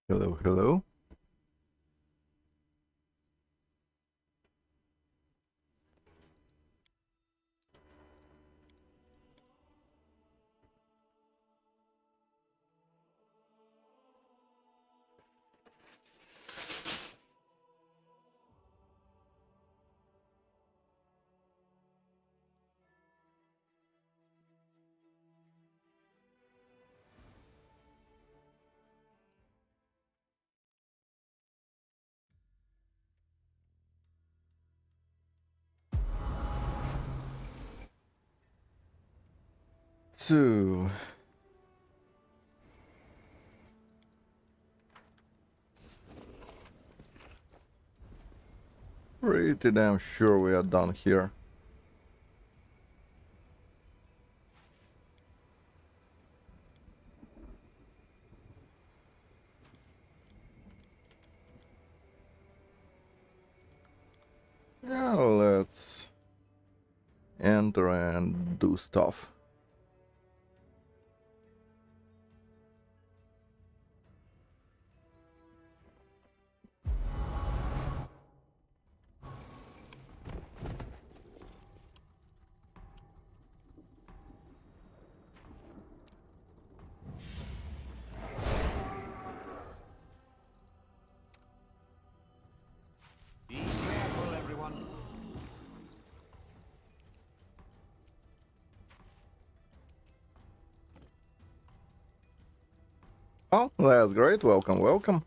Hello, hello. So, pretty damn sure we are done here. Yeah, let's enter and do stuff. Be careful, everyone. Oh, that's great. Welcome, welcome.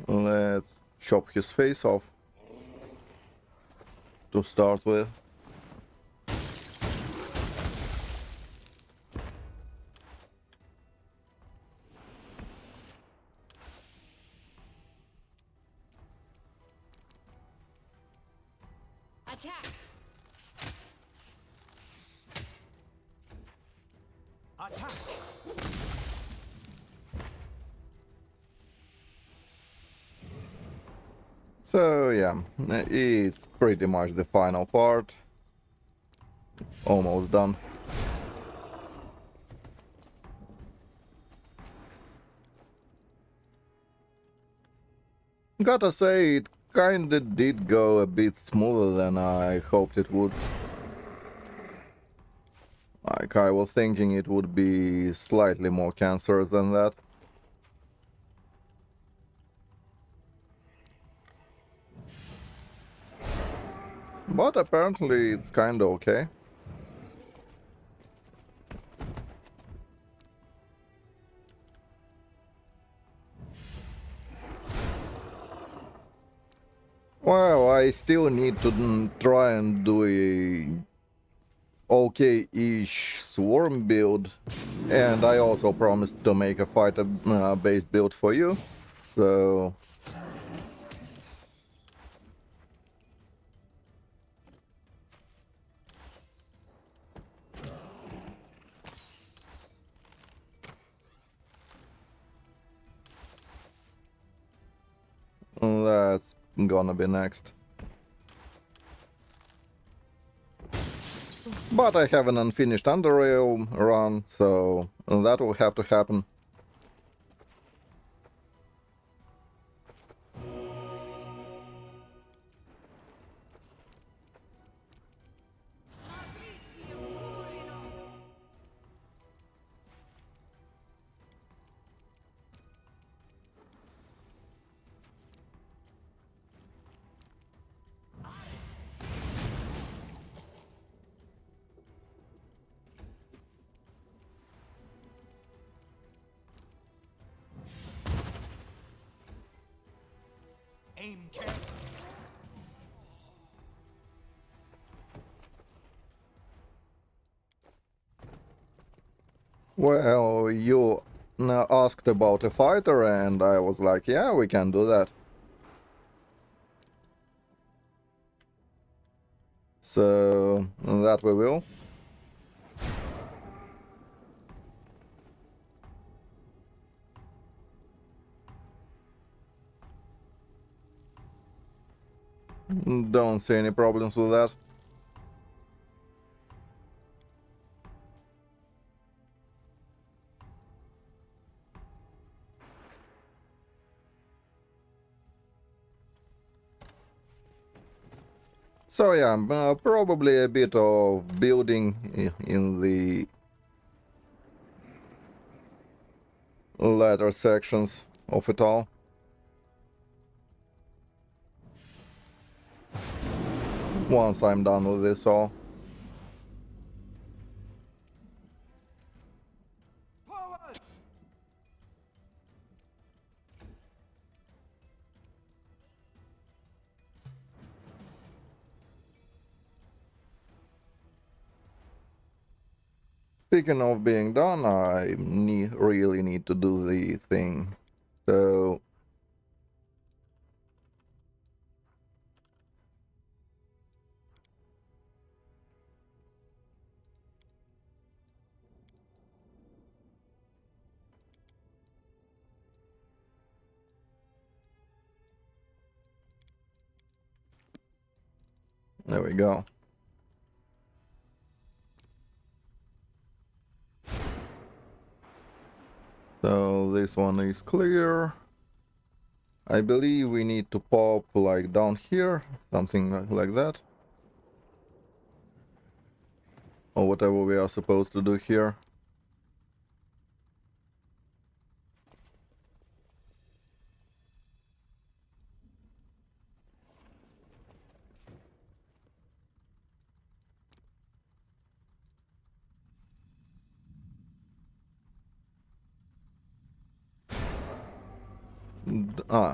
Let's chop his face off to start with. Attack! Attack! So, yeah, it's pretty much the final part. Almost done. Gotta say, it kinda did go a bit smoother than I hoped it would. Like, I was thinking it would be slightly more cancerous than that. But apparently it's kinda okay. Well, I still need to try and do a okay-ish swarm build. And I also promised to make a fighter base build for you. So that's gonna be next. But I have an unfinished underrail run, so that will have to happen. Aim carefully. Well, you asked about a fighter, and I was like, yeah, we can do that. So that we will. Don't see any problems with that. So yeah, probably a bit of building in the latter sections of it all. Once I'm done with this all. Forward! Speaking of being done, I really need to do the thing. So there we go. So this one is clear. I believe we need to pop like down here, something like that. Or whatever we are supposed to do here.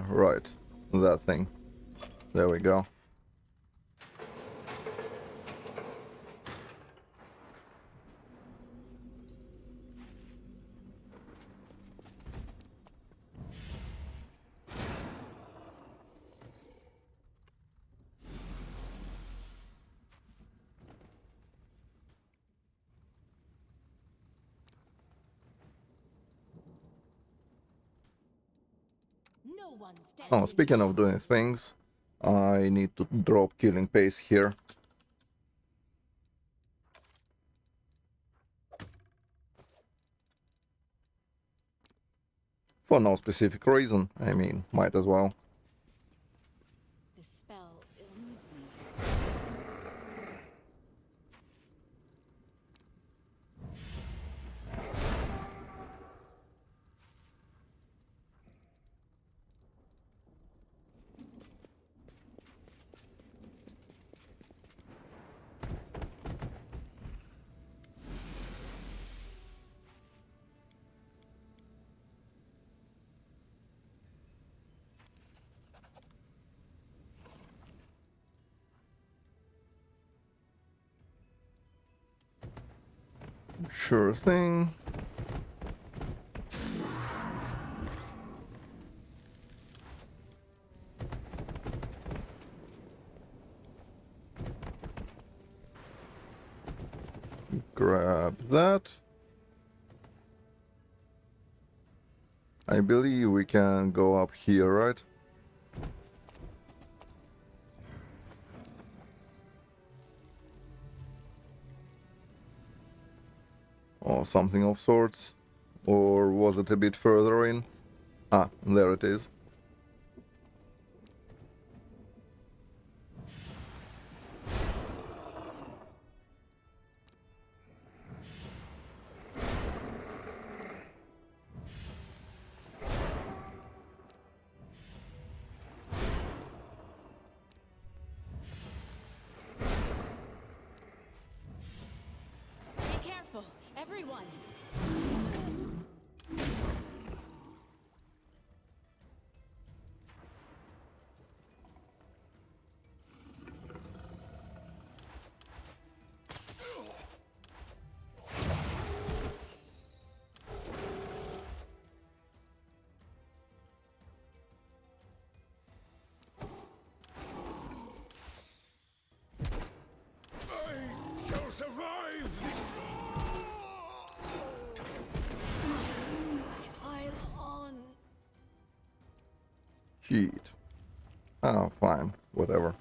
Right. That thing. There we go. No one stands Oh, in speaking your of doing things, I need to drop killing pace here. For no specific reason, I mean, might as well. The spell eludes me. Sure thing. Grab that. I believe we can go up here, right? Or something of sorts. Or was it a bit further in? Ah, there it is. Be careful, everyone. I shall survive this. Pile on. Cheat. Ah, fine. Whatever.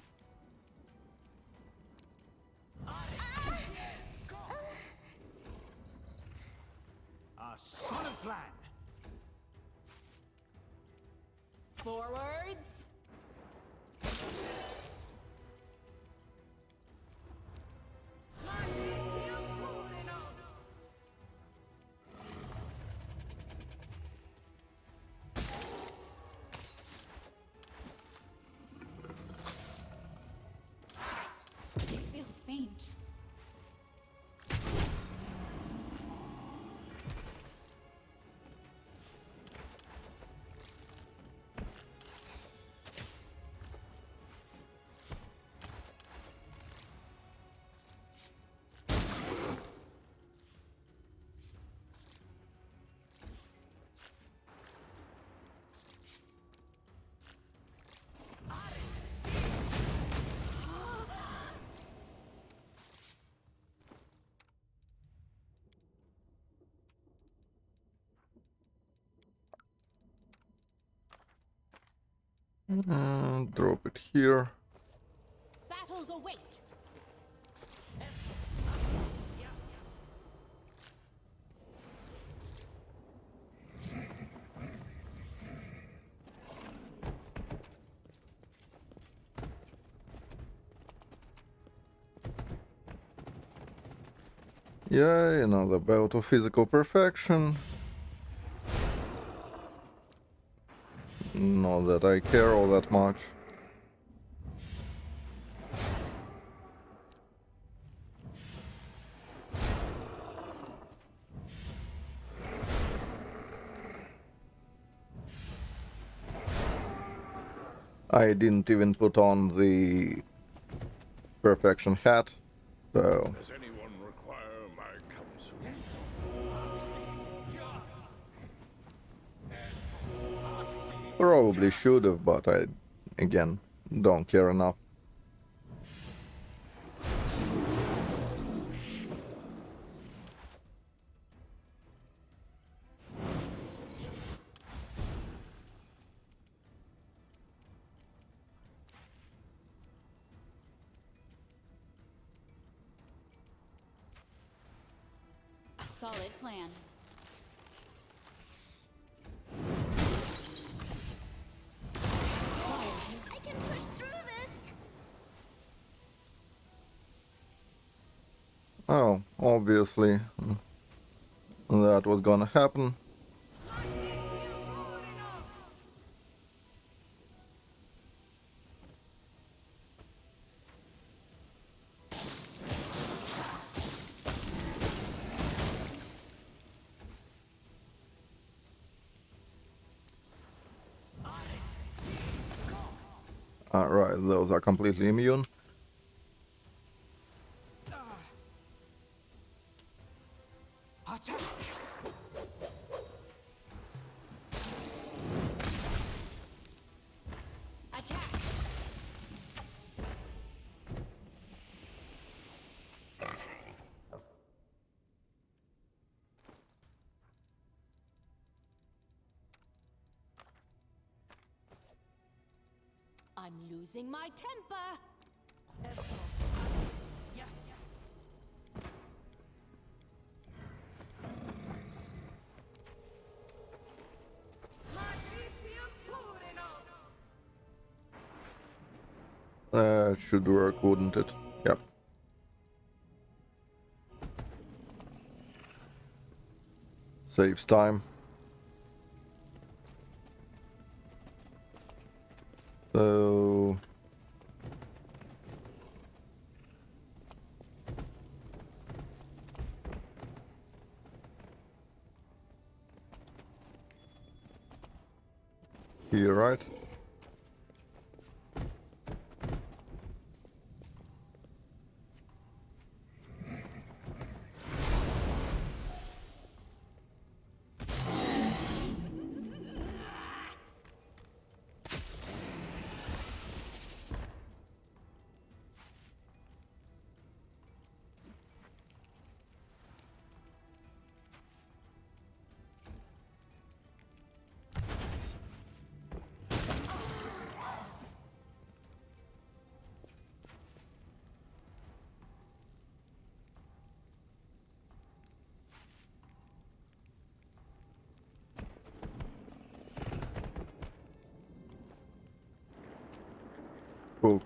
I feel faint. Drop it here. Battles await. Yay, another bout of physical perfection. Not that I care all that much. I didn't even put on the perfection hat, so Does anyone require my counsel? probably should have, but I, again, don't care enough. A solid plan. I can push through this. Oh, obviously, that was gonna happen. Alright, those are completely immune. Attack! Attack. I'm losing my temper. Yes! That should work, wouldn't it? Yep. Saves time. So... Here, right?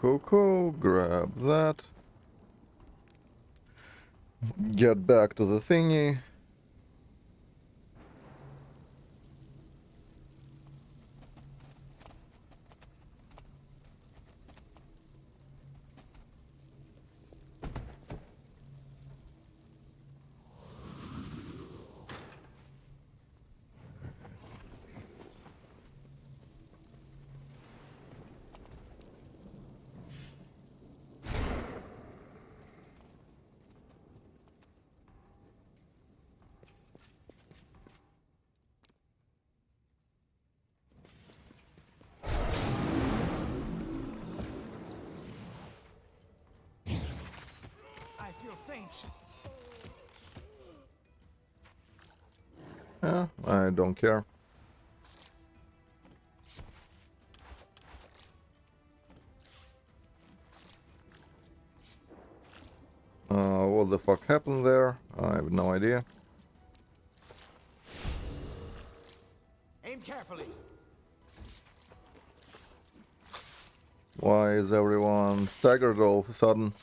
Cool. Grab that. Get back to the thingy. range. Yeah, I don't care. What the fuck happened there? I have no idea. Aim carefully. Why is everyone staggered all of a sudden?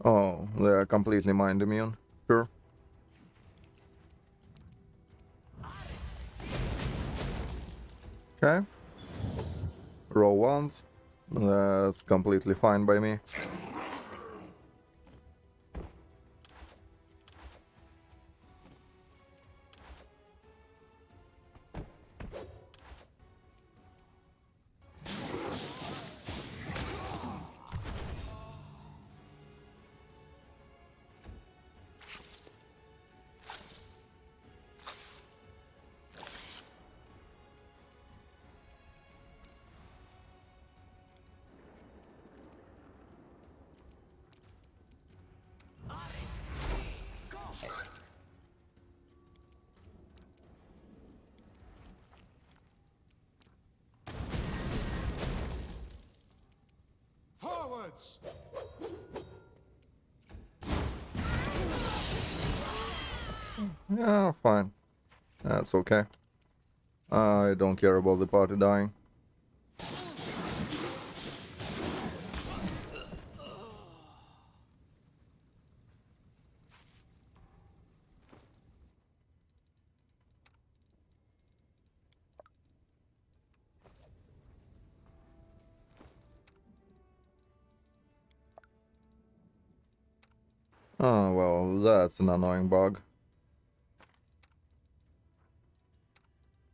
Oh, they're completely mind immune. Sure. Okay. Roll ones. That's completely fine by me. Forwards. Yeah, fine. That's okay. I don't care about the party dying. Oh, well, that's an annoying bug.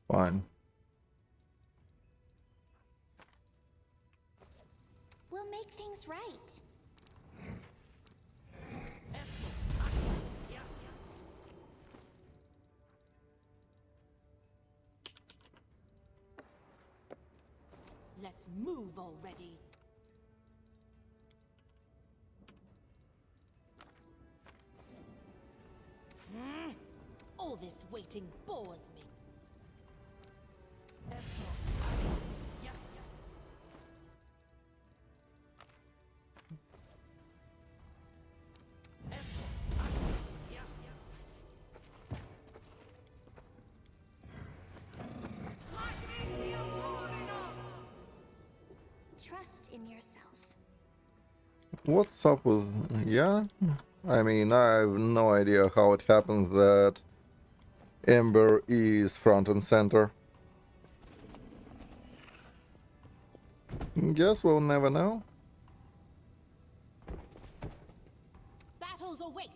Fine. We'll make things right. Let's move already. All this waiting bores me. Yes. Trust in yourself. What's up with... yeah? I mean, I have no idea how it happens that Ember is front and center. Guess we'll never know. Battles await.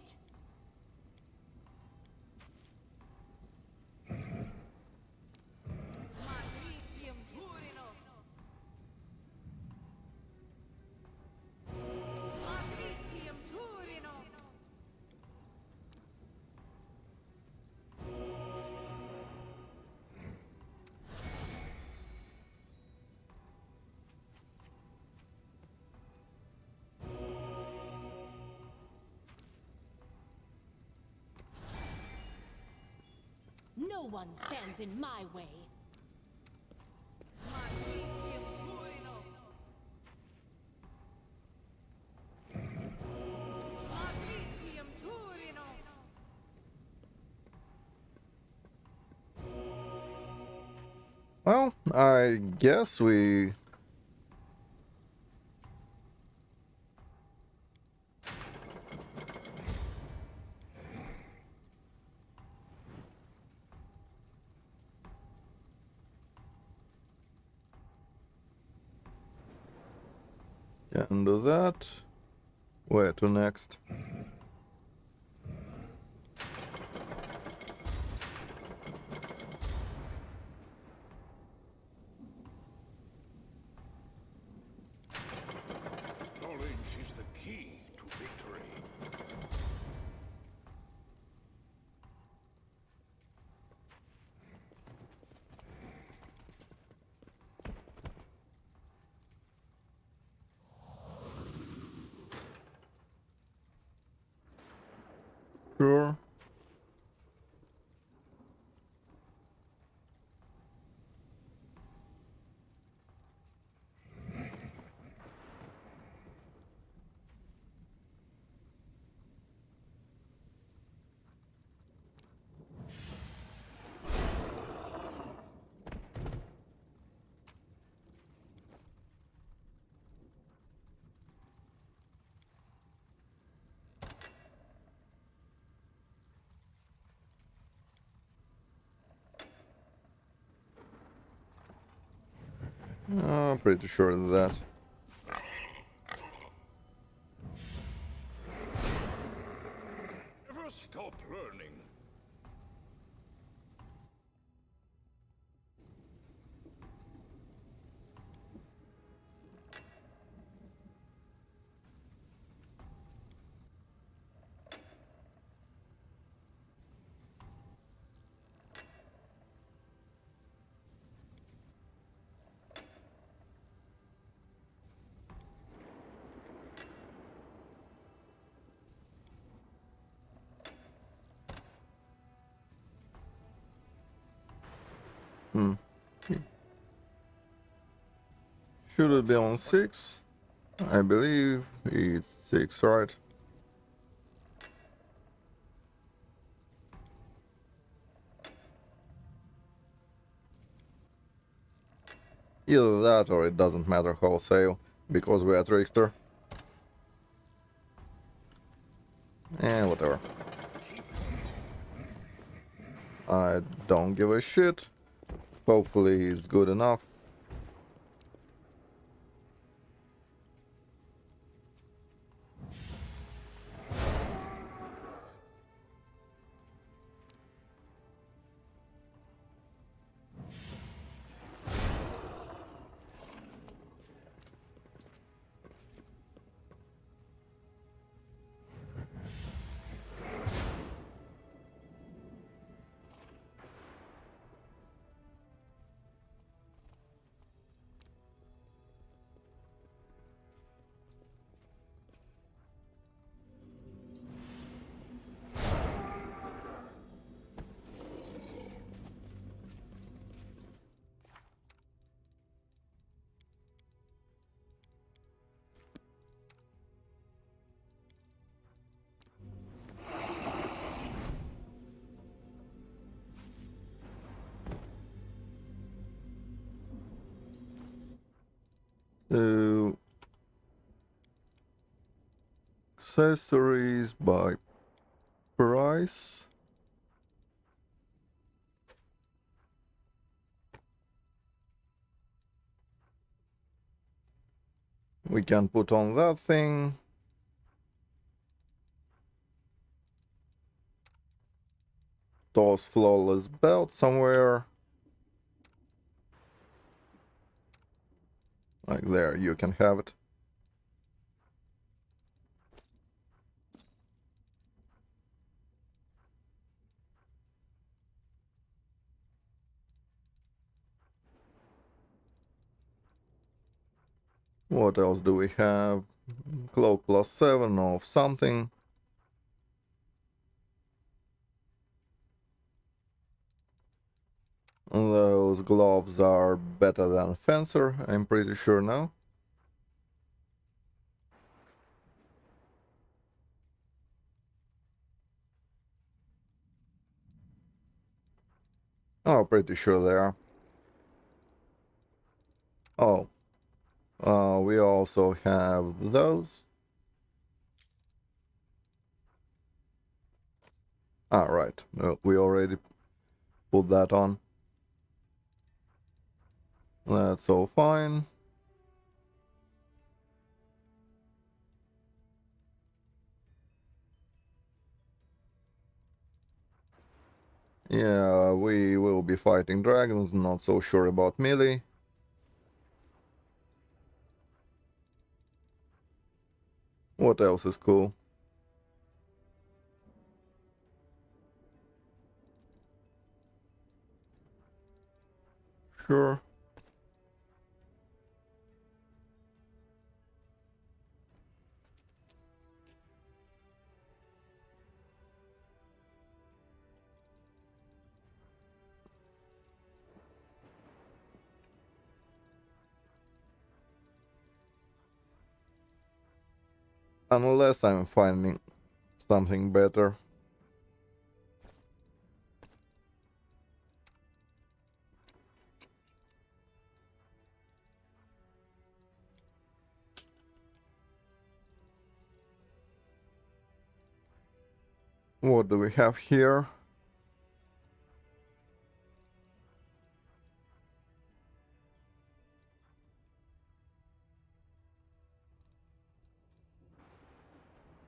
No one stands in my way. Well, I guess we... can do that. Where to next? Knowledge is the key to victory. Sure. I'm pretty sure of that. Never stop learning. Hmm. Should it be on 6? I believe it's 6, right? Either that or it doesn't matter wholesale, because we are trickster. Whatever. I don't give a shit. Hopefully it's good enough. So, accessories by price. We can put on that thing. Toss flawless belt somewhere. Like there, you can have it. What else do we have? Cloak +7 of something. Those gloves are better than Fencer, I'm pretty sure now. Oh, pretty sure they are. Oh, we also have those. Ah, right. We already put that on. That's all fine. Yeah, we will be fighting dragons, not so sure about melee. What else is cool? Sure. Unless I'm finding something better. What do we have here?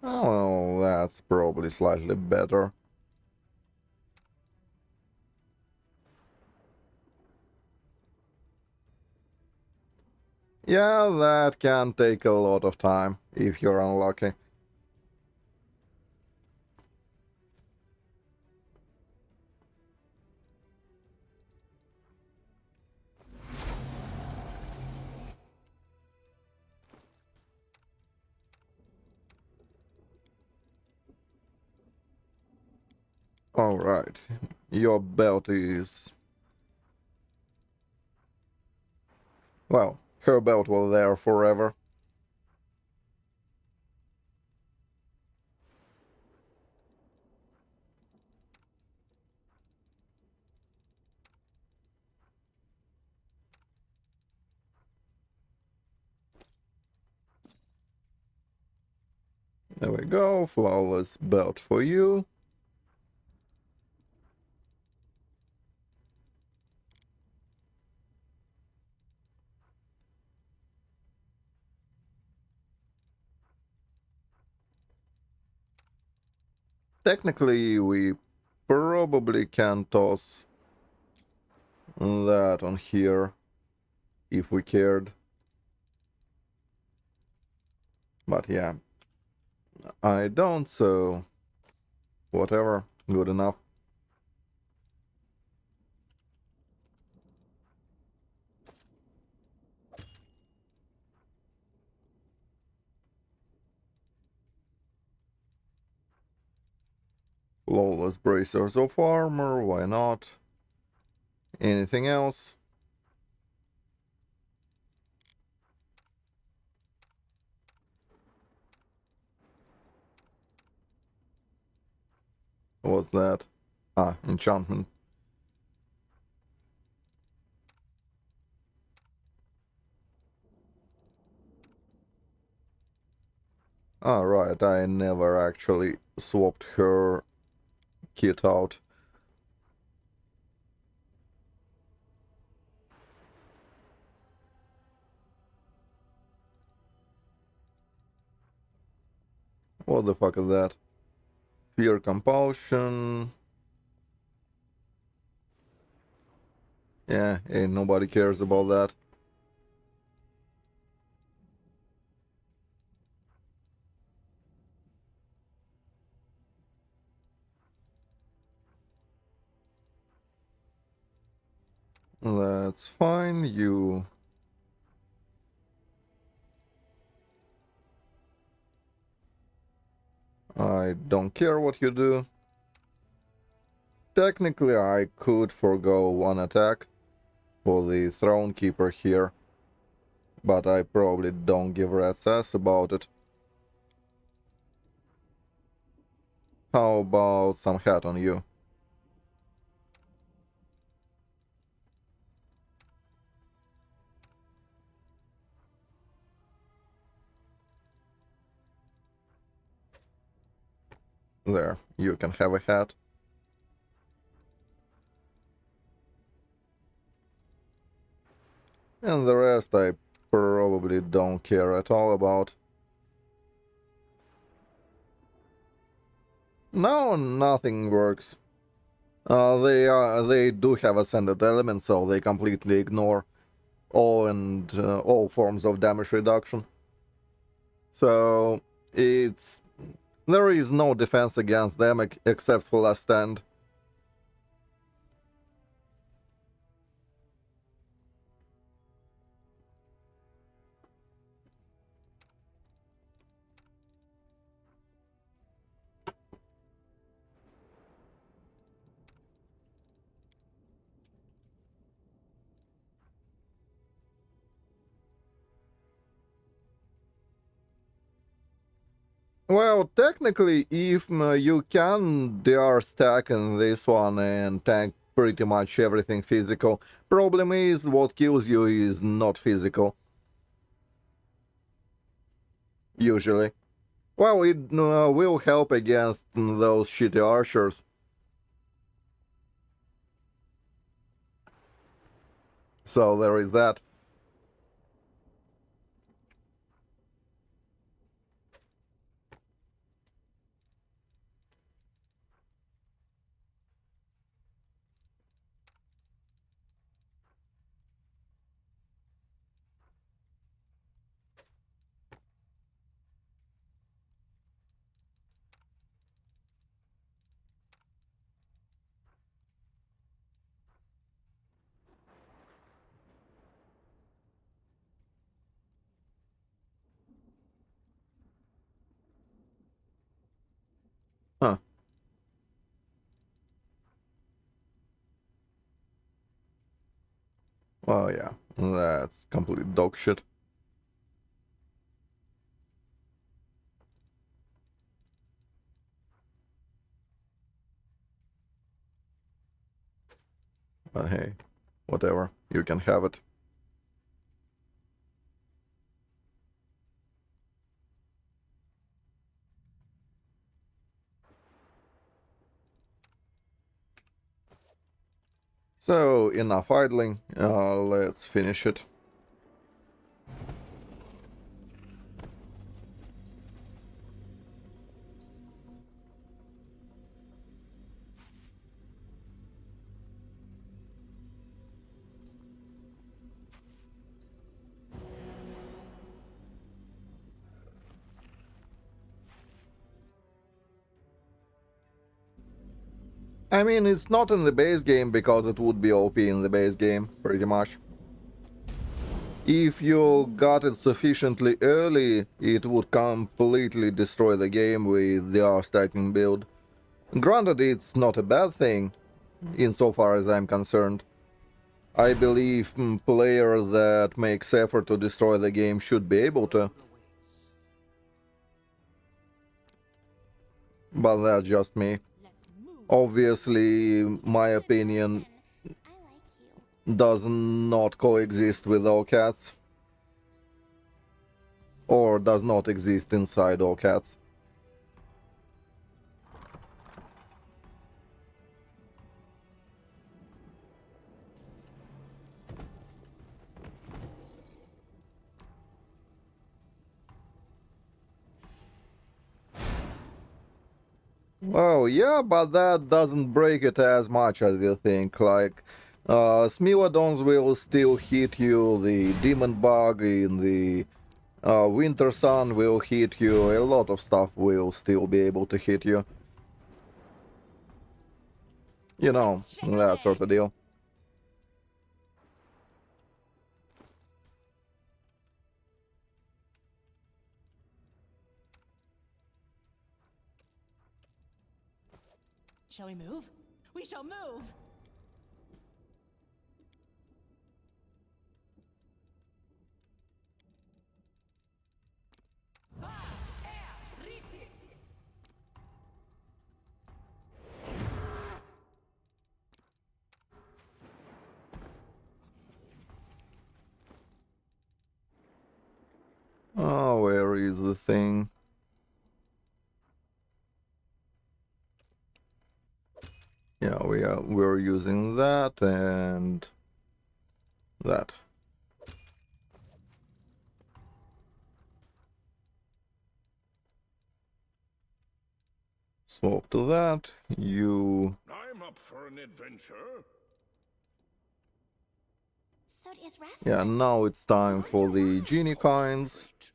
Oh, well, that's probably slightly better. Yeah, that can take a lot of time if you're unlucky. Alright, your belt is... Well, her belt was there forever. There we go, flawless belt for you. Technically, we probably can toss that on here if we cared. But yeah, I don't, so whatever, good enough. Flawless bracers of armor, why not? Anything else? What's that? Ah, enchantment. Ah, right, I never actually swapped her kit out. What the fuck is that? Fear compulsion. Yeah, ain't nobody cares about that. That's fine, you... I don't care what you do. Technically, I could forgo one attack for the Throne Keeper here, but I probably don't give a rat's ass about it. How about some hat on you? There, you can have a hat. And the rest I probably don't care at all about. No, nothing works. They do have ascended elements, so they completely ignore all forms of damage reduction. So it's there is no defense against them except for last stand. Well, technically, if you can, they are stacking this one and tank pretty much everything physical. Problem is, what kills you is not physical, usually. Well, it will help against those shitty archers. So there is that. Huh. Well, yeah, that's complete dog shit. But hey, whatever, you can have it. So, enough idling, let's finish it. I mean, it's not in the base game because it would be OP in the base game, pretty much. If you got it sufficiently early, it would completely destroy the game with the R-stacking build. Granted, it's not a bad thing, insofar as I'm concerned. I believe players that makes effort to destroy the game should be able to, but that's just me. Let's move. Obviously, my opinion I like you. does not coexist with all cats, or does not exist inside all cats. Oh, yeah, but that doesn't break it as much as you think. Like, Smilodons will still hit you, the Demon Bug in the Winter Sun will hit you, a lot of stuff will still be able to hit you. You know, Let's shake a that sort leg. of deal. Shall we move? We shall move. Oh, where is the thing? Yeah, we're using that and that. Swap to that. You. I'm up for an adventure. Sud is restless. Yeah, now it's time for the genie kinds. Concentrate.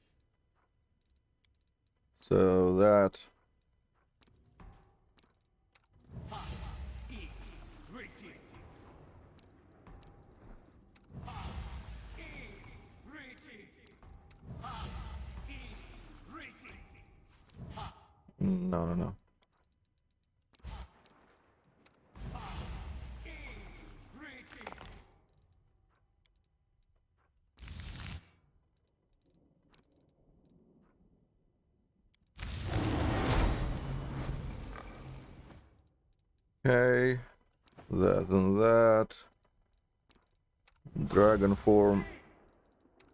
So that. No, no, no. Okay. That and that. Dragon form.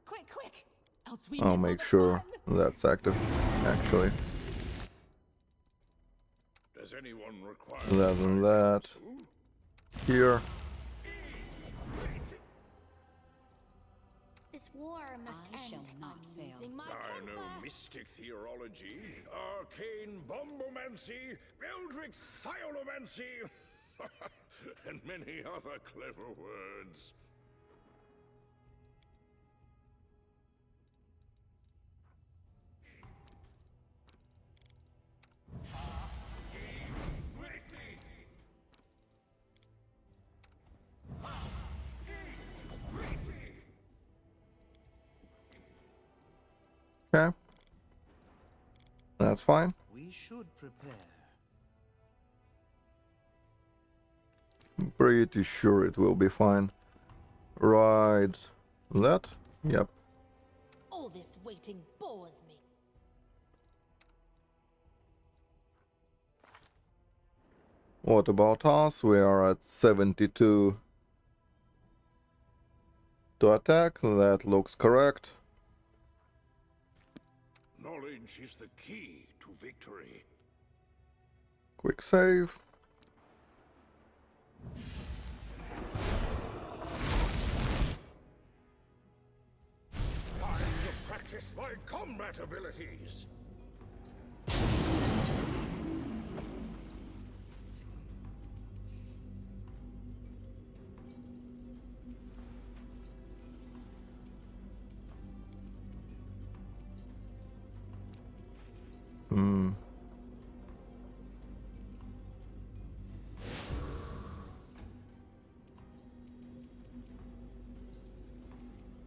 Quick, quick! Else we I'll miss all make the sure fun. that's active, actually. Does anyone require That and my that. counsel? Here. This war must I end. shall not I'm fail. losing my I know temper. mystic theology, arcane bombomancy, eldritch sciomancy, and many other clever words. Okay. That's fine. We should prepare. I'm pretty sure it will be fine. Right. That? Yep. All this waiting bores me. What about us? We are at 72 to attack. That looks correct. Knowledge is the key to victory. Quick save. Time to practice my combat abilities. Hmm.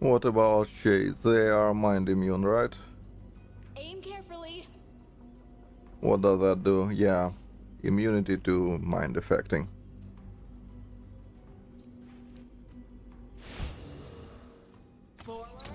What about shades? They are mind immune, right? Aim carefully. What does that do? Yeah. Immunity to mind affecting. Forward.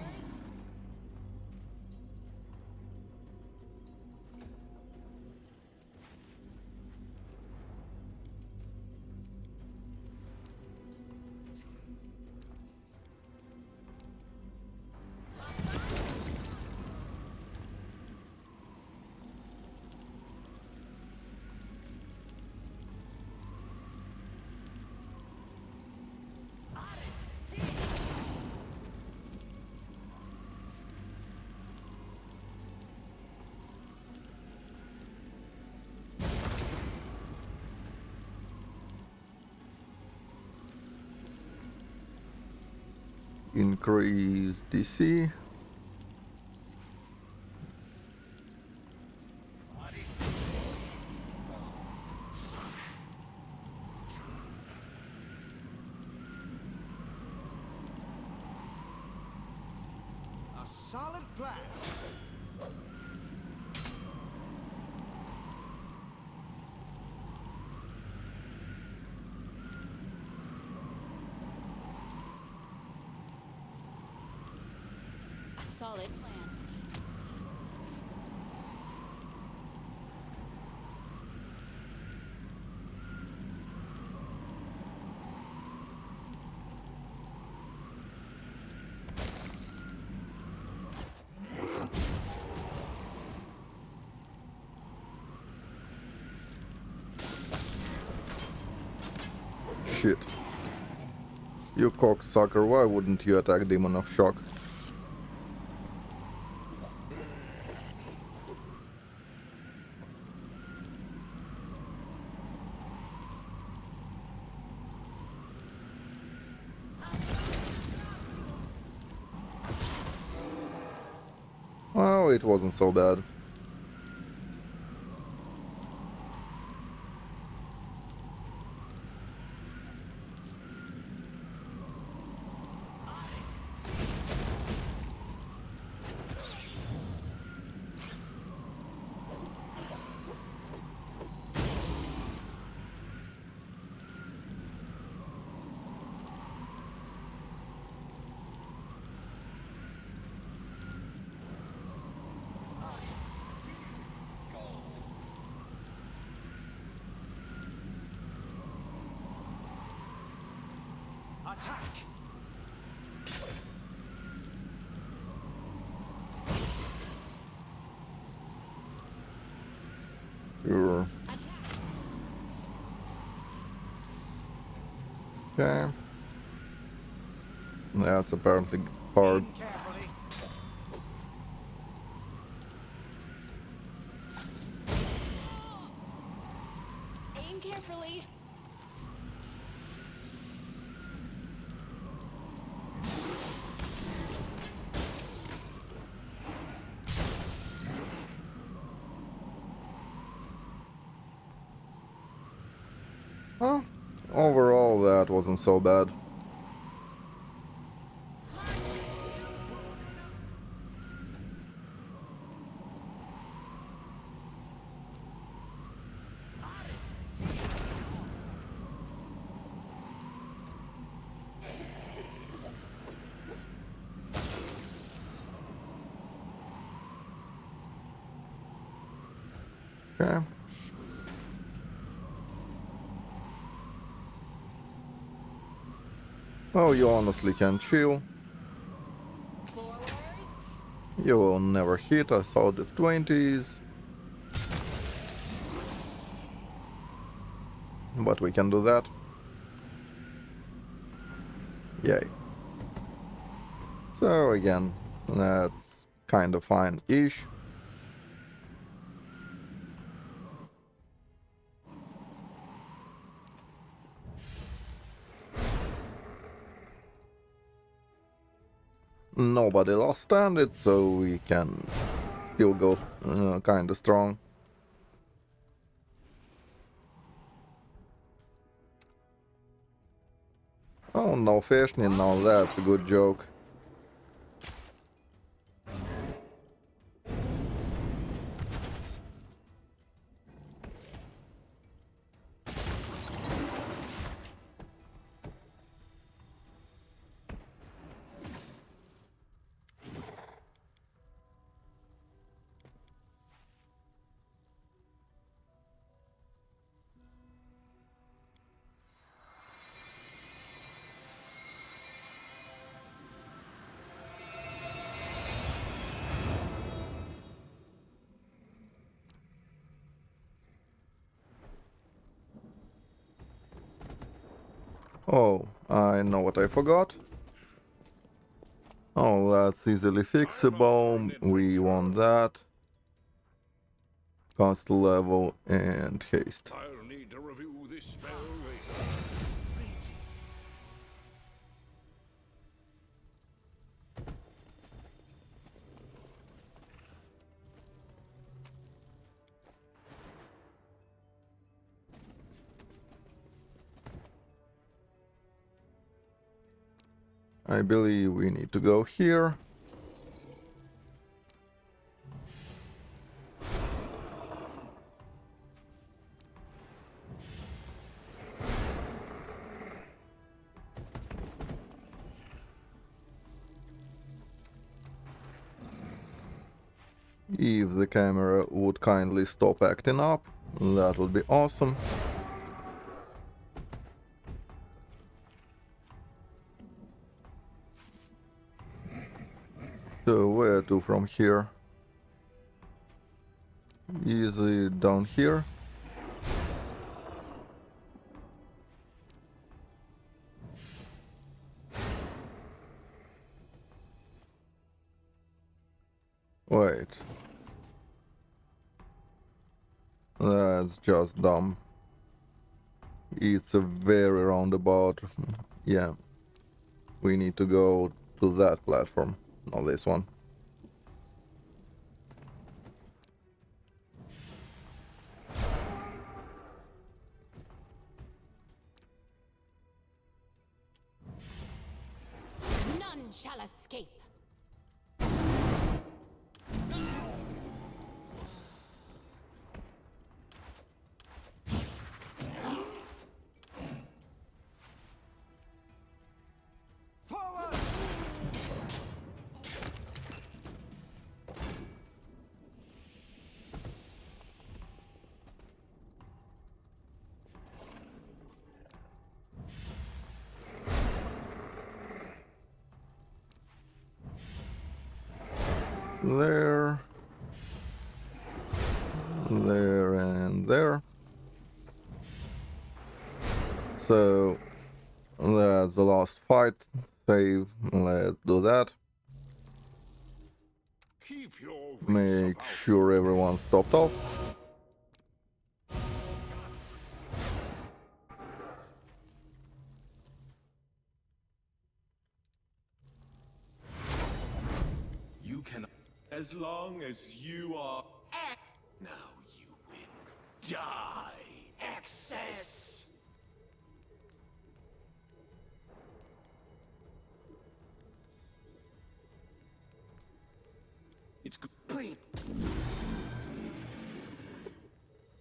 Increase DC. A solid plan. A solid plan. Shit. You cocksucker, why wouldn't you attack Demon of Shock? Oh, it wasn't so bad. Attack! Sure. Attack. Okay. That's apparently hard. Aim carefully. Aim carefully. Huh? Overall, that wasn't so bad. Okay. Oh, you honestly can chill. Forwards. You will never hit, I thought the 20s. But we can do that. Yay. So again, that's kind of fine-ish. Nobody lost standard, so we can still go kind of strong. Oh, no fishing, now that's a good joke. Oh, I know what I forgot. Oh, that's easily fixable. We want that. Cost level and haste. I'll need to review this spell later. I believe we need to go here. If the camera would kindly stop acting up, that would be awesome. So where to from here? Is it down here? Wait. That's just dumb. It's a very roundabout. Yeah. We need to go to that platform, not this one. None shall escape. Forward! there, there, and there. So that's the last fight. Save. Let's do that. Keep your wits Make about sure you. everyone's topped off. You can, as long as you are. Now you win. Die, excess. It's complete.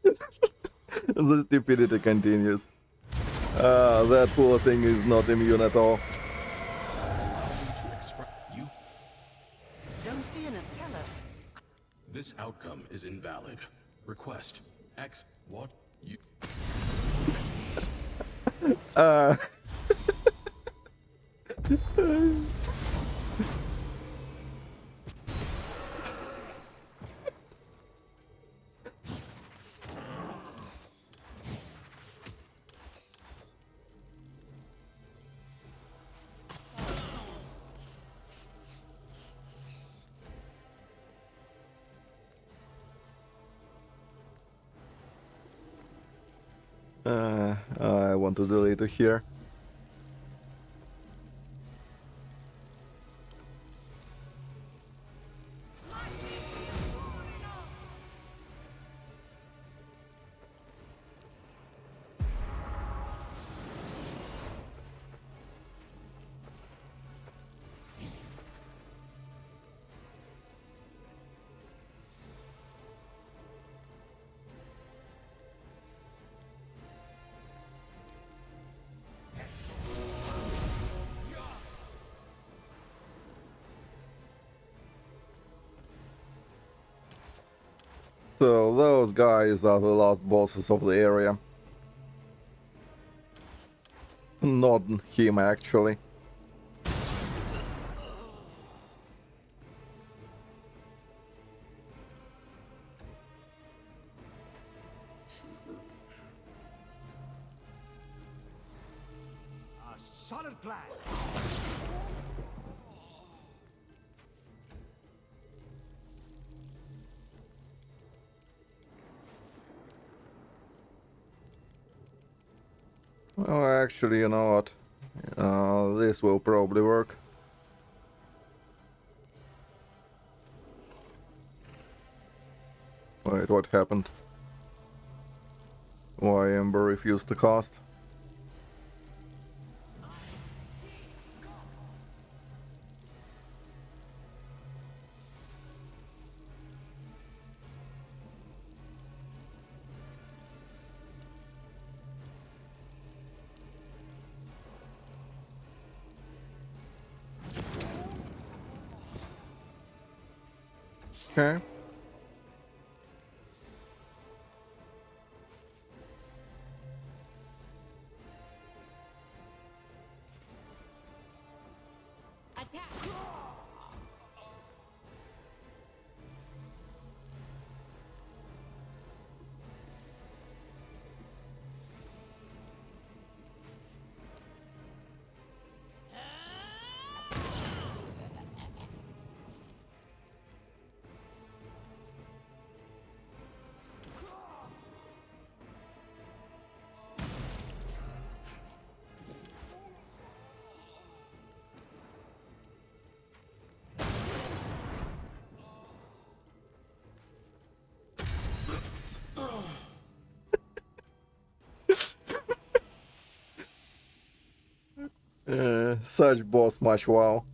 The stupidity continues. That poor thing is not immune at all. To express you. Don't be an teller. This outcome is invalid. Request X. What you. I want to delete it here. So those guys are the last bosses of the area. Not him, actually. A solid plan. Oh, actually, you know what? This will probably work. Wait, what happened? Why Ember refused to cast? Okay. Attack! Such boss match, wow.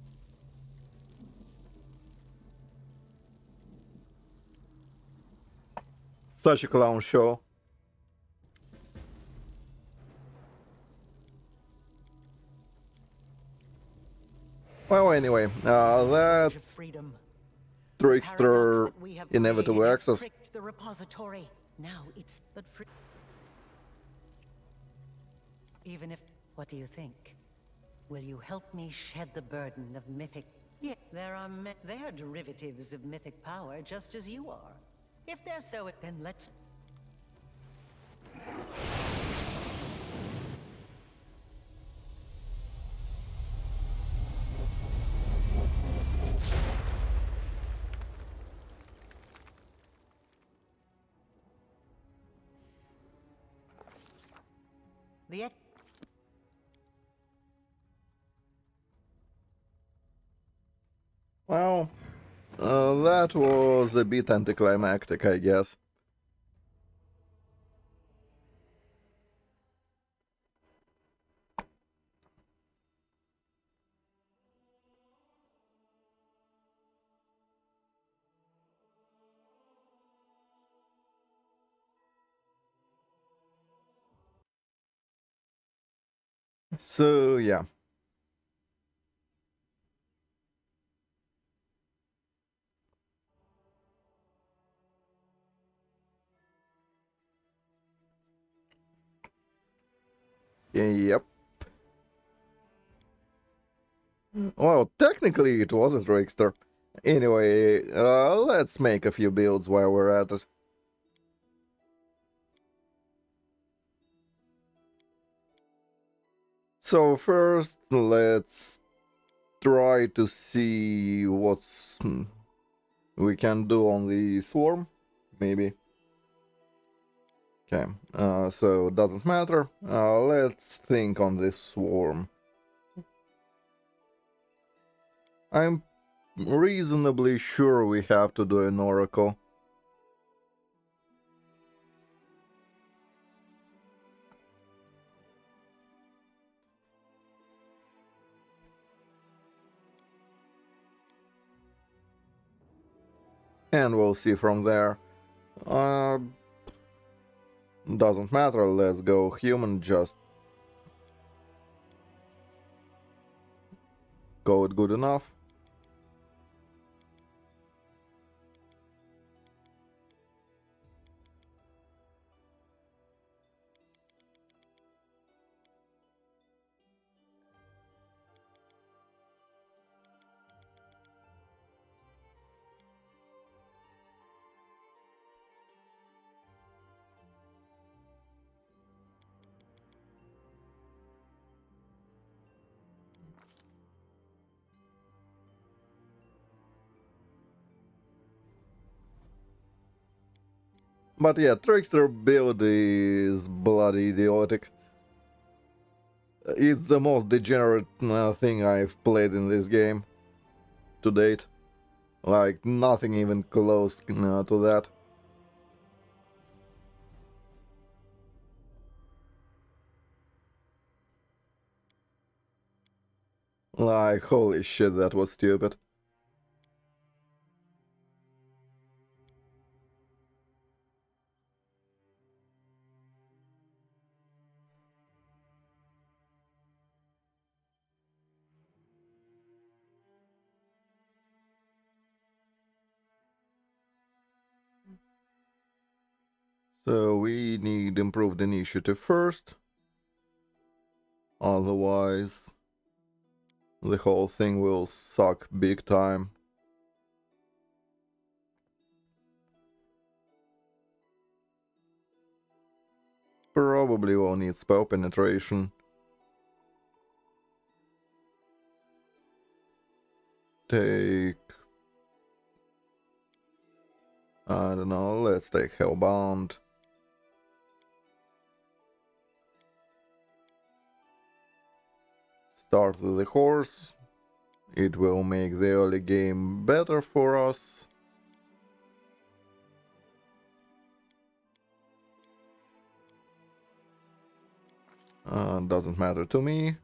Such a clown show. Well, anyway, that's Freedom. Trickster Inevitable Access. The repository. Now it's but free. Even if, what do you think? Will you help me shed the burden of mythic? Yeah, they're derivatives of mythic power, just as you are. If they're so, then let's... The Well, that was a bit anticlimactic, I guess. So, yeah. Yep. Well, technically it was a trickster. Anyway, let's make a few builds while we're at it. So first, let's try to see what's we can do on the swarm, maybe. Okay, so doesn't matter. Let's think on this swarm. I'm reasonably sure we have to do an oracle. And we'll see from there. Doesn't matter, let's go human, just go it good enough. But yeah, trickster build is bloody idiotic. It's the most degenerate thing I've played in this game to date. Like, nothing even close to that. Like, holy shit, that was stupid. So we need improved initiative first. Otherwise, the whole thing will suck big time. Probably will need spell penetration. Take... I don't know, let's take Hellbound. Start with the horse. It will make the early game better for us. Doesn't matter to me.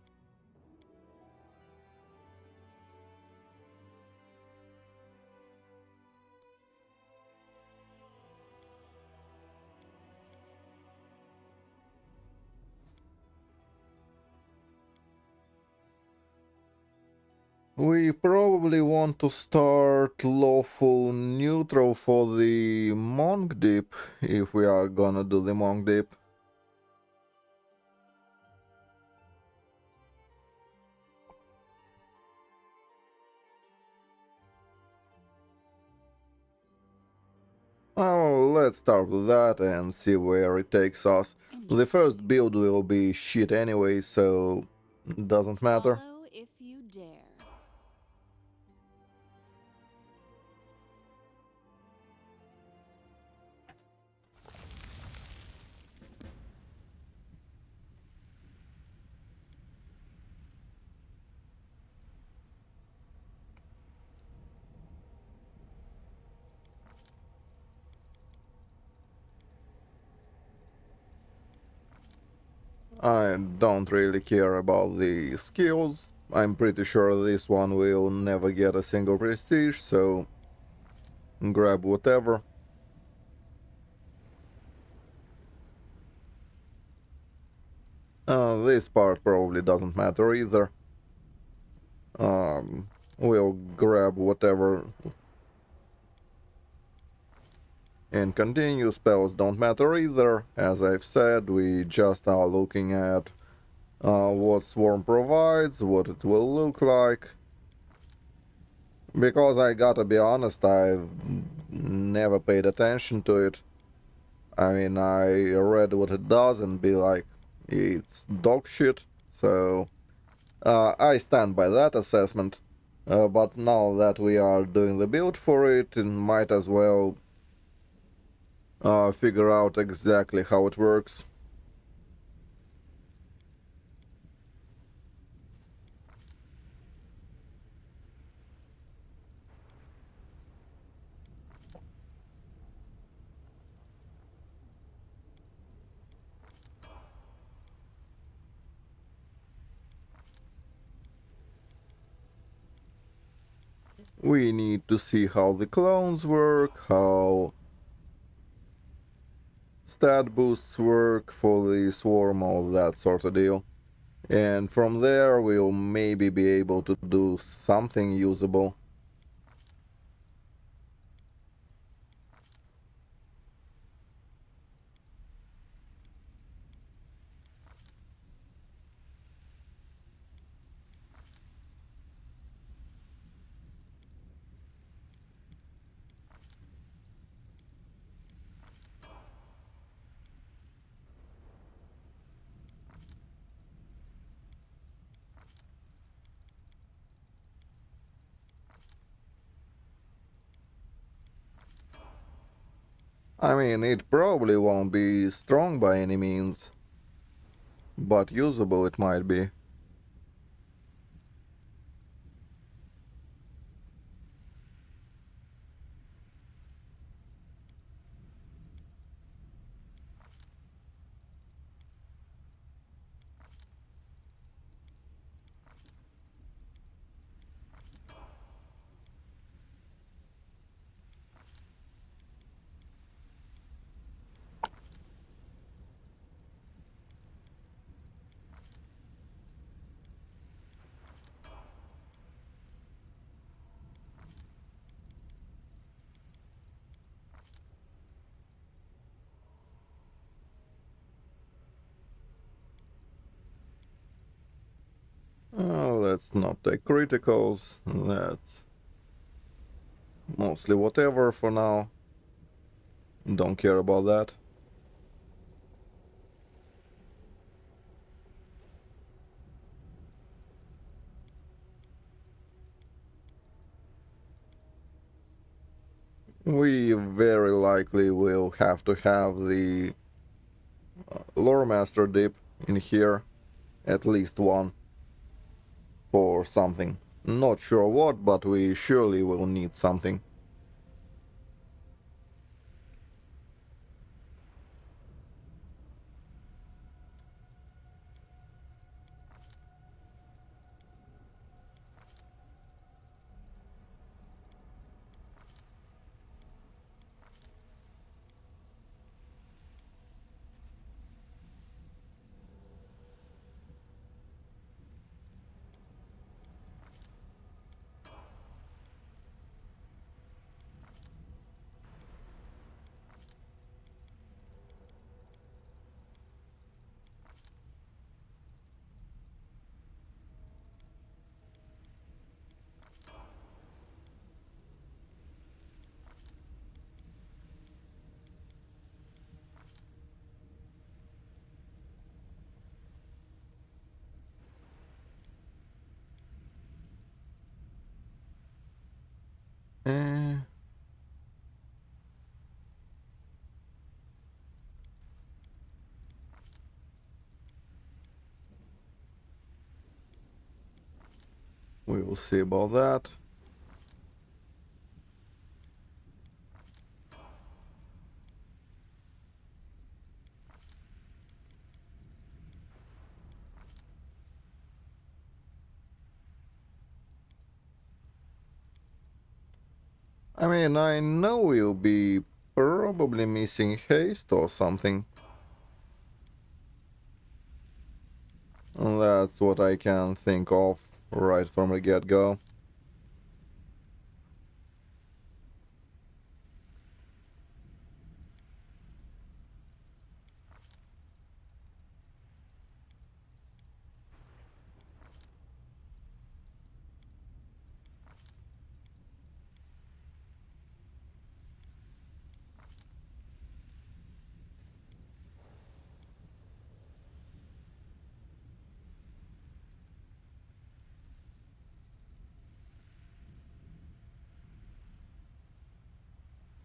We probably want to start lawful neutral for the monk dip, if we are gonna do the monk dip. Oh, let's start with that and see where it takes us. The first build will be shit anyway, so doesn't matter. Follow if you dare. I don't really care about the skills. I'm pretty sure this one will never get a single prestige, so grab whatever. This part probably doesn't matter either. We'll grab whatever and continue. Spells don't matter either. As I've said, we just are looking at what Swarm provides, what it will look like. Because I gotta be honest, I've never paid attention to it. I mean, I read what it does and be like, it's dog shit. So I stand by that assessment. But now that we are doing the build for it, might as well figure out exactly how it works. We need to see how the clones work, how stat boosts work for the swarm, all that sort of deal. And from there we'll maybe be able to do something usable. I mean, it probably won't be strong by any means, but usable it might be. Let's not take criticals. That's mostly whatever for now. Don't care about that. We very likely will have to have the Lore Master dip in here, at least one, for something. Not sure what, but we surely will need something. We will see about that. I mean, I know we'll be probably missing haste or something. And that's what I can think of right from the get-go.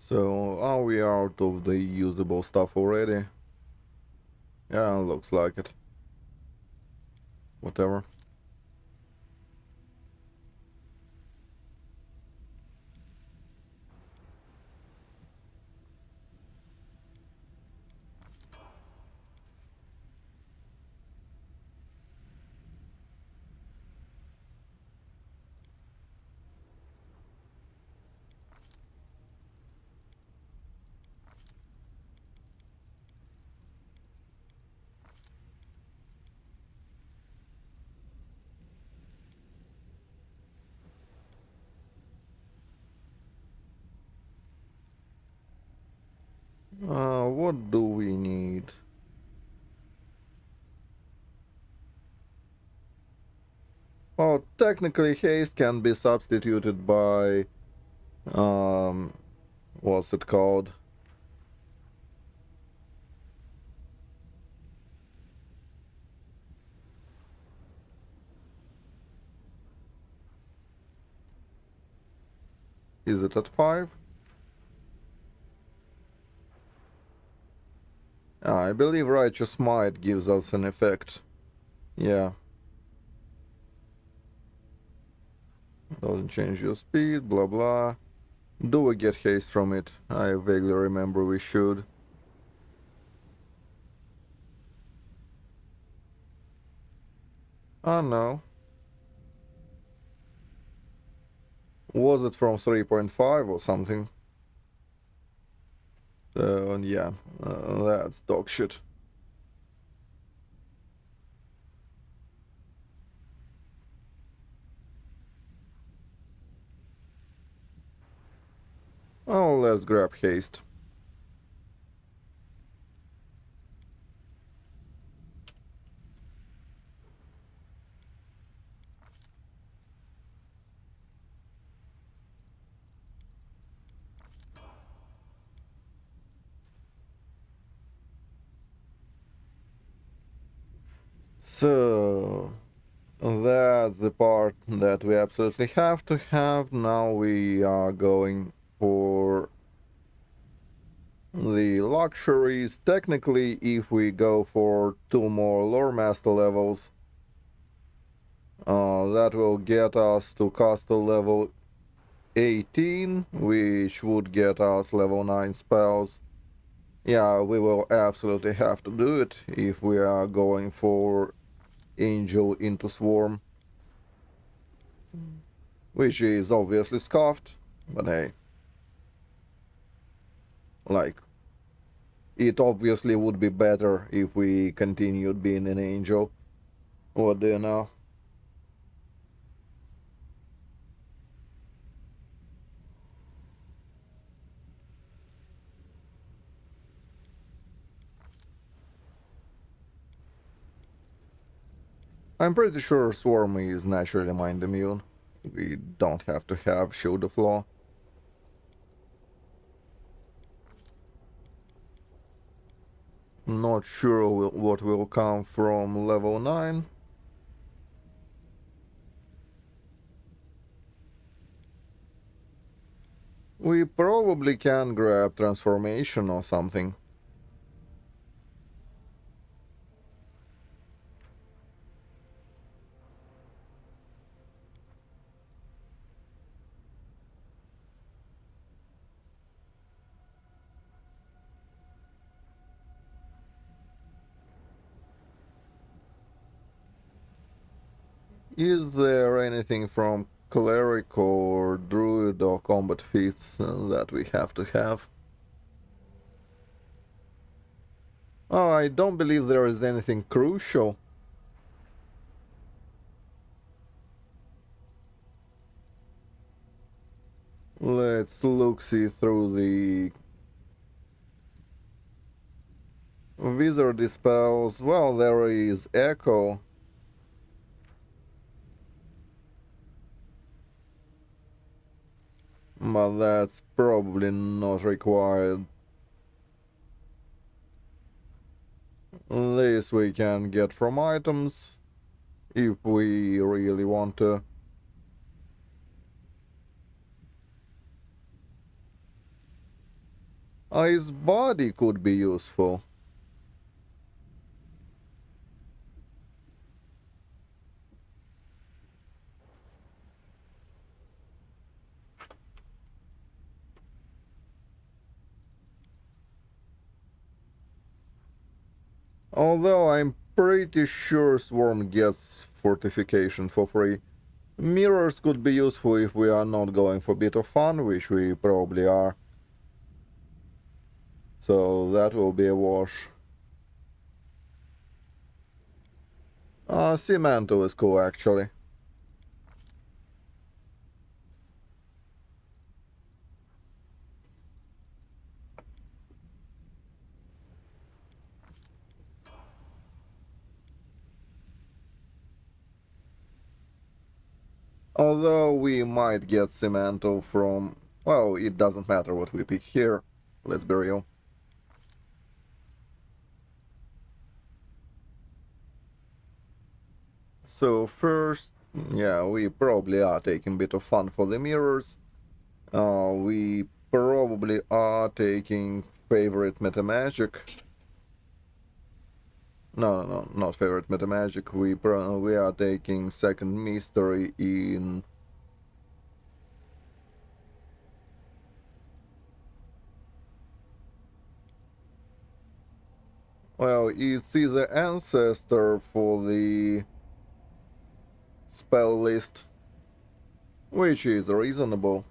So, are we out of the usable stuff already? Yeah, looks like it. Whatever. What do we need? Well, technically haste can be substituted by, what's it called? Is it at 5? I believe Righteous Might gives us an effect. Yeah. Doesn't change your speed, blah blah. Do we get haste from it? I vaguely remember we should. Oh no. Was it from 3.5 or something? Yeah, that's dog shit. Oh, let's grab haste. So, that's the part that we absolutely have to have. Now we are going for the luxuries. Technically, if we go for 2 more lore master levels, that will get us to caster level 18, which would get us level 9 spells. Yeah, we will absolutely have to do it if we are going for Angel into Swarm, which is obviously scuffed, but hey, like, it obviously would be better if we continued being an Angel. What do you know? I'm pretty sure Swarm is naturally mind immune. We don't have to have Shield of Law. Not sure what will come from level 9. We probably can grab Transformation or something. Is there anything from cleric or druid or combat feats that we have to have? Oh, I don't believe there is anything crucial. Let's look-see through the wizard spells. Well, there is echo. But that's probably not required. This we can get from items, if we really want to. His body could be useful. Although I'm pretty sure Swarm gets fortification for free. Mirrors could be useful if we are not going for a bit of fun, which we probably are. So that will be a wash. Cemento is cool, actually. Although we might get Cemento from... Well, it doesn't matter what we pick here. Let's be real. So first, yeah, we probably are taking a bit of fun for the mirrors. We probably are taking favorite metamagic. No, not favorite metamagic. We are taking second mystery in... Well, it's either ancestor for the spell list, which is reasonable.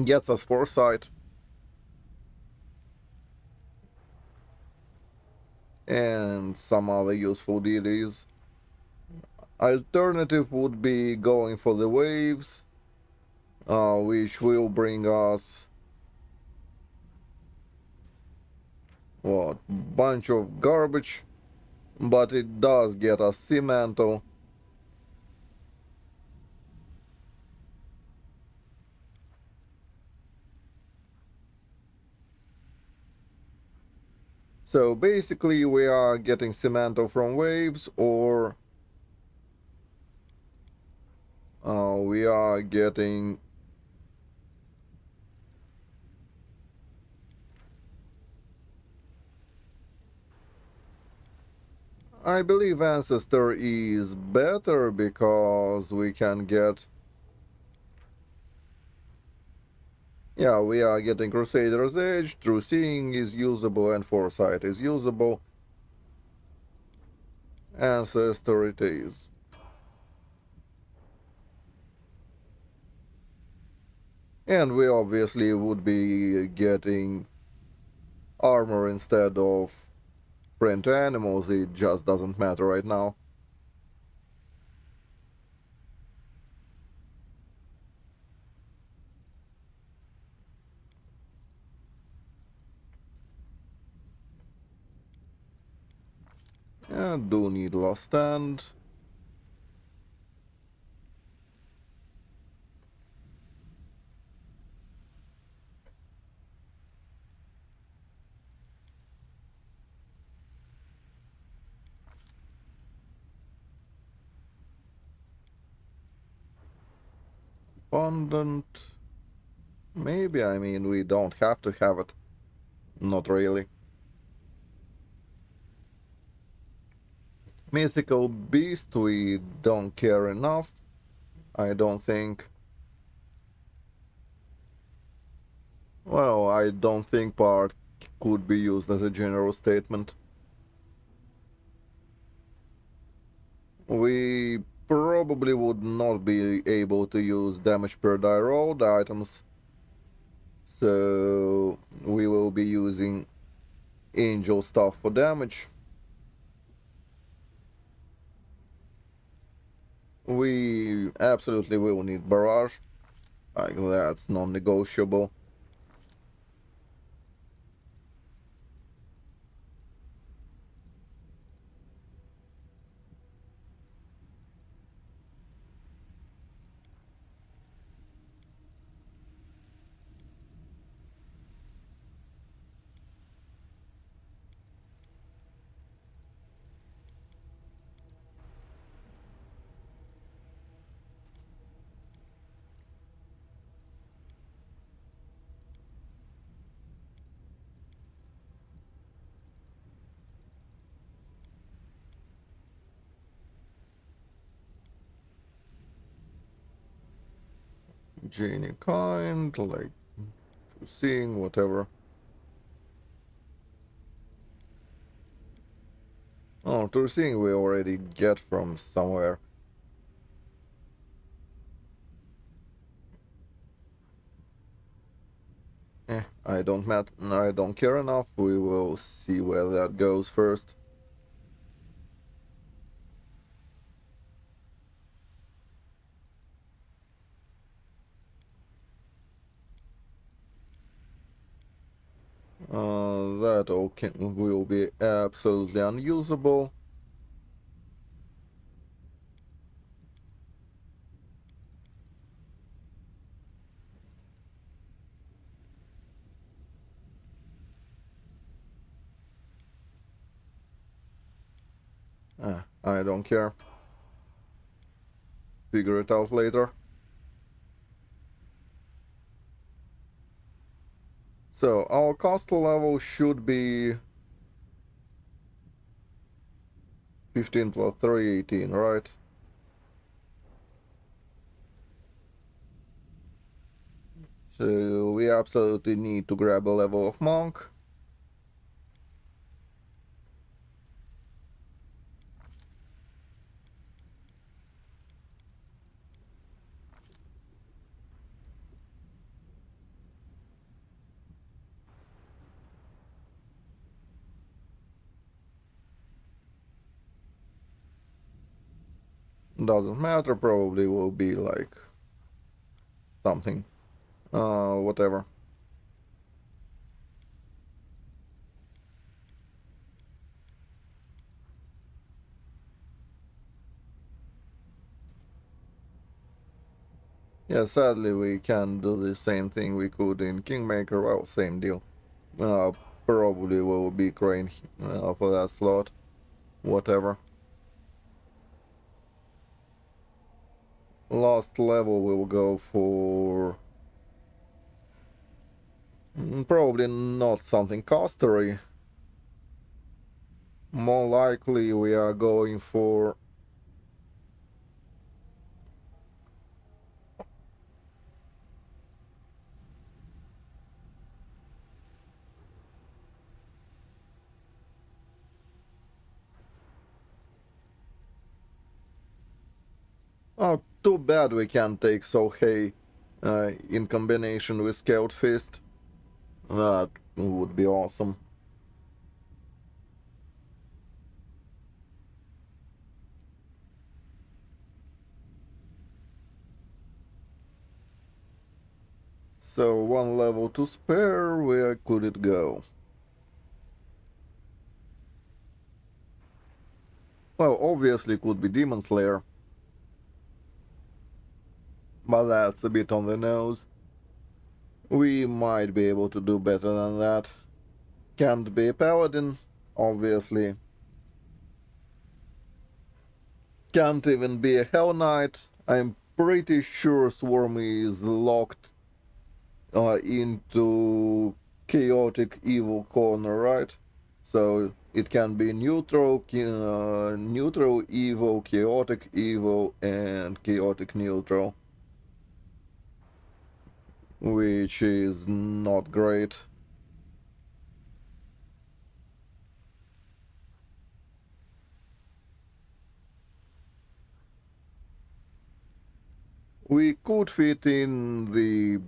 Gets us foresight. And some other useful deities. Alternative would be going for the waves, which will bring us what, bunch of garbage, but it does get us Cemento. So basically we are getting Cemento from waves, or we are getting... I believe Ancestor is better because we can get... Yeah, we are getting Crusader's Edge, True Seeing is usable, and Foresight is usable. Ancestor it is. And we obviously would be getting armor instead of friend to animals, it just doesn't matter right now. And do need Last Stand. Abundant. Maybe, I mean, we don't have to have it. Not really. Mythical Beast, we don't care enough. I don't think. Well, I don't think part could be used as a general statement. We probably would not be able to use damage per die rolled items, so we will be using angel stuff for damage. We absolutely will need barrage, like that's non-negotiable. Genie kind, like seeing whatever. Oh, to seeing we already get from somewhere. I don't care enough. We will see where that goes first. That okay will be absolutely unusable. I don't care. Figure it out later. So our cost level should be 15 plus 3, 18, right? So we absolutely need to grab a level of monk. Doesn't matter, probably will be like something. Whatever. Yeah, sadly we can do the same thing we could in Kingmaker, well, same deal. Probably will be Crane for that slot. Whatever. Last level we'll go for... probably not something costery. More likely we are going for... Oh, too bad we can't take Sohei in combination with Scout Fist. That would be awesome. So one level to spare, where could it go? Well, obviously could be Demon Slayer, but that's a bit on the nose. We might be able to do better than that. Can't be a Paladin, obviously. Can't even be a Hell Knight. I'm pretty sure Swarmy is locked into chaotic evil corner, right? So it can be neutral, neutral evil, chaotic evil, and chaotic neutral, which is not great. We could fit in the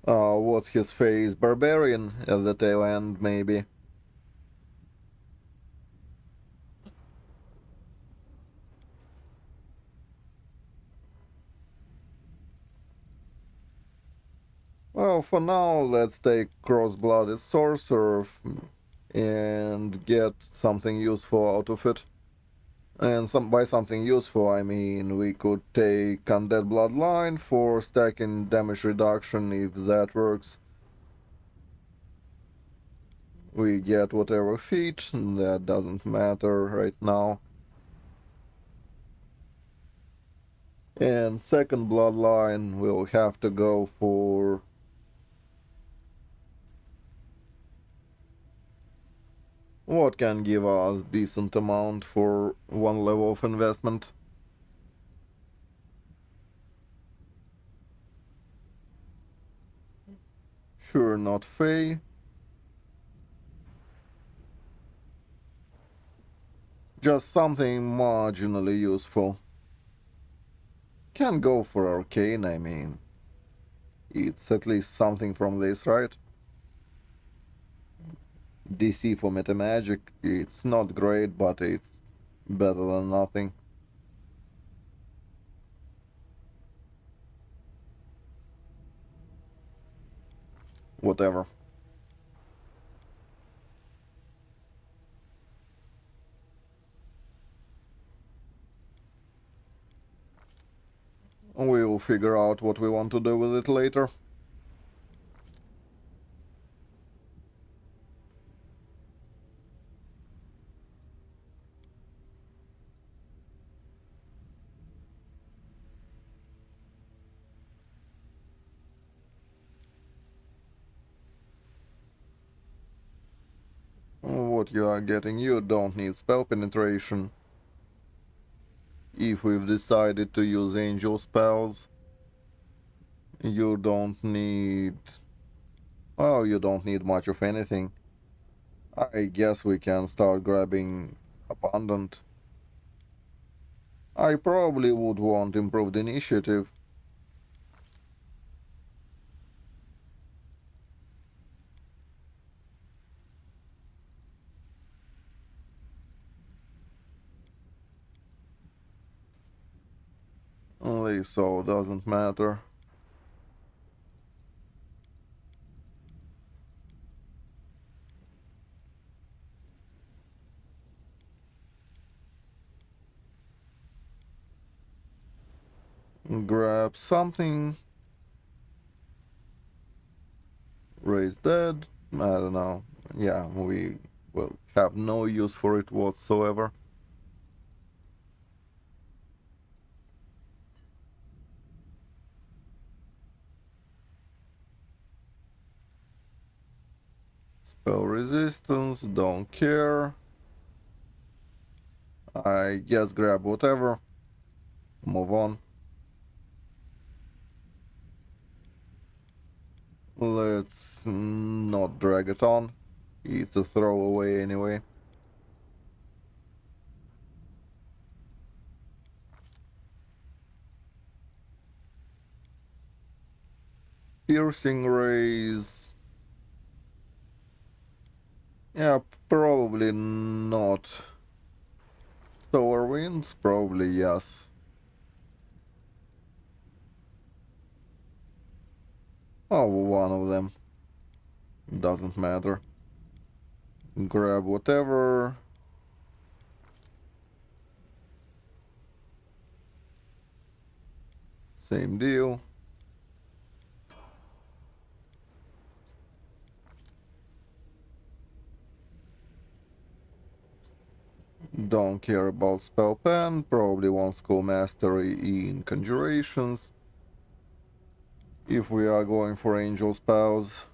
what's his face, barbarian at the tail end, maybe. Well, for now, let's take cross-blooded sorcerer and get something useful out of it. And by something useful, I mean we could take Undead Bloodline for stacking damage reduction if that works. We get whatever feat, that doesn't matter right now. And second Bloodline, we'll have to go for... what can give us decent amount for one level of investment? Sure, not Fey. Just something marginally useful. Can go for Arcane, I mean. It's at least something from this, right? DC for Metamagic, it's not great, but it's better than nothing. Whatever. We'll figure out what we want to do with it later. What you are getting, you don't need spell penetration. If we've decided to use angel spells, you don't need... well, you don't need much of anything. I guess we can start grabbing Abundant. I probably would want improved initiative. Only so doesn't matter. Grab something. Raise dead. I don't know. Yeah, we will have no use for it whatsoever. Spell resistance, don't care. I guess grab whatever. Move on. Let's not drag it on. It's a throwaway anyway. Piercing rays. Yeah, probably not. Solar winds? Probably yes. Oh, one of them. Doesn't matter. Grab whatever. Same deal. Don't care about spell pen. Probably won't score mastery in conjurations. If we are going for angel spells.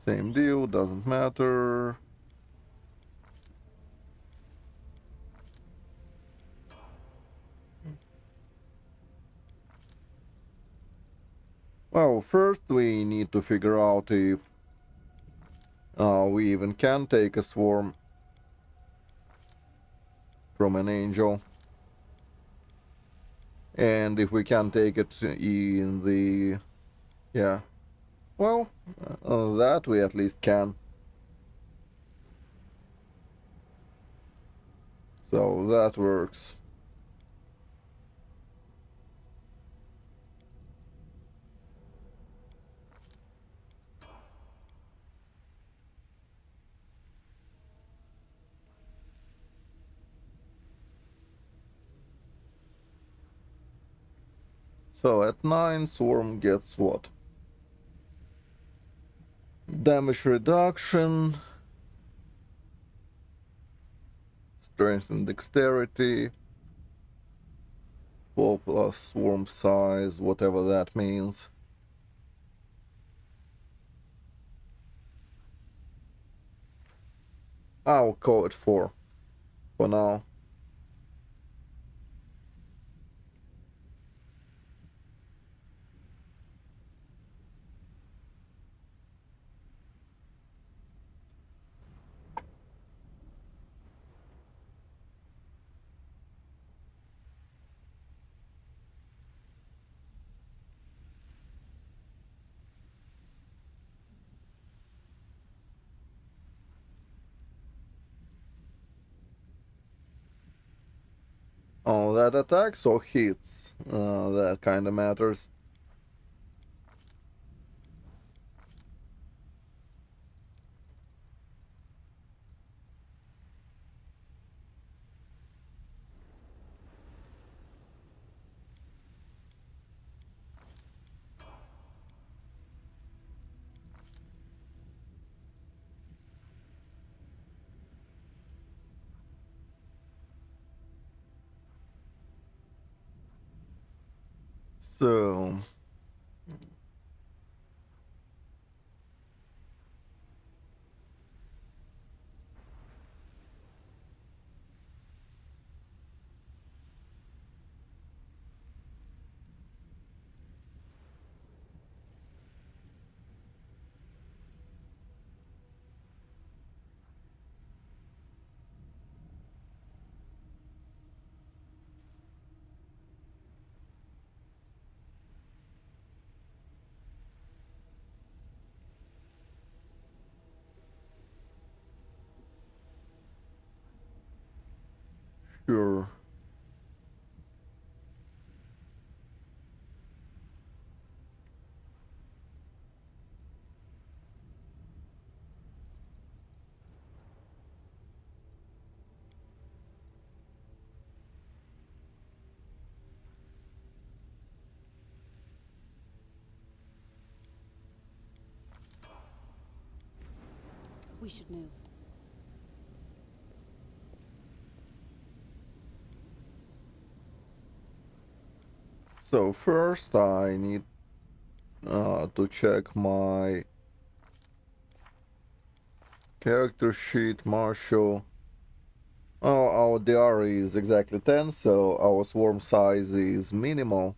Same deal, doesn't matter. Well, first we need to figure out if We even can take a swarm from an angel. And if we can take it in the... yeah. Well, that we at least can. So that works. So at 9, Swarm gets what? Damage reduction, strength and dexterity, 4 plus swarm size, whatever that means. I'll call it 4 for now. Oh, that attacks or hits? That kinda matters. So... sure. We should move. So first I need to check my character sheet, Marshall. Oh, our DR is exactly 10, so our swarm size is minimal.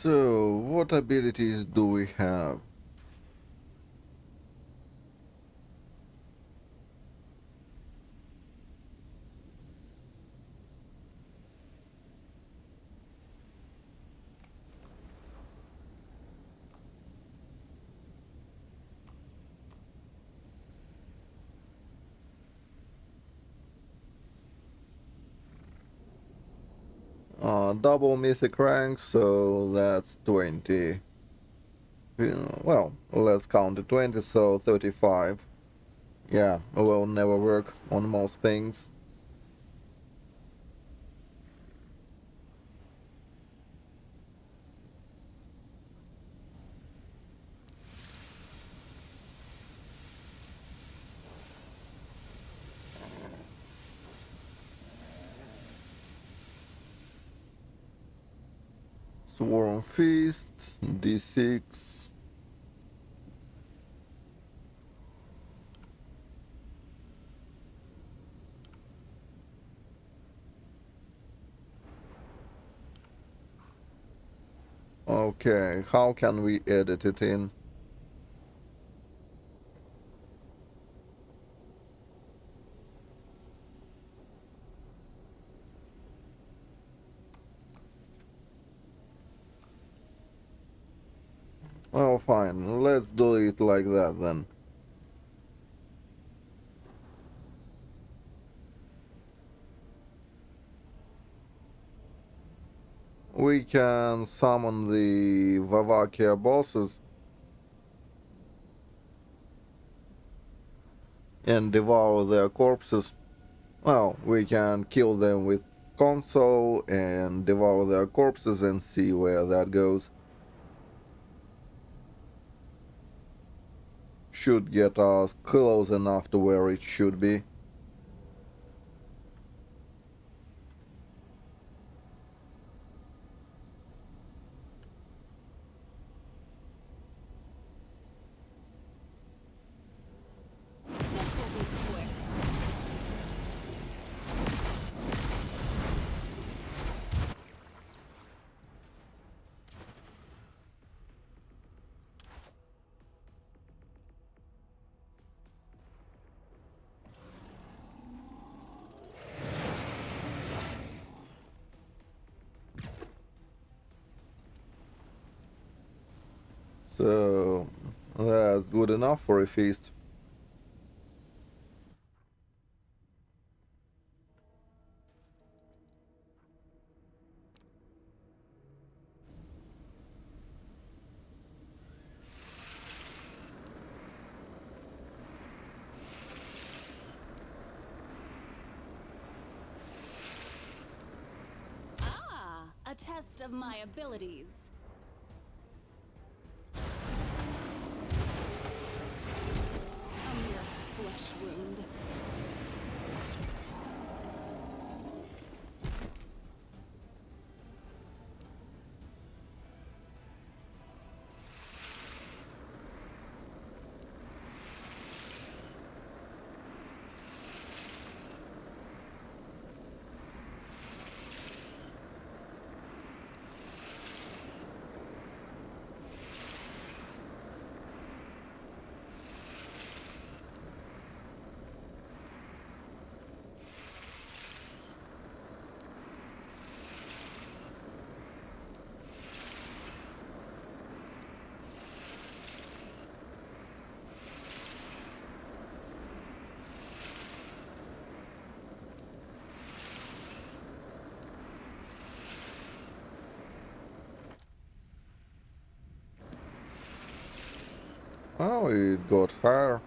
So, what abilities do we have? Double mythic rank, so that's 20. Well, let's count it 20, so 35. Yeah, will never work on most things. Swarm Feast, D6. Okay, how can we edit it in? Oh, fine. Let's do it like that then. We can summon the Vavakia bosses and devour their corpses. Well, we can kill them with console and devour their corpses and see where that goes. Should get us close enough to where it should be. This will be quick. So that's good enough for a feast. Ah, a test of my abilities. A mere flesh wound. Oh, it got higher.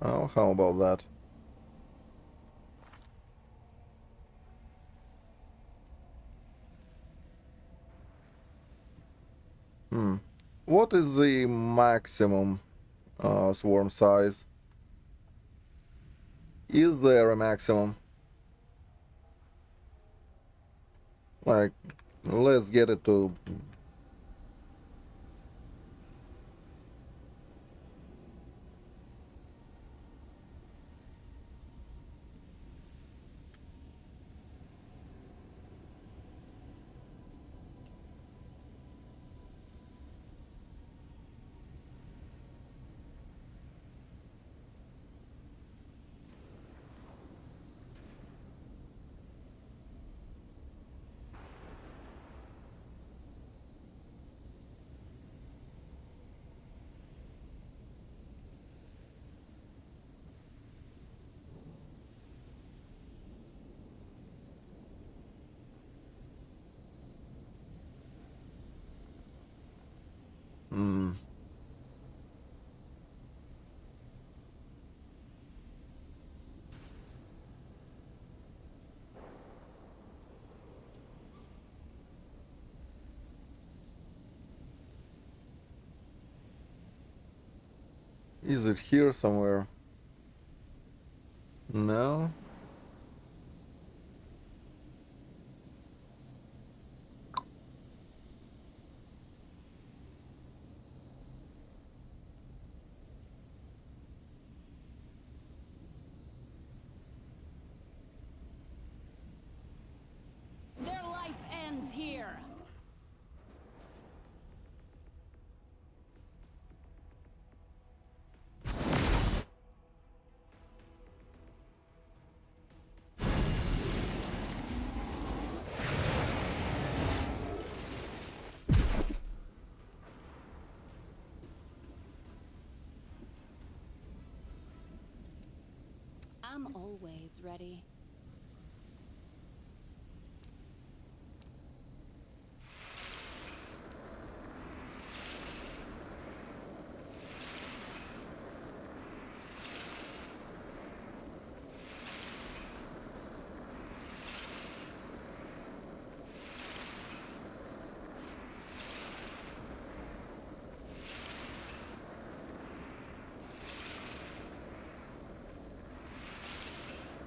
Oh, how about that? Hmm. What is the maximum swarm size? Is there a maximum? Like, let's get it to... Is it here somewhere? No? Their life ends here. I'm always ready.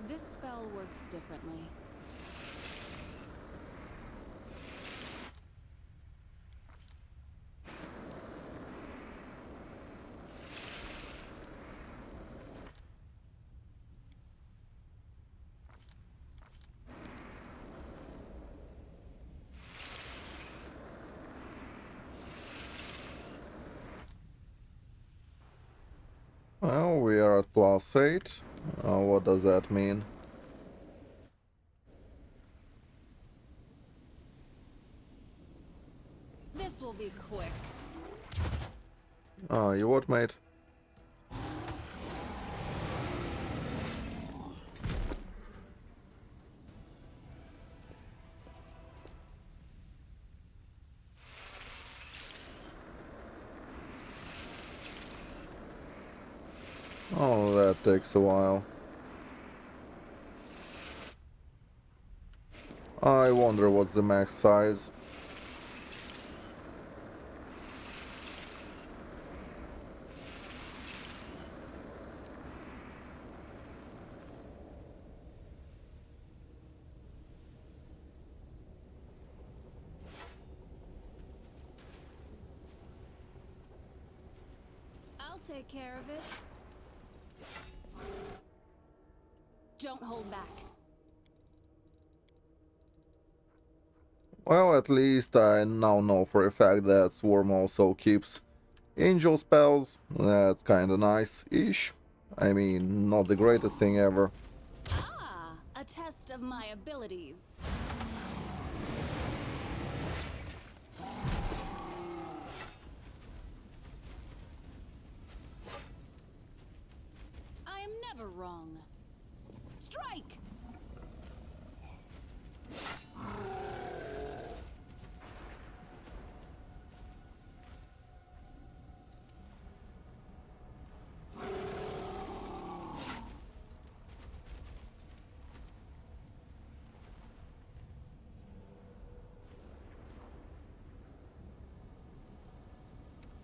This spell works differently. Well, we are at +8. What does that mean? This will be quick. You what, mate? Oh, that takes a while. I wonder what's the max size. I'll take care of it. Don't hold back. Well, at least I now know for a fact that Swarm also keeps angel spells. That's kinda nice-ish. I mean, not the greatest thing ever. Ah, a test of my abilities. I am never wrong. Strike!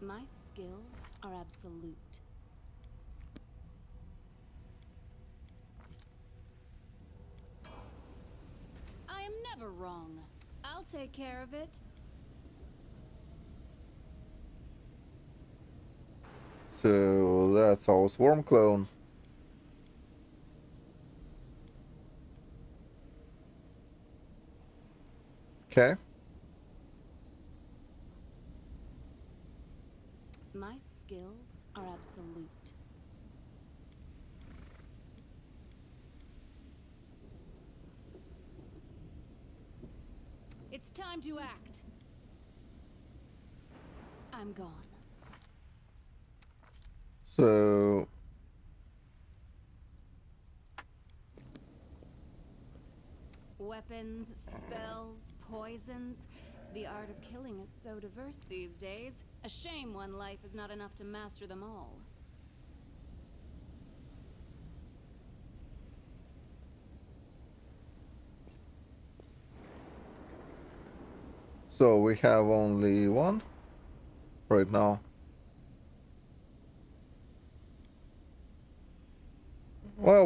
My skills are absolute. I am never wrong. I'll take care of it. So that's our Swarm clone. Okay. My skills are absolute. It's time to act. I'm gone. So Weapons, spells, poisons. The art of killing is so diverse these days. A shame one life is not enough to master them all. so we have only one right now.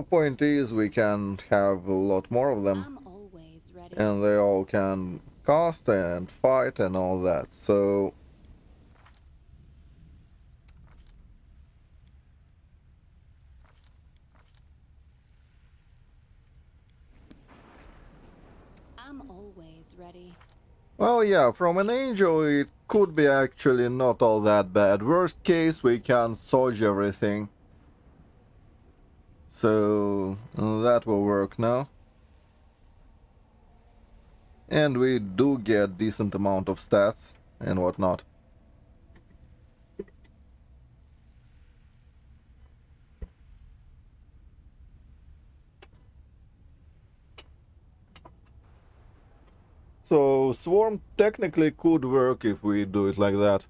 point is we can have a lot more of them, I'm always ready. and they all can cast and fight and all that, so... I'm always ready. Well, yeah, from an angel it could be actually not all that bad. Worst case, we can Soj everything. So that will work now. And we do get decent amount of stats and whatnot. So Swarm technically could work if we do it like that.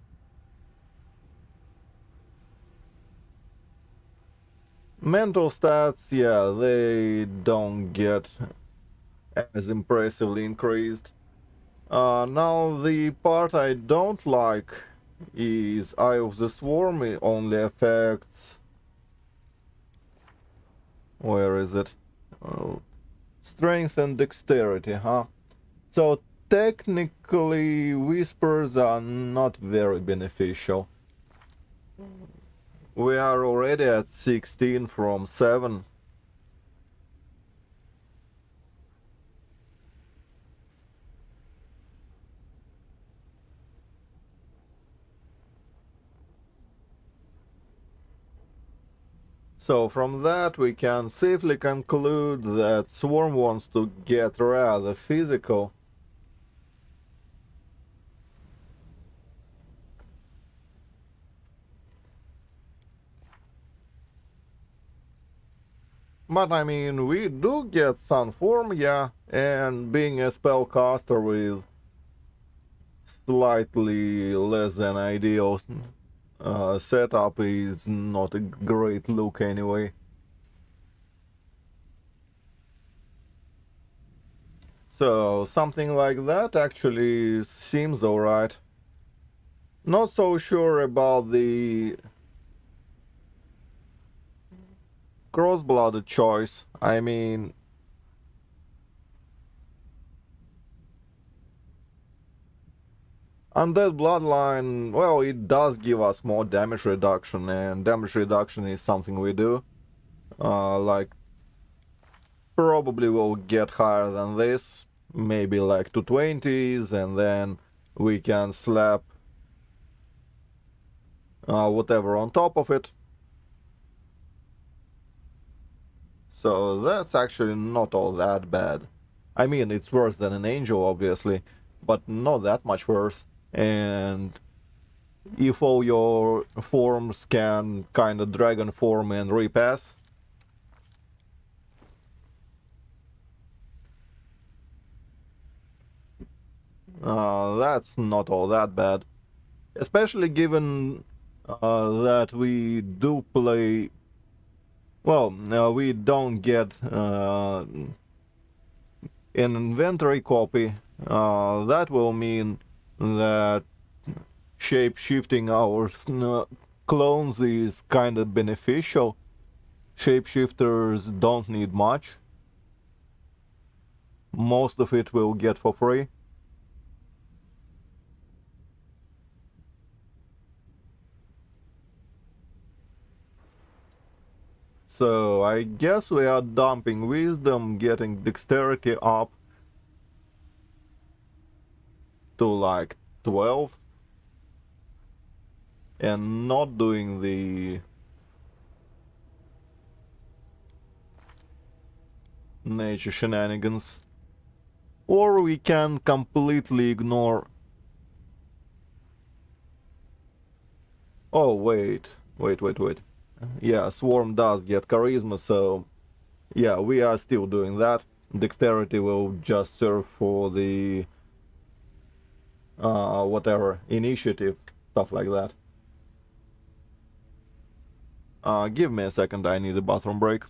Mental stats, yeah, they don't get as impressively increased. Now the part I don't like is Eye of the Swarm. It only affects... Where is it? Strength and dexterity, huh? So technically whispers are not very beneficial. We are already at 16 from 7. So from that we can safely conclude that Swarm wants to get rather physical. But I mean, we do get Sun Form, yeah, and being a spellcaster with slightly less than ideal setup is not a great look anyway. So something like that actually seems alright. Not so sure about the cross-blooded choice. I mean, Undead Bloodline, well, it does give us more damage reduction, and damage reduction is something we do. Like, probably we'll get higher than this, maybe like 220s, and then we can slap whatever on top of it. So that's actually not all that bad. I mean, it's worse than an angel, obviously, but not that much worse. And if all your forms can kind of dragon form and repass, that's not all that bad. Especially given that we do play... Well, we don't get an inventory copy. That will mean that shape-shifting our clones is kind of beneficial. Shapeshifters don't need much. Most of it we'll get for free. So I guess we are dumping wisdom, getting dexterity up to like 12. And not doing the nature shenanigans. Or we can completely ignore... Oh, wait. Wait. Yeah, Swarm does get charisma, so... Yeah, we are still doing that. Dexterity will just serve for the... whatever, initiative, stuff like that. Give me a second, I need a bathroom break.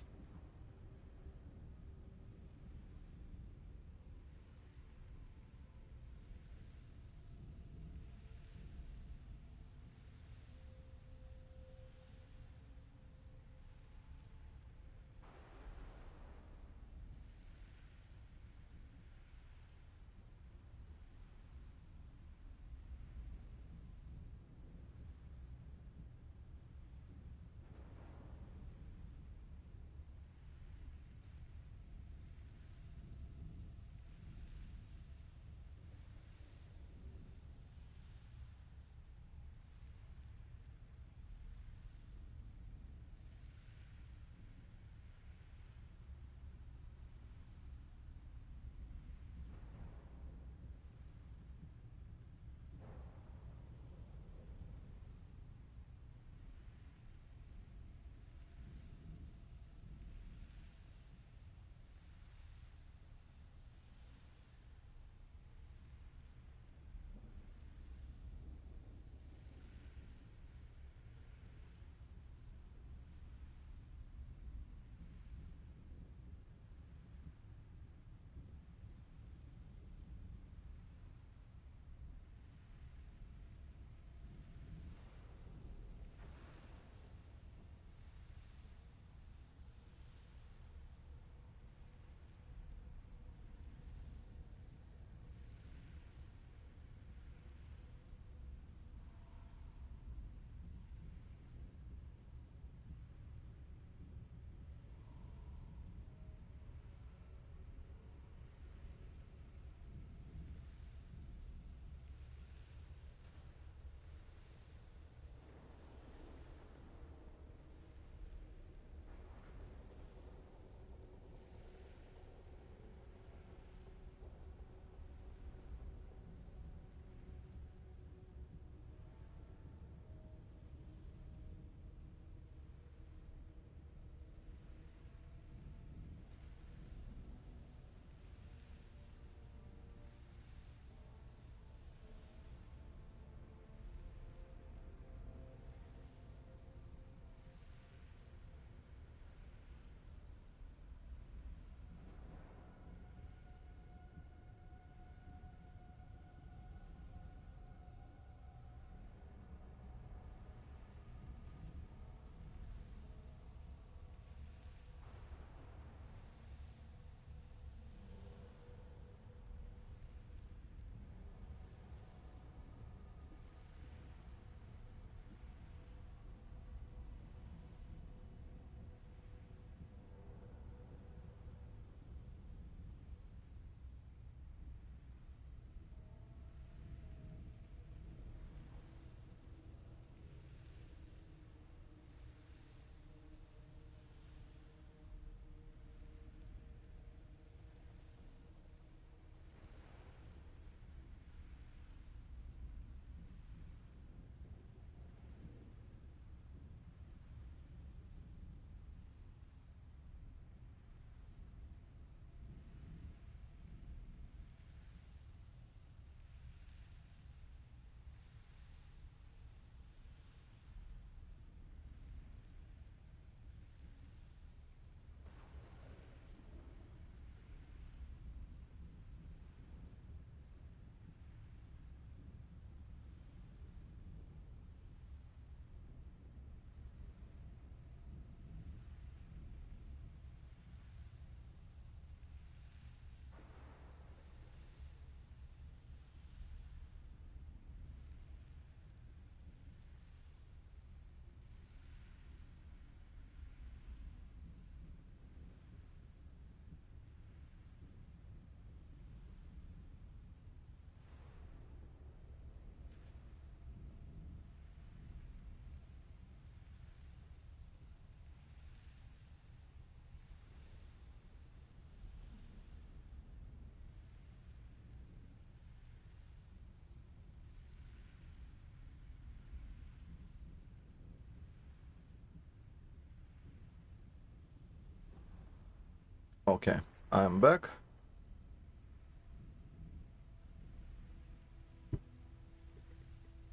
Okay, I'm back.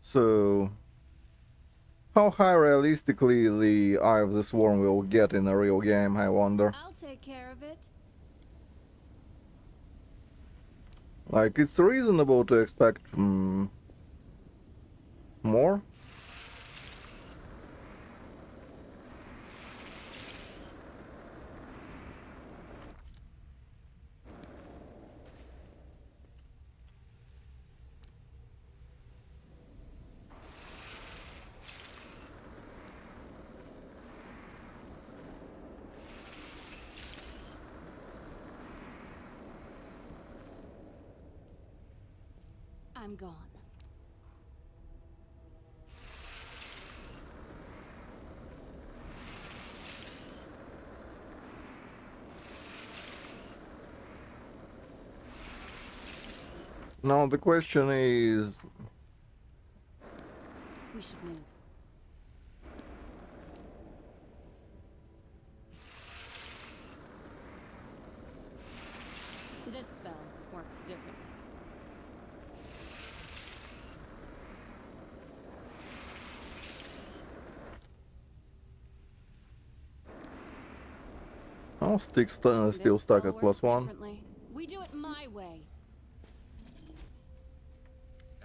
So, how high realistically the Eye of the Swarm will get in a real game, I wonder. I'll take care of it. Like, it's reasonable to expect more. I'm gone. Now the question is, We should move. This spell works differently. oh, Stick's still This stuck spell at works +1. differently. We do it my way.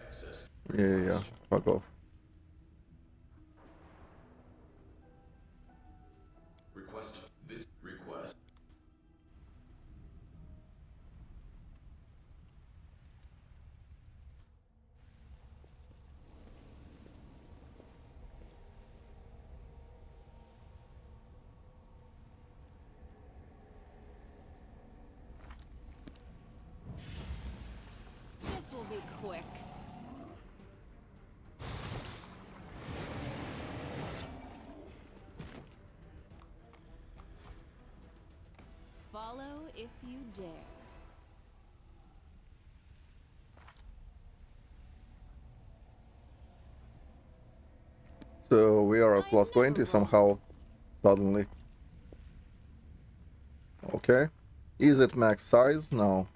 Access. Yeah, fuck off. Request this request. This will be quick. Follow if you dare. So we are at I'm +20 never somehow, suddenly. Okay. Is it max size? No.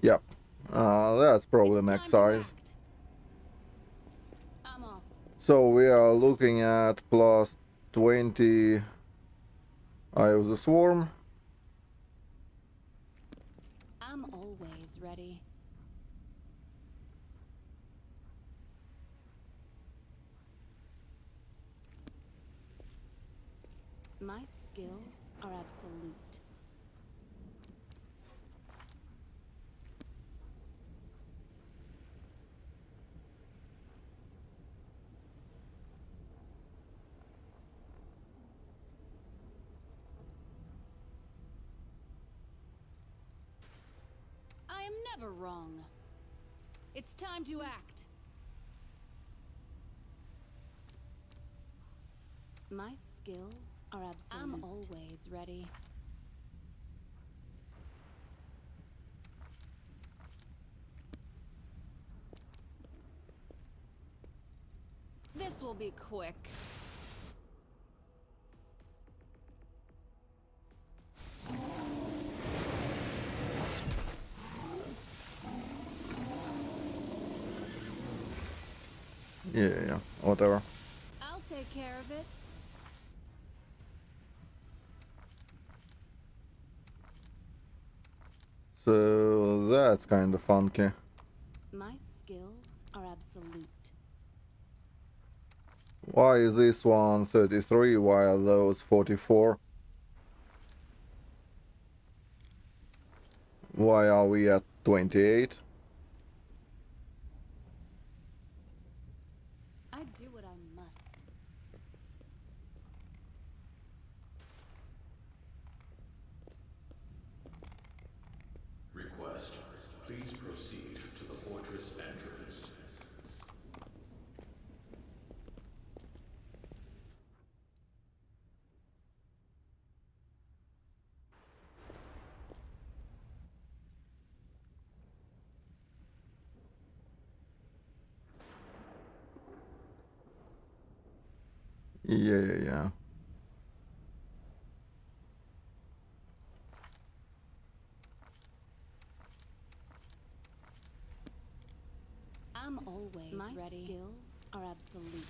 Yep. That's probably It's max time to size. act. I'm off. So we are looking at +20 Eye of the Swarm. I'm always ready. My skills are absolute. I am never wrong. It's time to act. My skills are absolute. I'm always ready. This will be quick. Yeah, whatever. I'll take care of it. So that's kind of funky. My skills are absolute. Why is this one 33 while those 44? Why are we at 28? I do what I must. Request. Please proceed to the fortress entrance. Yeah. I'm always ready. My skills are absolute.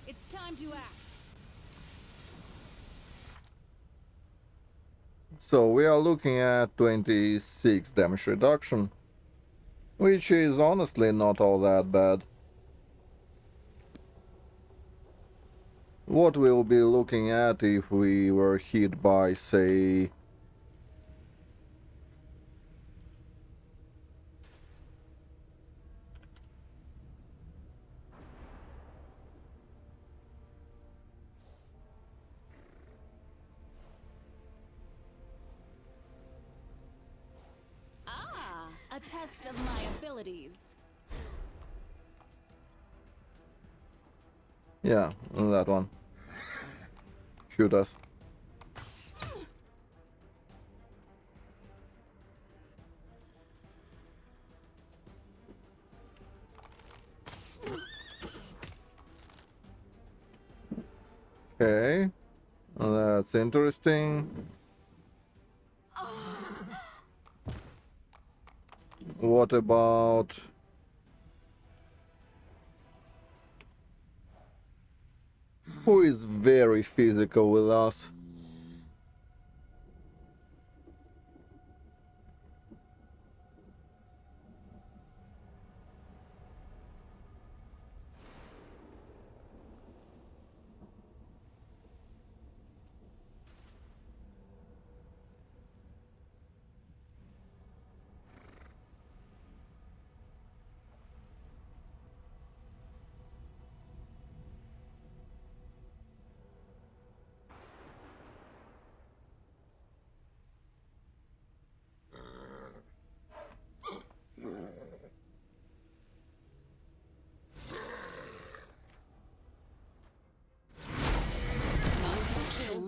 It's time to act. So we are looking at 26 damage reduction, which is honestly not all that bad. What we'll be looking at if we were hit by, say, A test of my abilities. yeah, that one. Shoot us. Okay, that's interesting. What about... who is very physical with us?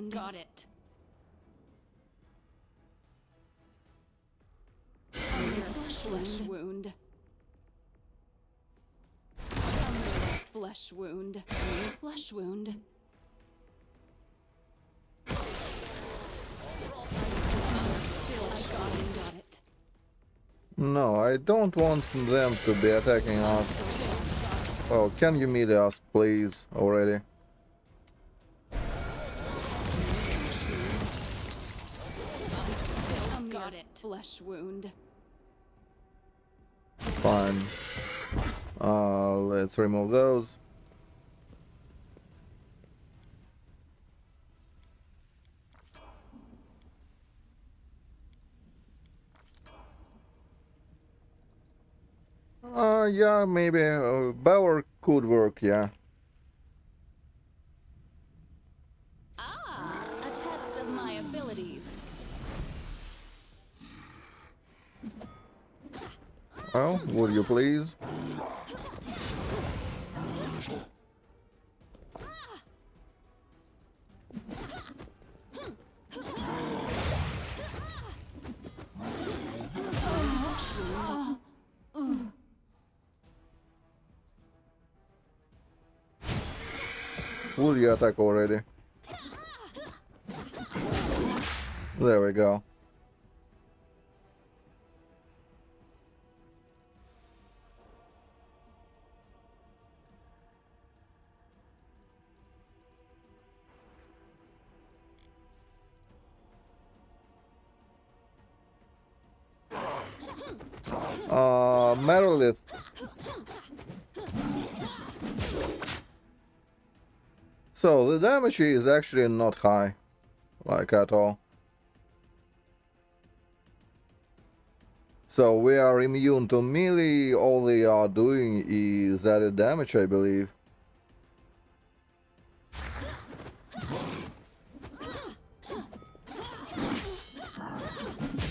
Got it. Flesh wound. Flesh wound. Flesh wound. Got it. No, I don't want them to be attacking us. Oh, can you meet us, please, already? Got it. Flesh wound. Fine. Let's remove those. Yeah, maybe Bower could work, yeah. A test of my abilities. Well, would you please? Will you attack already? There we go. Meredith. So the damage is actually not high, like at all. So we are immune to melee, all they are doing is added damage, I believe.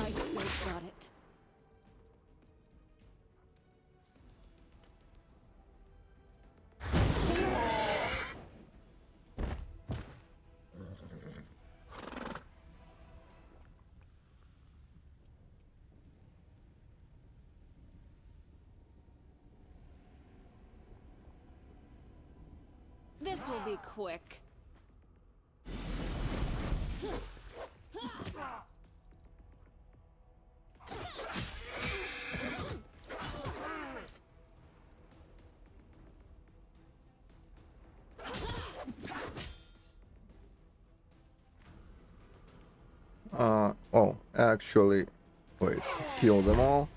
I still got it. This will be quick. Oh, actually, wait, kill them all.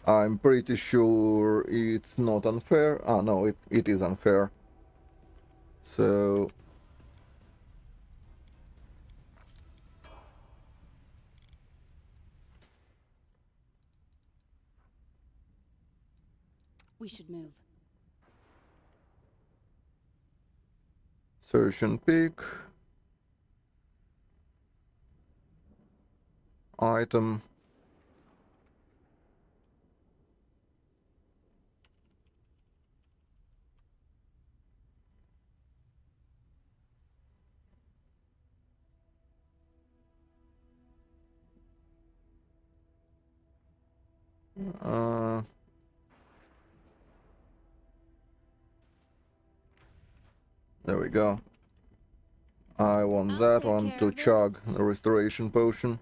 I'm pretty sure it's not unfair. Ah, no, it is unfair. So... We should move. Search and pick. Item. Uh, there we go. I want I'll that take one care to of it. chug the restoration potion.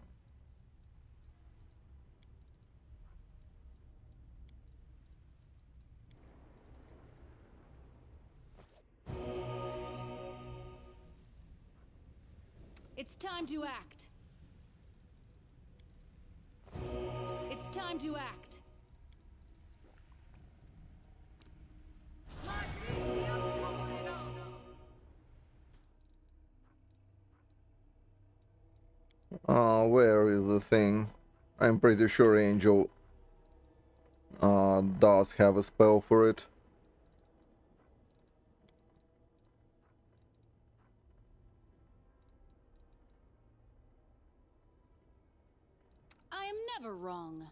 It's time to act. It's time to act. Where is the thing? I'm pretty sure Angel does have a spell for it. I am never wrong.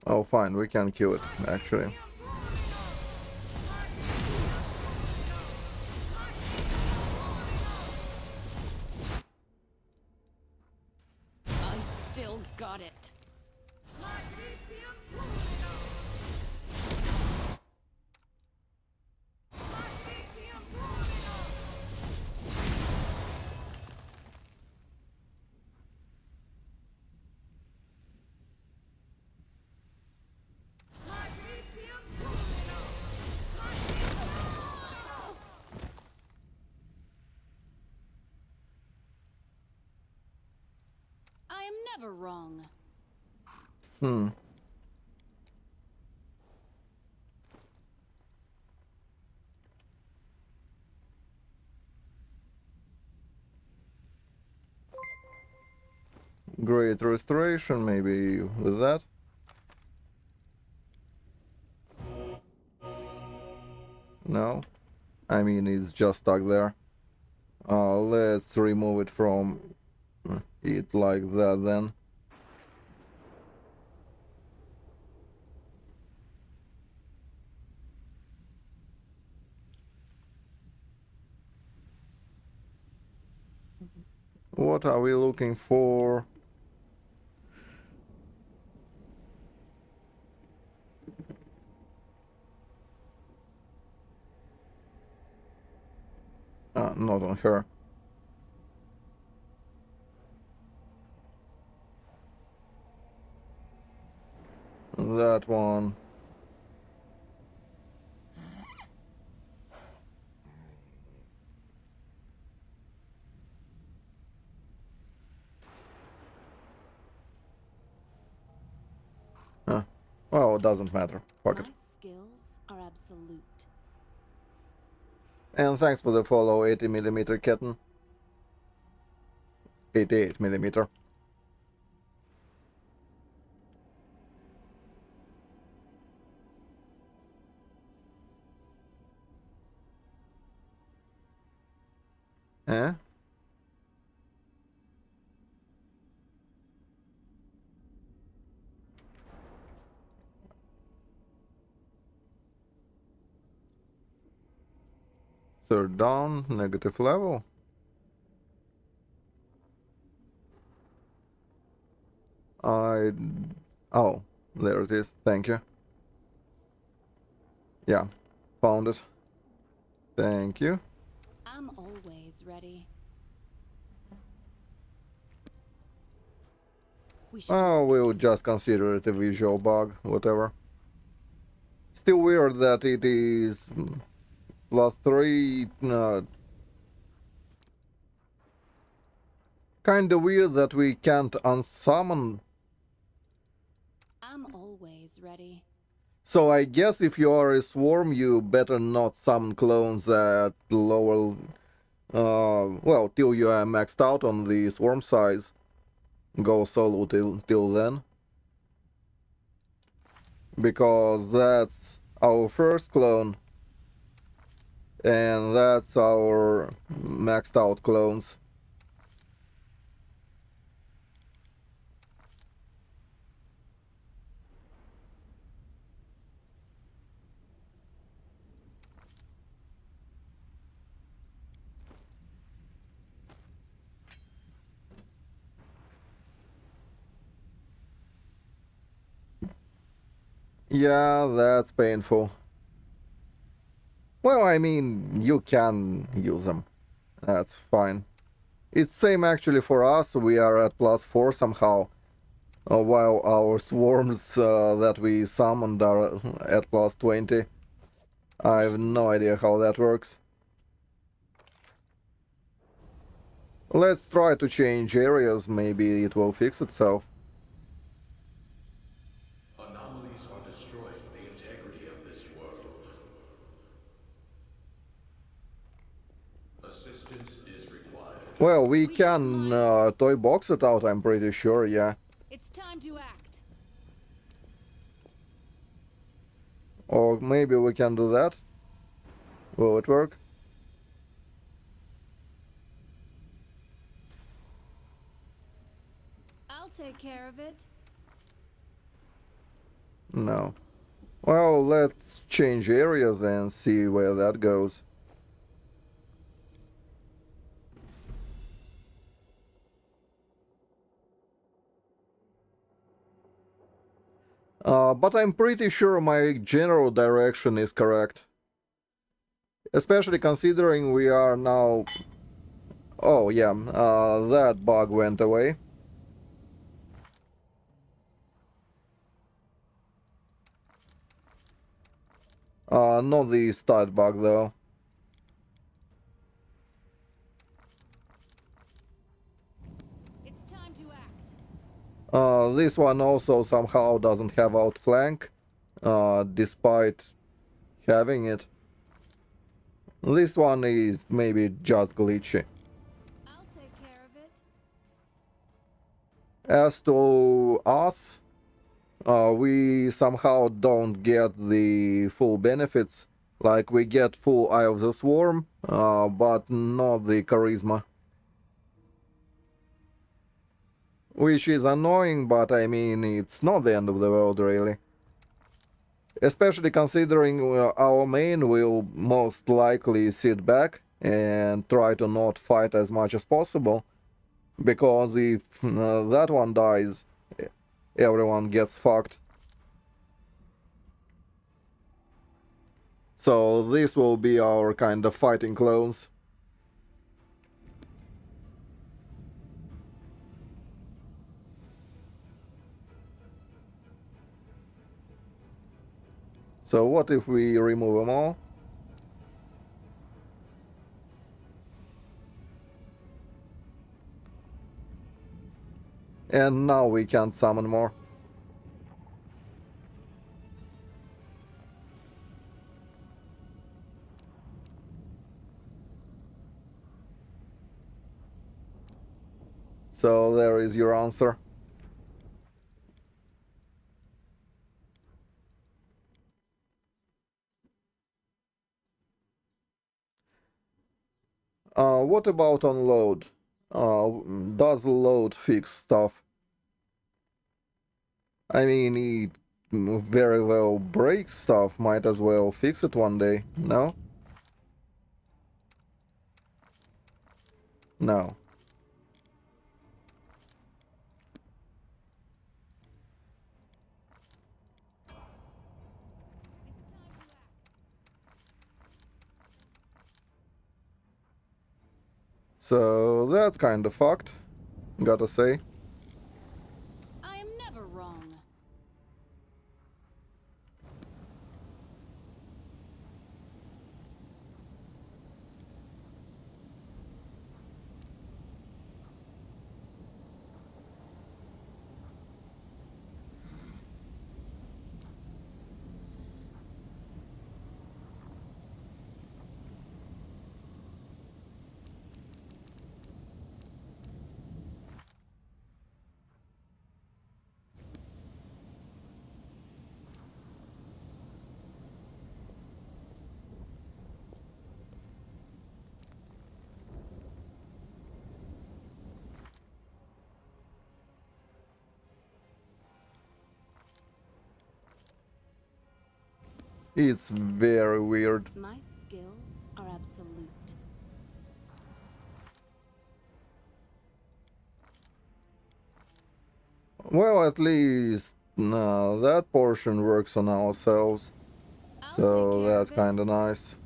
Oh, fine, we can kill it, actually. I still got it. I am never wrong. Hmm. Great restoration, maybe with that. No? I mean, it's just stuck there. Let's remove it from it like that then. What are we looking for? Not on her. That one. Well, it doesn't matter. Fuck it. My skills are absolute. And thanks for the follow, 80mm kitten. 88mm. Eh? Third down, negative level. I... Oh, there it is. Thank you. Yeah, found it. Thank you. I'm always ready. We should Oh, we'll just consider it a visual bug, whatever. Still weird that it is +3. Kinda weird that we can't unsummon. I'm always ready. So I guess if you are a swarm, you better not summon clones at lower... well, till you are maxed out on the swarm size. Go solo till then. Because that's our first clone. And that's our maxed out clones. Yeah, that's painful. Well, I mean, you can use them. That's fine. It's same actually for us, we are at +4 somehow. While our swarms that we summoned are at +20. I have no idea how that works. Let's try to change areas, maybe it will fix itself. Anomalies are destroying the integrity of this world. Assistance is required. Well, we can toy box it out, I'm pretty sure, yeah. It's time to act. Or maybe we can do that. Will it work? I'll take care of it. No. Well, let's change areas and see where that goes. But I'm pretty sure my general direction is correct. Especially considering we are now... Oh yeah, that bug went away. Not the start bug though. It's time to act. This one also somehow doesn't have outflank, despite having it. This one is maybe just glitchy. I'll take care of it. As to us, we somehow don't get the full benefits. Like we get full Eye of the Swarm, but not the Charisma. Which is annoying, but I mean, it's not the end of the world, really. Especially considering our main will most likely sit back and try to not fight as much as possible. Because if that one dies, everyone gets fucked. So this will be our kind of fighting clones. So what if we remove them all? And now we can't summon more. So there is your answer. What about on load? Does load fix stuff? I mean, it very well breaks stuff. Might as well fix it one day. No? No. So that's kind of fucked, gotta say. I am never wrong. It's very weird. My skills are absolute. Well, at least that portion works on ourselves. I'll take So care that's of it. kind of nice.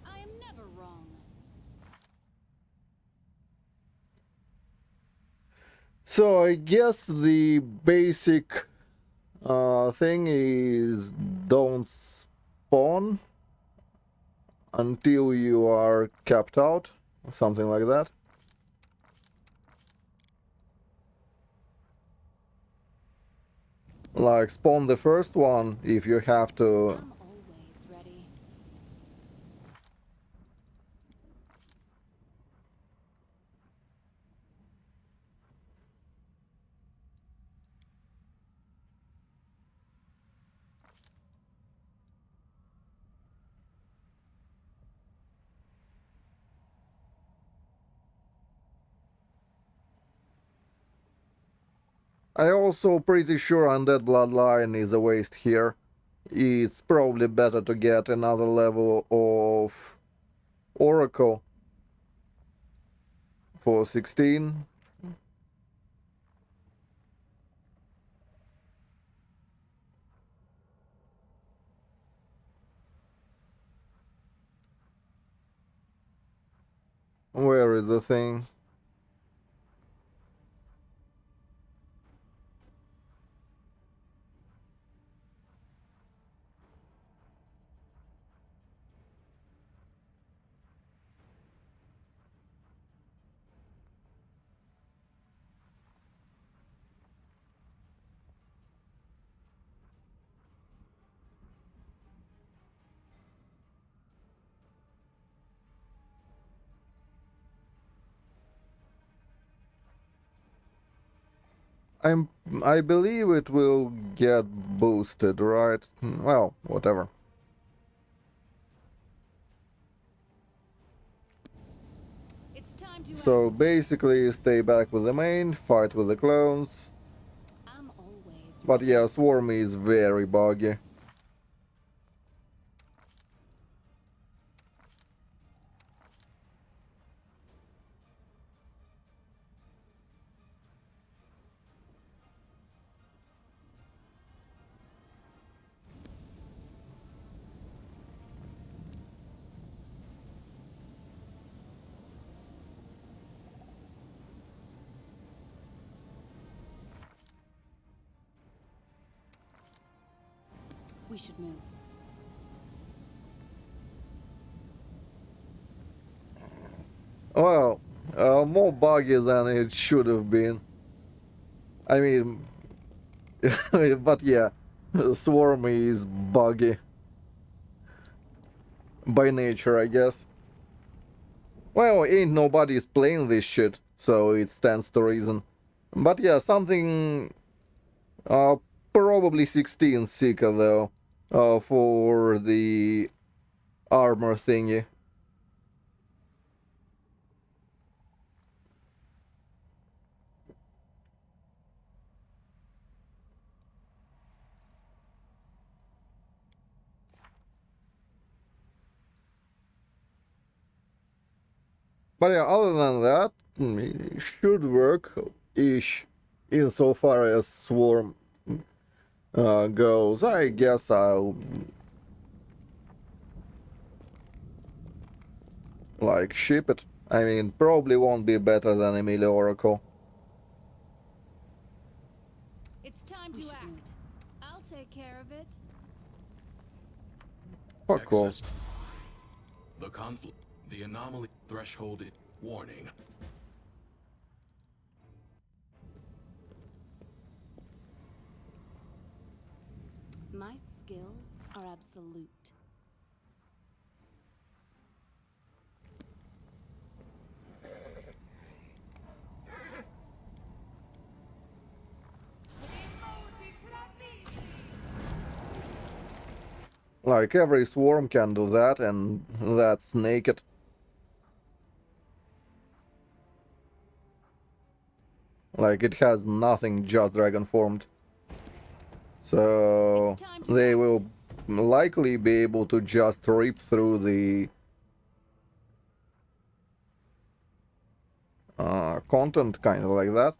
I am never wrong. So I guess the basic thing is don't spawn until you are capped out, something like that. Like spawn the first one if you have to. I'm always ready. I also pretty sure Undead Bloodline is a waste here. It's probably better to get another level of Oracle for 16. Where is the thing? I'm I believe it will get boosted, right? Well, whatever. It's time to So act. basically stay back with the main, fight with the clones. I'm always But ready. yeah, Swarm is very buggy. We should move. Well, more buggy than it should have been. I mean, but yeah, Swarm is buggy by nature, I guess. Well, ain't nobody's playing this shit, so it stands to reason. But yeah, something uh probably 16 Seeker though, for the armor thingy. But yeah, other than that, should work-ish insofar as Swarm goes. I guess I'll like ship it. I mean, probably won't be better than Emilia Oracle. It's time to act. I'll take care of it. Fuck off. Excess. The conflict. The anomaly threshold. Warning. My skills are absolute. Like every swarm can do that, and that's naked. Like it has nothing, just dragon formed. So It's time to they act. will likely be able to just rip through the content, kind of like that.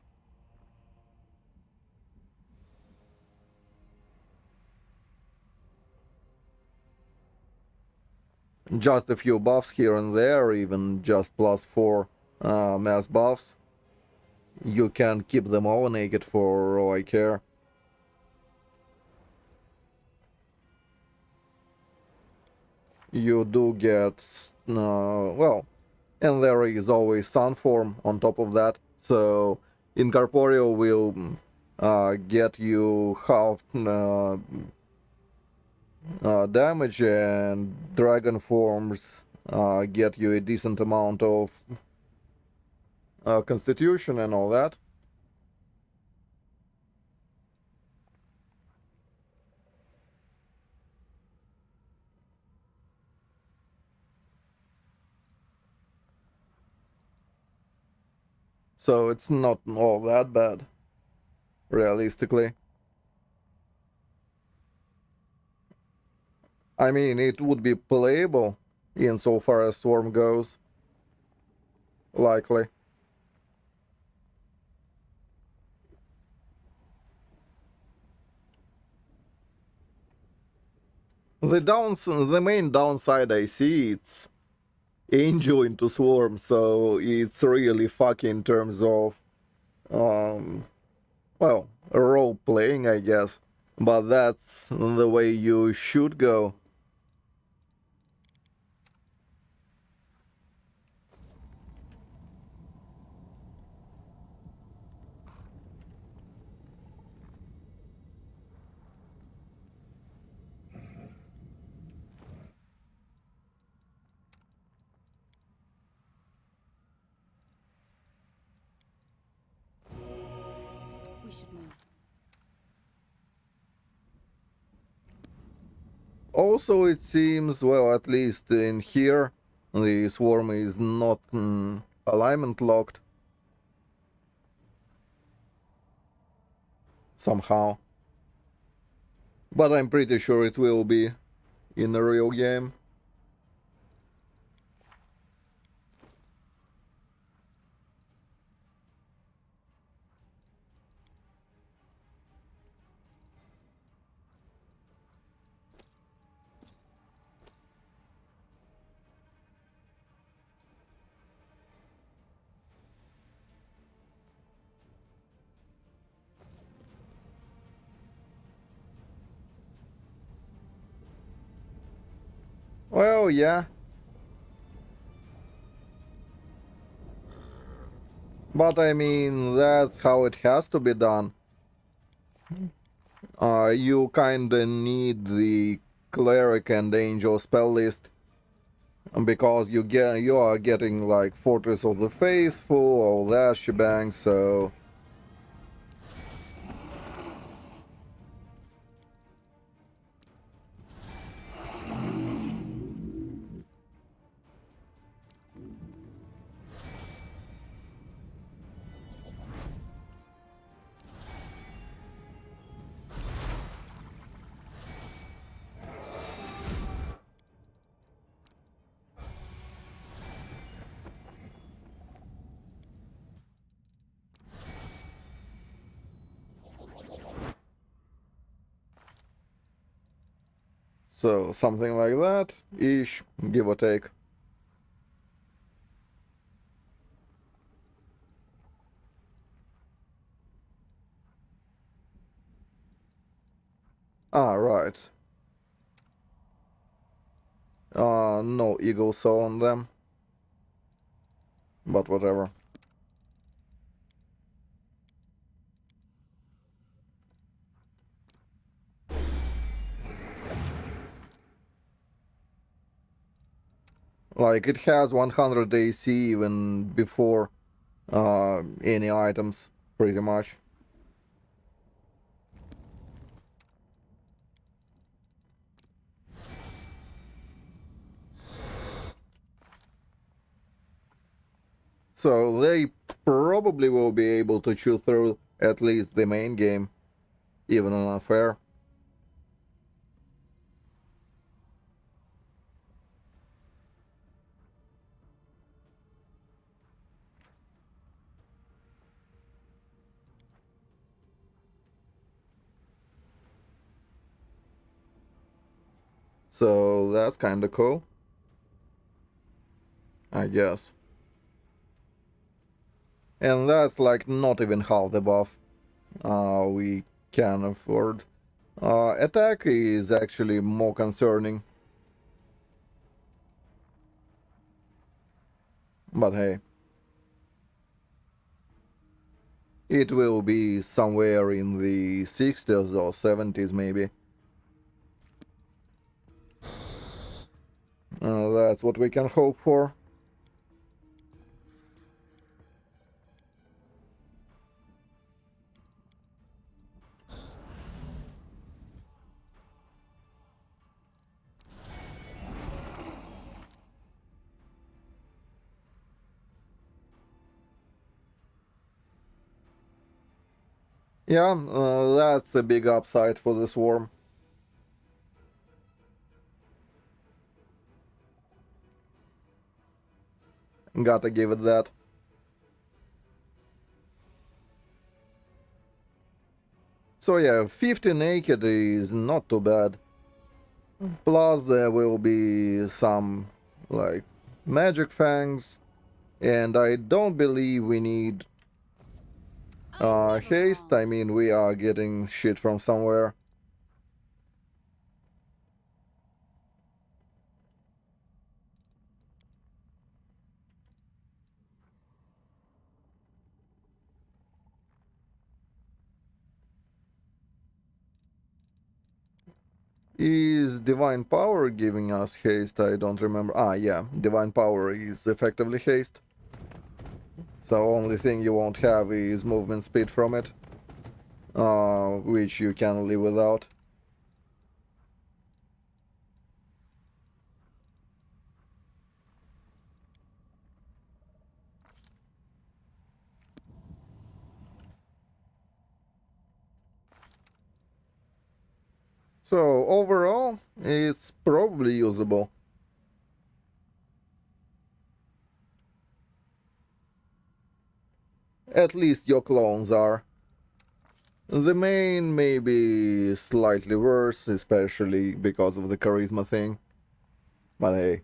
Just a few buffs here and there, even just +4 mass buffs. You can keep them all naked for all I care. You do get, well, and there is always Sunform on top of that, so Incorporeal will get you half damage, and Dragon Forms get you a decent amount of Constitution and all that. So it's not all that bad, realistically. I mean, it would be playable insofar as Swarm goes. Likely. The main downside I see, it's Angel into Swarm, so it's really fucky in terms of, well, role playing, I guess. But that's the way you should go. We should move. Also, it seems, well, at least in here, the Swarm is not alignment locked. Somehow. But I'm pretty sure it will be in the real game. Well, yeah. But I mean, that's how it has to be done. You kinda need the cleric and angel spell list, because you are getting like Fortress of the Faithful, all that shebang, so So something like that, ish, give or take. Ah, right. No eagle saw on them. But whatever. Like, it has 100 AC even before any items, pretty much. So they probably will be able to chew through at least the main game, even on unfair. So that's kinda cool, I guess. And that's like not even half the buff we can afford. Attack is actually more concerning. But hey. It will be somewhere in the 60s or 70s maybe. That's what we can hope for. Yeah, that's a big upside for the swarm. Gotta give it that. So yeah, 50 naked is not too bad. Plus there will be some, like, magic fangs. And I don't believe we need haste. I mean, we are getting shit from somewhere. Is Divine Power giving us haste? I don't remember. Ah, yeah, Divine Power is effectively haste. So only thing you won't have is movement speed from it, which you can live without. So overall, it's probably usable. At least your clones are. The main may be slightly worse, especially because of the charisma thing. But hey.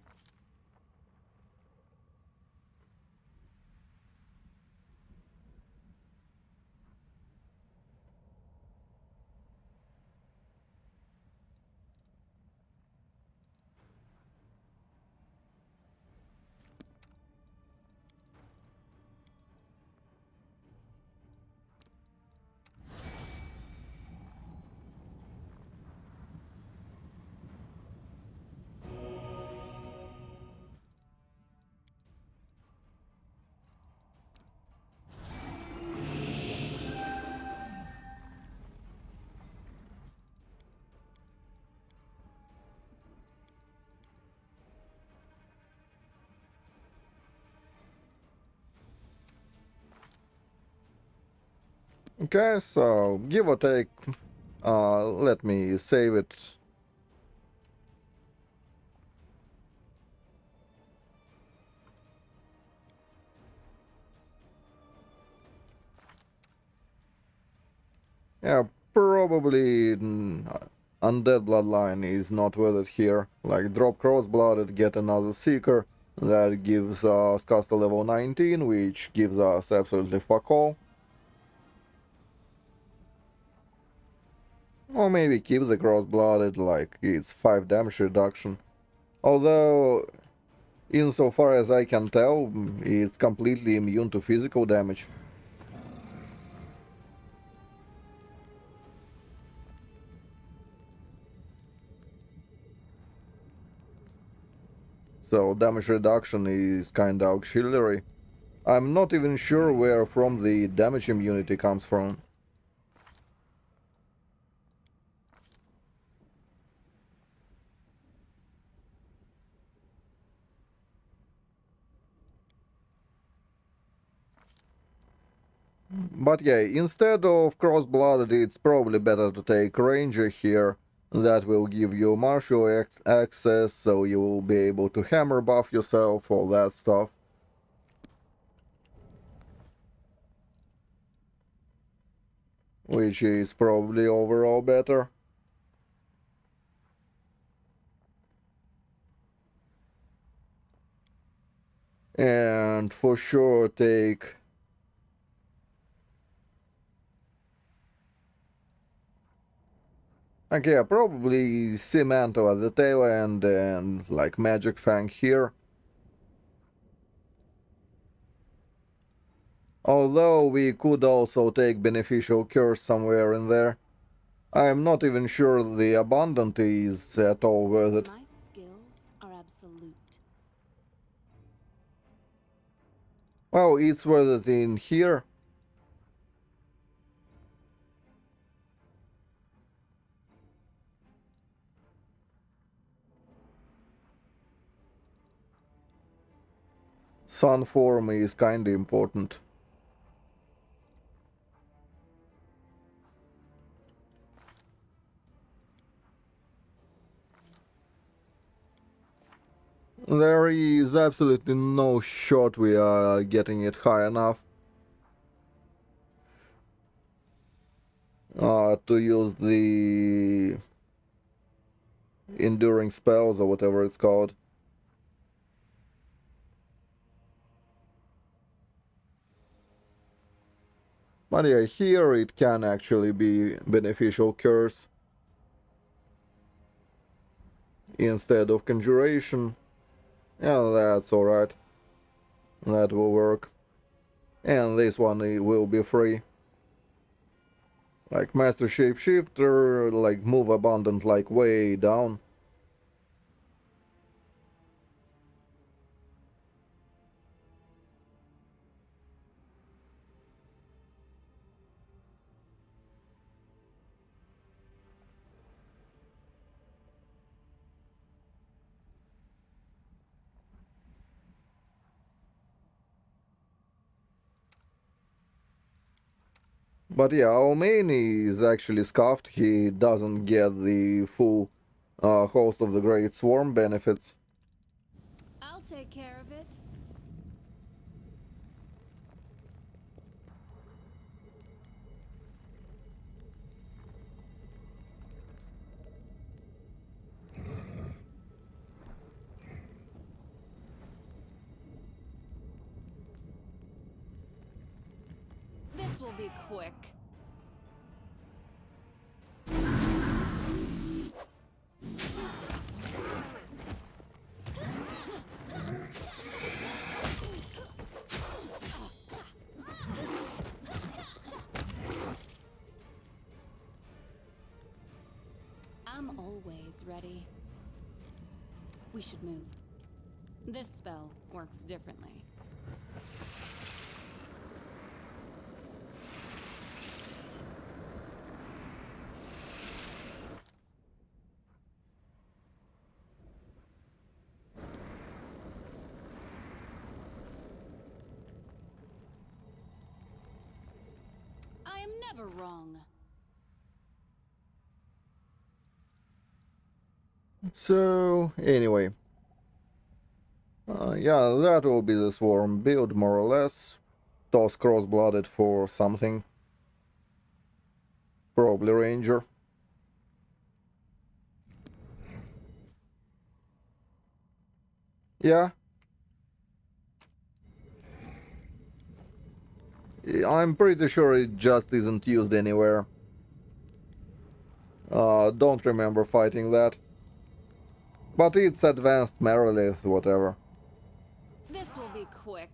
Okay, so give or take, let me save it. Yeah, probably Undead Bloodline is not worth it here. Like, drop Cross-Blooded, get another Seeker. That gives us caster level 19, which gives us absolutely fuck all. Or maybe keep the Cross-Blooded, like, it's 5 damage reduction. Although, insofar as I can tell, it's completely immune to physical damage. So damage reduction is kinda auxiliary. I'm not even sure where from the damage immunity comes from. But yeah, instead of cross-blooded, it's probably better to take Ranger here. That will give you martial access, so you will be able to hammer buff yourself, all that stuff. Which is probably overall better. And for sure take... Okay, probably Cemento at the tail end and like Magic Fang here. Although we could also take Beneficial Curse somewhere in there. I'm not even sure the Abundant is at all worth it. My skills are absolute. Well, it's worth it in here. Sun form is kinda important. There is absolutely no shot we are getting it high enough to use the enduring spells or whatever it's called. But yeah, here it can actually be Beneficial Curse instead of Conjuration. Yeah, that's alright. That will work. And this one will be free. Like Master Shapeshifter, like move Abundant like way down. But yeah, our main is actually scuffed. He doesn't get the full Host of the Great Swarm benefits. I'll take care of it. This will be quick. I'm always ready. We should move. This spell works differently. I am never wrong. So, anyway. Yeah, that will be the Swarm build, more or less. Toss Cross-Blooded for something. Probably Ranger. Yeah. I'm pretty sure it just isn't used anywhere. Don't remember fighting that. But it's advanced Merilith, whatever. This will be quick.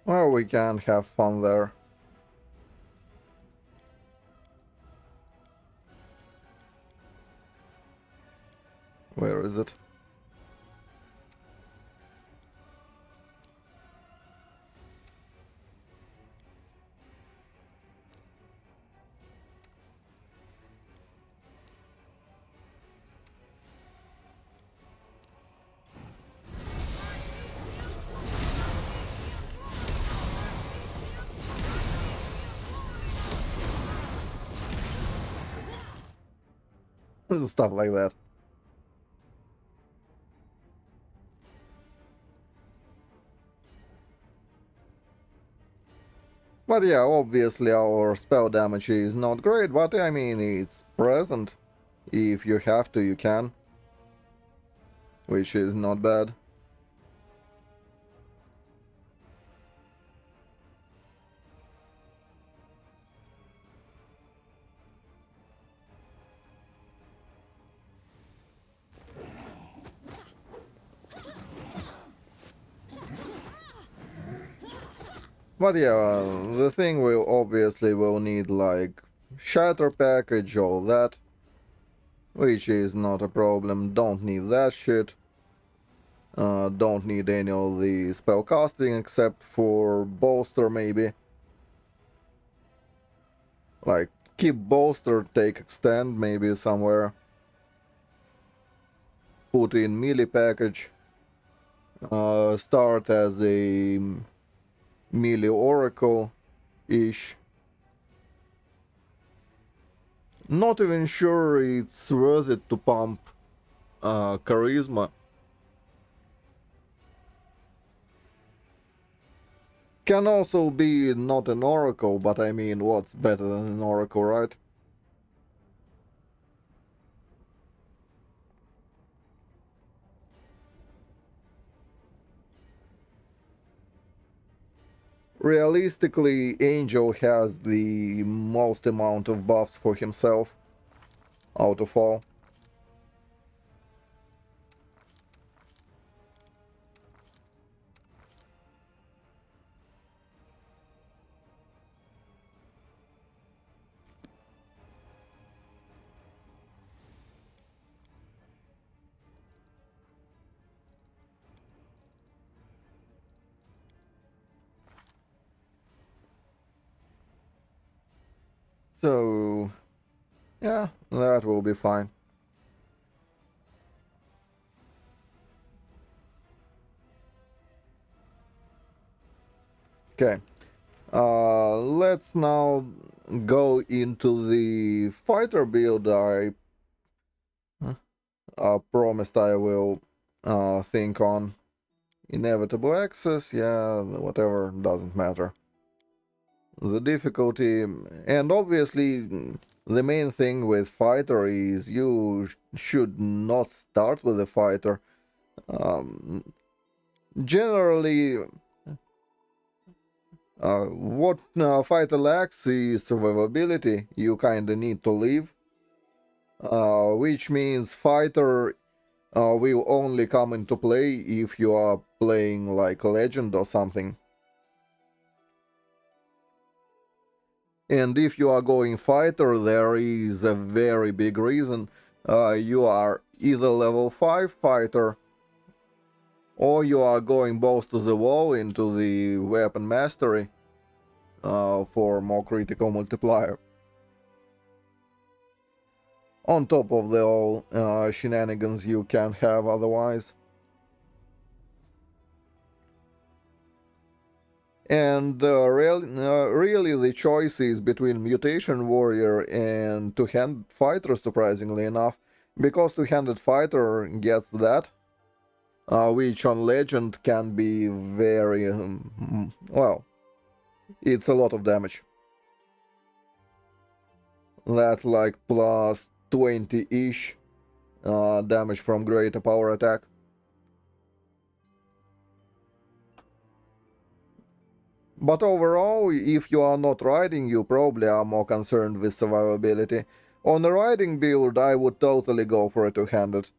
Well, we can have fun there. Where is it? Stuff like that. But yeah, obviously our spell damage is not great, but I mean, it's present. If you have to, you can. Which is not bad. But yeah, the thing will obviously will need like shatter package, all that. Which is not a problem, don't need that shit. Don't need any of the spell casting except for bolster maybe. Like keep bolster, take extend maybe somewhere. Put in melee package. Start as a melee oracle-ish. Not even sure it's worth it to pump charisma. Can also be not an oracle, but I mean, what's better than an oracle, right? Realistically, Angel has the most amount of buffs for himself out of all. So, yeah, that will be fine. Okay. Let's now go into the fighter build I promised I will think on. Inevitable access, yeah, whatever, doesn't matter. The difficulty, and obviously the main thing with fighter is you should not start with a fighter. Generally, what fighter lacks is survivability. You kinda need to live, which means fighter will only come into play if you are playing like legend or something. And if you are going fighter, there is a very big reason. You are either level 5 fighter, or you are going balls to the wall into the weapon mastery for more critical multiplier. On top of the all shenanigans you can have otherwise. And really the choice is between Mutation Warrior and Two-Handed Fighter, surprisingly enough, because Two-Handed Fighter gets that, which on Legend can be very, well, it's a lot of damage. That's like plus 20-ish damage from greater power attack. But overall, if you are not riding, you probably are more concerned with survivability. On a riding build, I would totally go for a two-handed.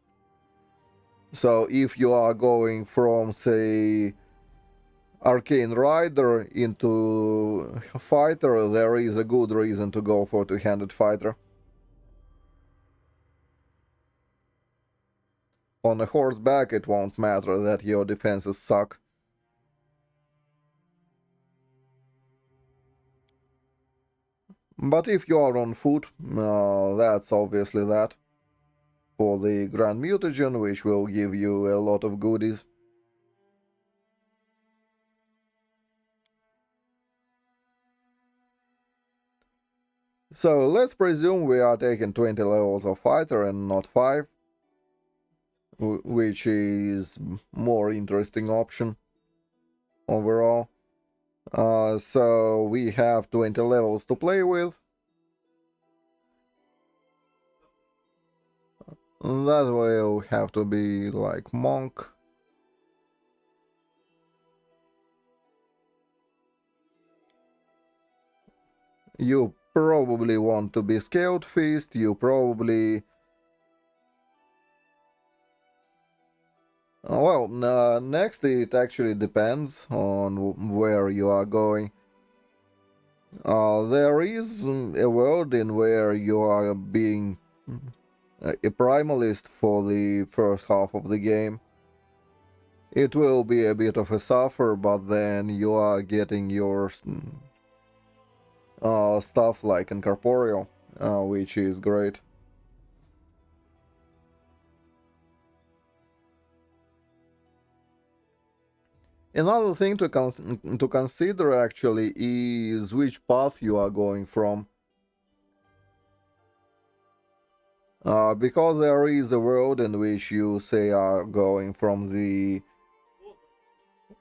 So if you are going from, say, Arcane Rider into Fighter, there is a good reason to go for two-handed Fighter. On a horseback, it won't matter that your defenses suck. But if you are on foot, that's obviously that. For the Grand Mutagen, which will give you a lot of goodies. So let's presume we are taking 20 levels of fighter and not 5, which is more interesting option overall. So we have 20 levels to play with. That will have to be like monk. You probably want to be Scout Fist, you probably... Well, next it actually depends on where you are going. There is a world in where you are being a primalist for the first half of the game. It will be a bit of a suffer, but then you are getting your stuff like incorporeal, which is great. Another thing to consider actually is which path you are going from. Because there is a world in which you say are going from the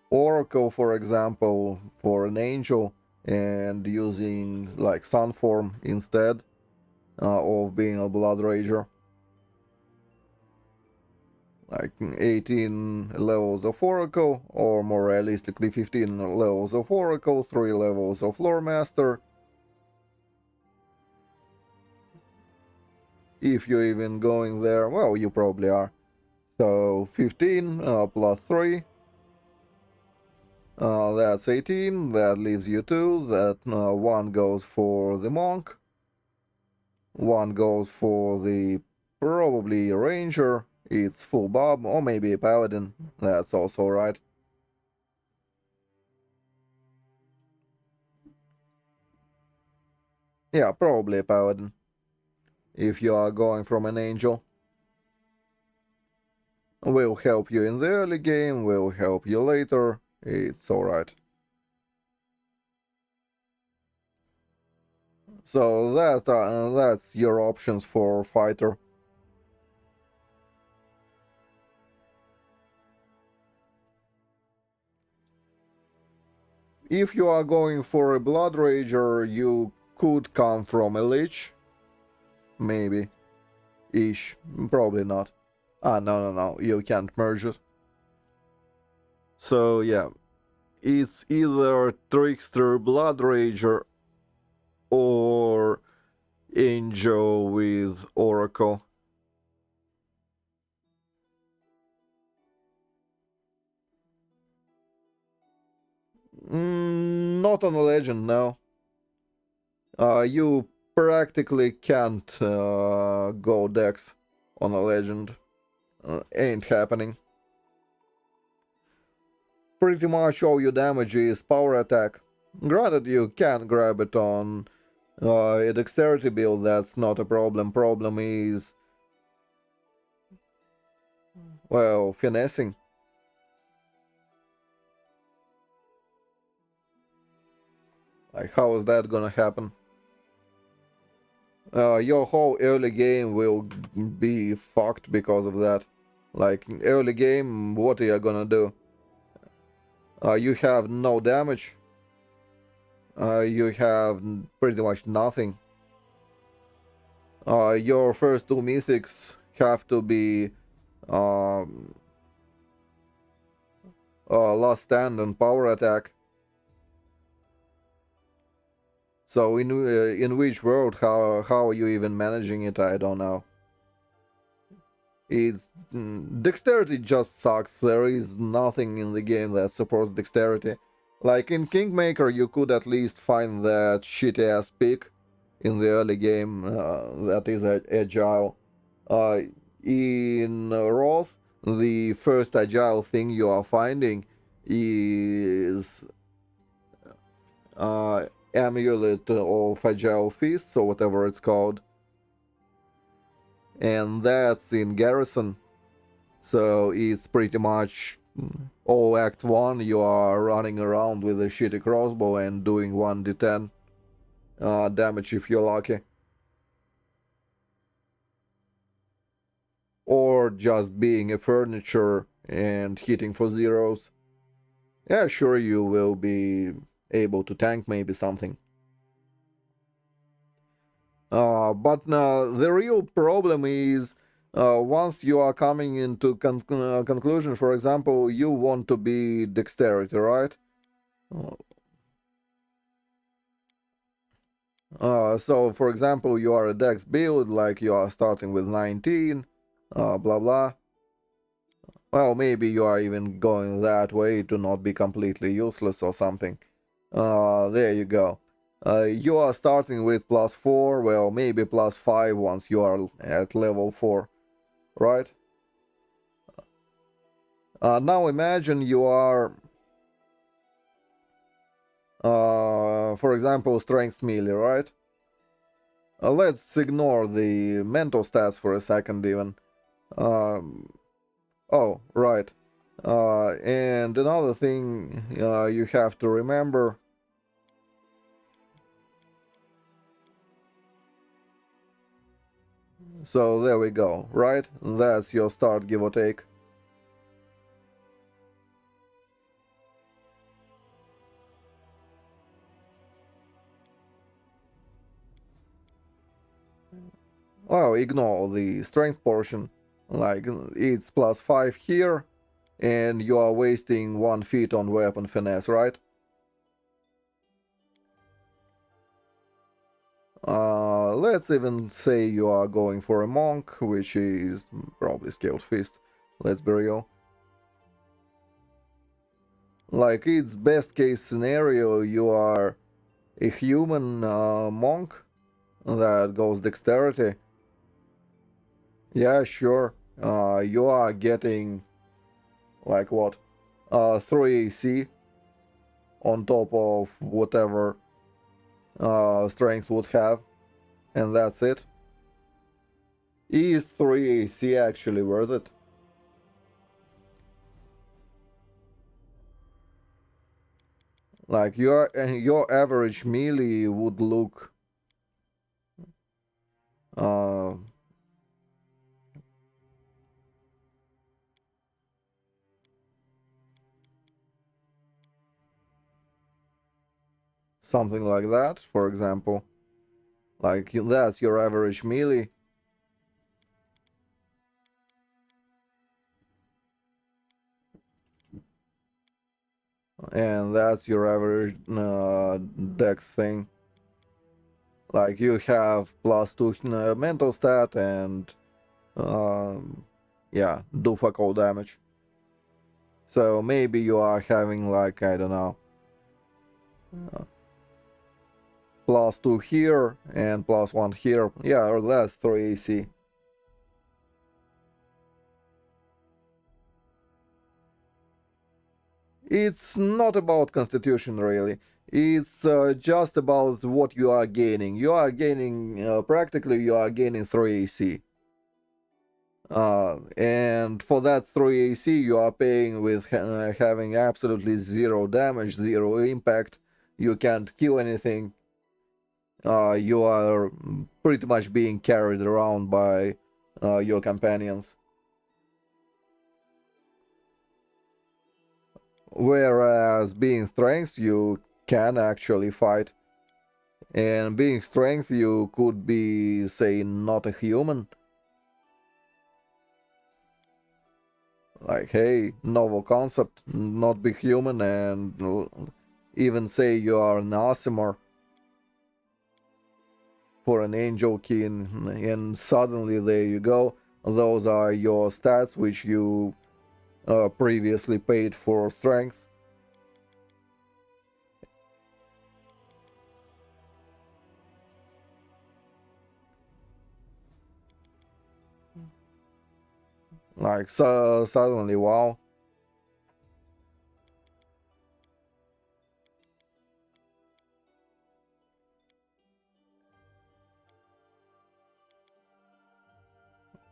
Oracle, for example, for an angel, and using like sun form instead of being a blood rager. Like 18 levels of Oracle, or more realistically 15 levels of Oracle, 3 levels of Lore Master. If you're even going there, well, you probably are. So 15 plus 3, that's 18, that leaves you 2, that 1 goes for the monk, 1 goes for the probably ranger, it's full bob, or maybe a paladin, that's also right. Yeah, probably a paladin, if you are going from an angel. Will help you in the early game, will help you later, it's alright. So that's your options for fighter. If you are going for a blood rager, you could come from a lich, maybe, ish, probably not. No, you can't merge it. So yeah, it's either trickster blood rager or angel with oracle. Not on a legend, no. You practically can't go Dex on a legend. Ain't happening. Pretty much all your damage is power attack. Granted, you can grab it on a dexterity build, that's not a problem. Problem is, well, finessing. Like, how is that gonna happen? Your whole early game will be fucked because of that. Like, early game, what are you gonna do? You have no damage. You have pretty much nothing. Your first two mythics have to be um, last stand and power attack. So in which world, how are you even managing it? I don't know. It's dexterity just sucks. There is nothing in the game that supports dexterity. Like in Kingmaker, you could at least find that shitty ass pick in the early game that is agile. Uh, in Wrath, the first agile thing you are finding is Amulet of Agile Fists, or whatever it's called. And that's in Garrison. So it's pretty much all Act 1 you are running around with a shitty crossbow and doing 1d10 damage if you're lucky. Or just being a furniture and hitting for zeros. Yeah, sure, you will be able to tank maybe something. But the real problem is once you are coming into conclusion, for example, you want to be dexterity, right? So, for example, you are a dex build, like you are starting with 19, blah blah. Well, maybe you are even going that way to not be completely useless or something. There you go. You are starting with +4, well, maybe +5 once you are at level 4, right? Now imagine you are, for example, strength melee, right? Let's ignore the mental stats for a second even. Oh, right. And another thing you have to remember. So there we go, right? That's your start, give or take. Well, ignore the strength portion. Like, it's +5 here, and you are wasting 1 feat on weapon finesse, right? Let's even say you are going for a monk, which is probably scaled fist. Let's be real. Like, it's best case scenario, you are a human monk that goes dexterity. Yeah, sure. You are getting, like what? 3 AC on top of whatever strength would have, and that's it. Is 3 AC actually worth it? Like, your average melee would look uh, something like that, for example. Like, that's your average melee. And that's your average dex thing. Like, you have +2 mental stat and yeah, do fuck all damage. So maybe you are having, like, I don't know, +2 here and +1 here. Yeah, or that's 3 AC. It's not about constitution really. It's just about what you are gaining. You are gaining, practically you are gaining 3 AC. And for that 3 AC you are paying with having absolutely 0 damage, 0 impact. You can't kill anything. You are pretty much being carried around by your companions. Whereas being strength, you can actually fight. And being strength, you could be, say, not a human. Like, hey, novel concept, not be human, and even say you are an Asimar for an angel king, and suddenly there you go. Those are your stats which you previously paid for strength. Like, so suddenly, wow.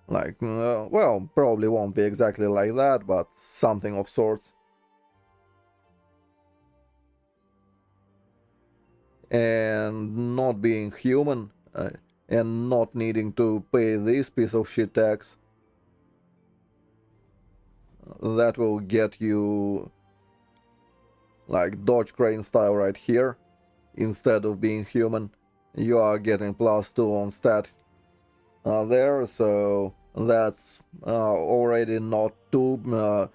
Like, well, probably won't be exactly like that, but something of sorts. And not being human, and not needing to pay this piece of shit tax, that will get you like Dodge Crane style right here. Instead of being human, you are getting +2 on stat there, so that's already not 2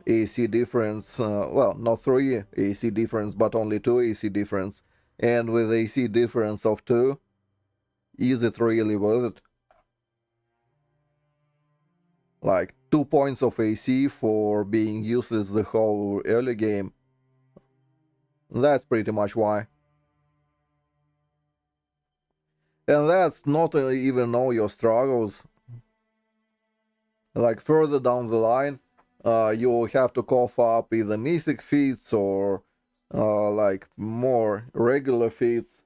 AC difference, well, not 3 AC difference, but only 2 AC difference. And with AC difference of 2, is it really worth it? Like 2 points of AC for being useless the whole early game. That's pretty much why. And that's not even all your struggles. Like further down the line, you will have to cough up either mythic feats or like more regular feats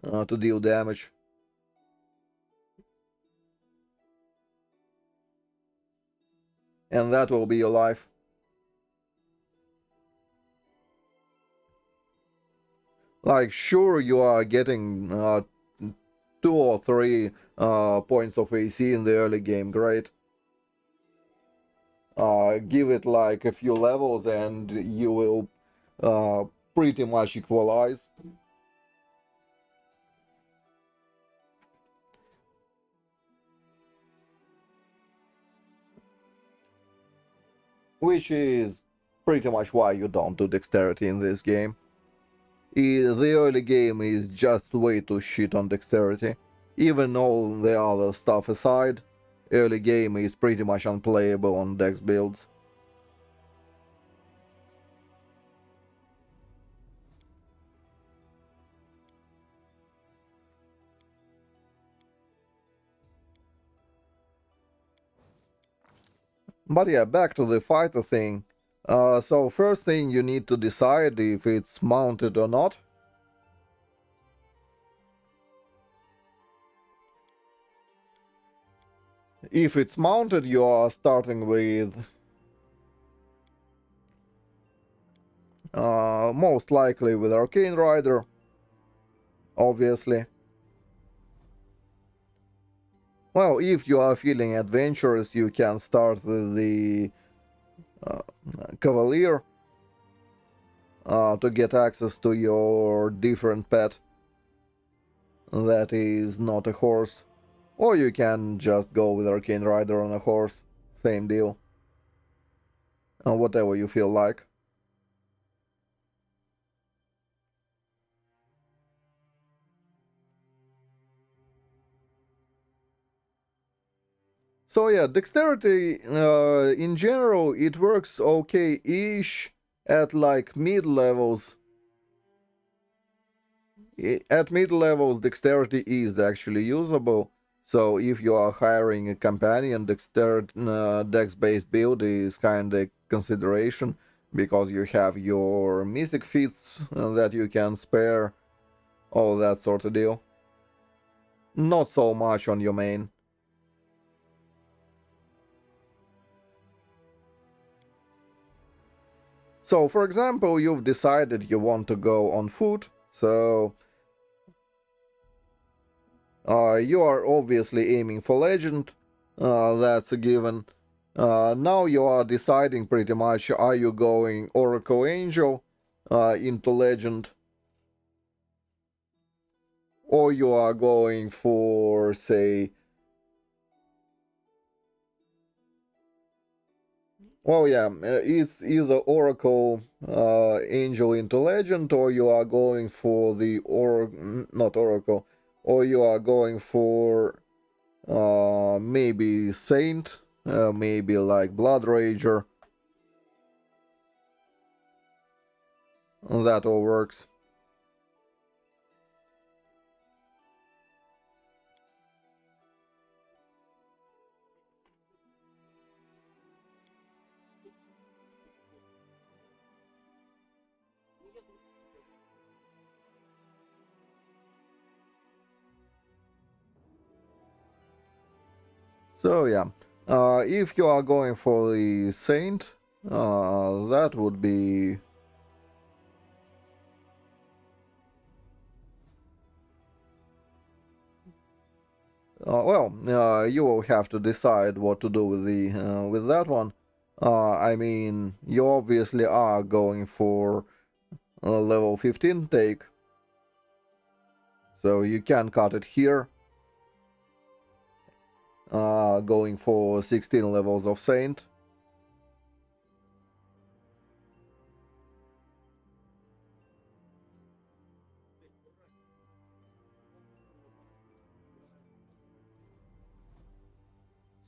to deal damage. And that will be your life. Like, sure, you are getting 2 or 3 points of AC in the early game, great. Give it like a few levels and you will pretty much equalize. Which is pretty much why you don't do dexterity in this game. The early game is just way too shit on dexterity. Even all the other stuff aside, early game is pretty much unplayable on dex builds. But yeah, back to the fighter thing. So first thing you need to decide if it's mounted or not. If it's mounted, you are starting with most likely with Arcane Rider, obviously. Well, if you are feeling adventurous, you can start with the Cavalier to get access to your different pet that is not a horse. Or you can just go with Arcane Rider on a horse, same deal. Whatever you feel like. So yeah, dexterity in general it works okay-ish at like mid levels. At mid levels, dexterity is actually usable. So if you are hiring a companion, dex-based build is kind of consideration because you have your mythic feats that you can spare, all that sort of deal. Not so much on your main. So, for example, you've decided you want to go on foot, so you are obviously aiming for legend, that's a given. Now you are deciding pretty much, are you going Oracle Angel into legend, or you are going for, say, well, yeah, it's either Oracle Angel into Legend, or you are going for the not Oracle, or you are going for maybe Saint, maybe like Blood Rager. That all works. So yeah, if you are going for the Saint, that would be you will have to decide what to do with the with that one. I mean, you obviously are going for level 15 take, so you can cut it here. Going for 16 levels of Saint.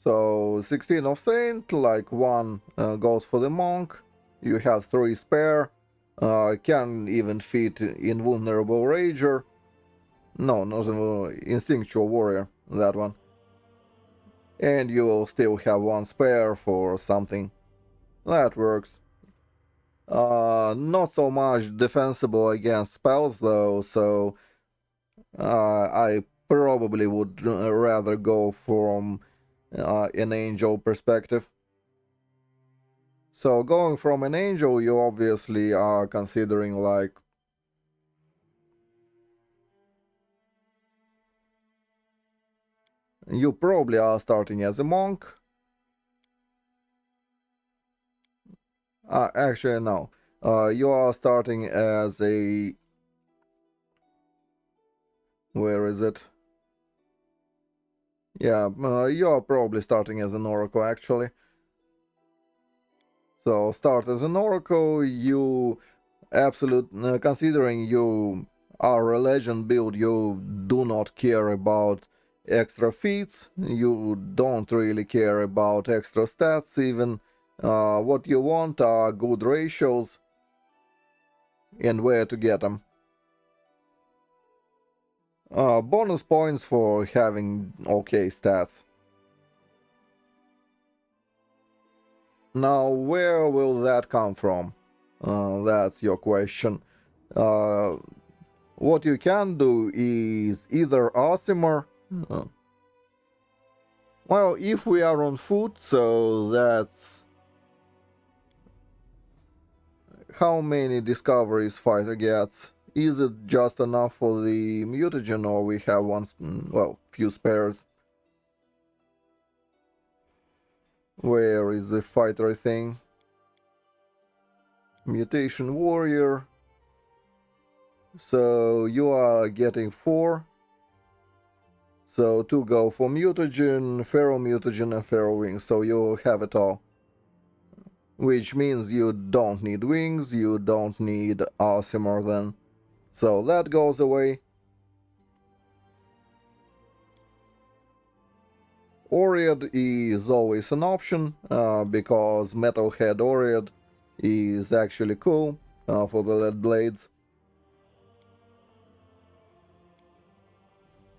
So 16 of Saint, like one goes for the monk. You have 3 spare. Can even fit invulnerable rager. No, not instinctual warrior. That one. And you will still have 1 spare for something. That works. Not so much defensible against spells though, so I probably would rather go from an angel perspective. So going from an angel, you obviously are considering like you probably are starting as a monk. Actually, no. You are starting as a... Where is it? Yeah, you are probably starting as an oracle, actually. So start as an oracle, you considering you are a legend build, you do not care about extra feats, you don't really care about extra stats even. What you want are good ratios and where to get them. Bonus points for having okay stats. Now, where will that come from? That's your question. What you can do is either Osimer. Uh, well, if we are on foot, so that's how many discoveries fighter gets. Is it just enough for the mutagen, or we have few spares? Where is the fighter thing? Mutation warrior. So you are getting 4. So 2 go for mutagen, ferromutagen, and ferrowings. So you have it all. Which means you don't need wings, you don't need Osimer then. So that goes away. Oread is always an option, because Metalhead Oread is actually cool for the lead blades.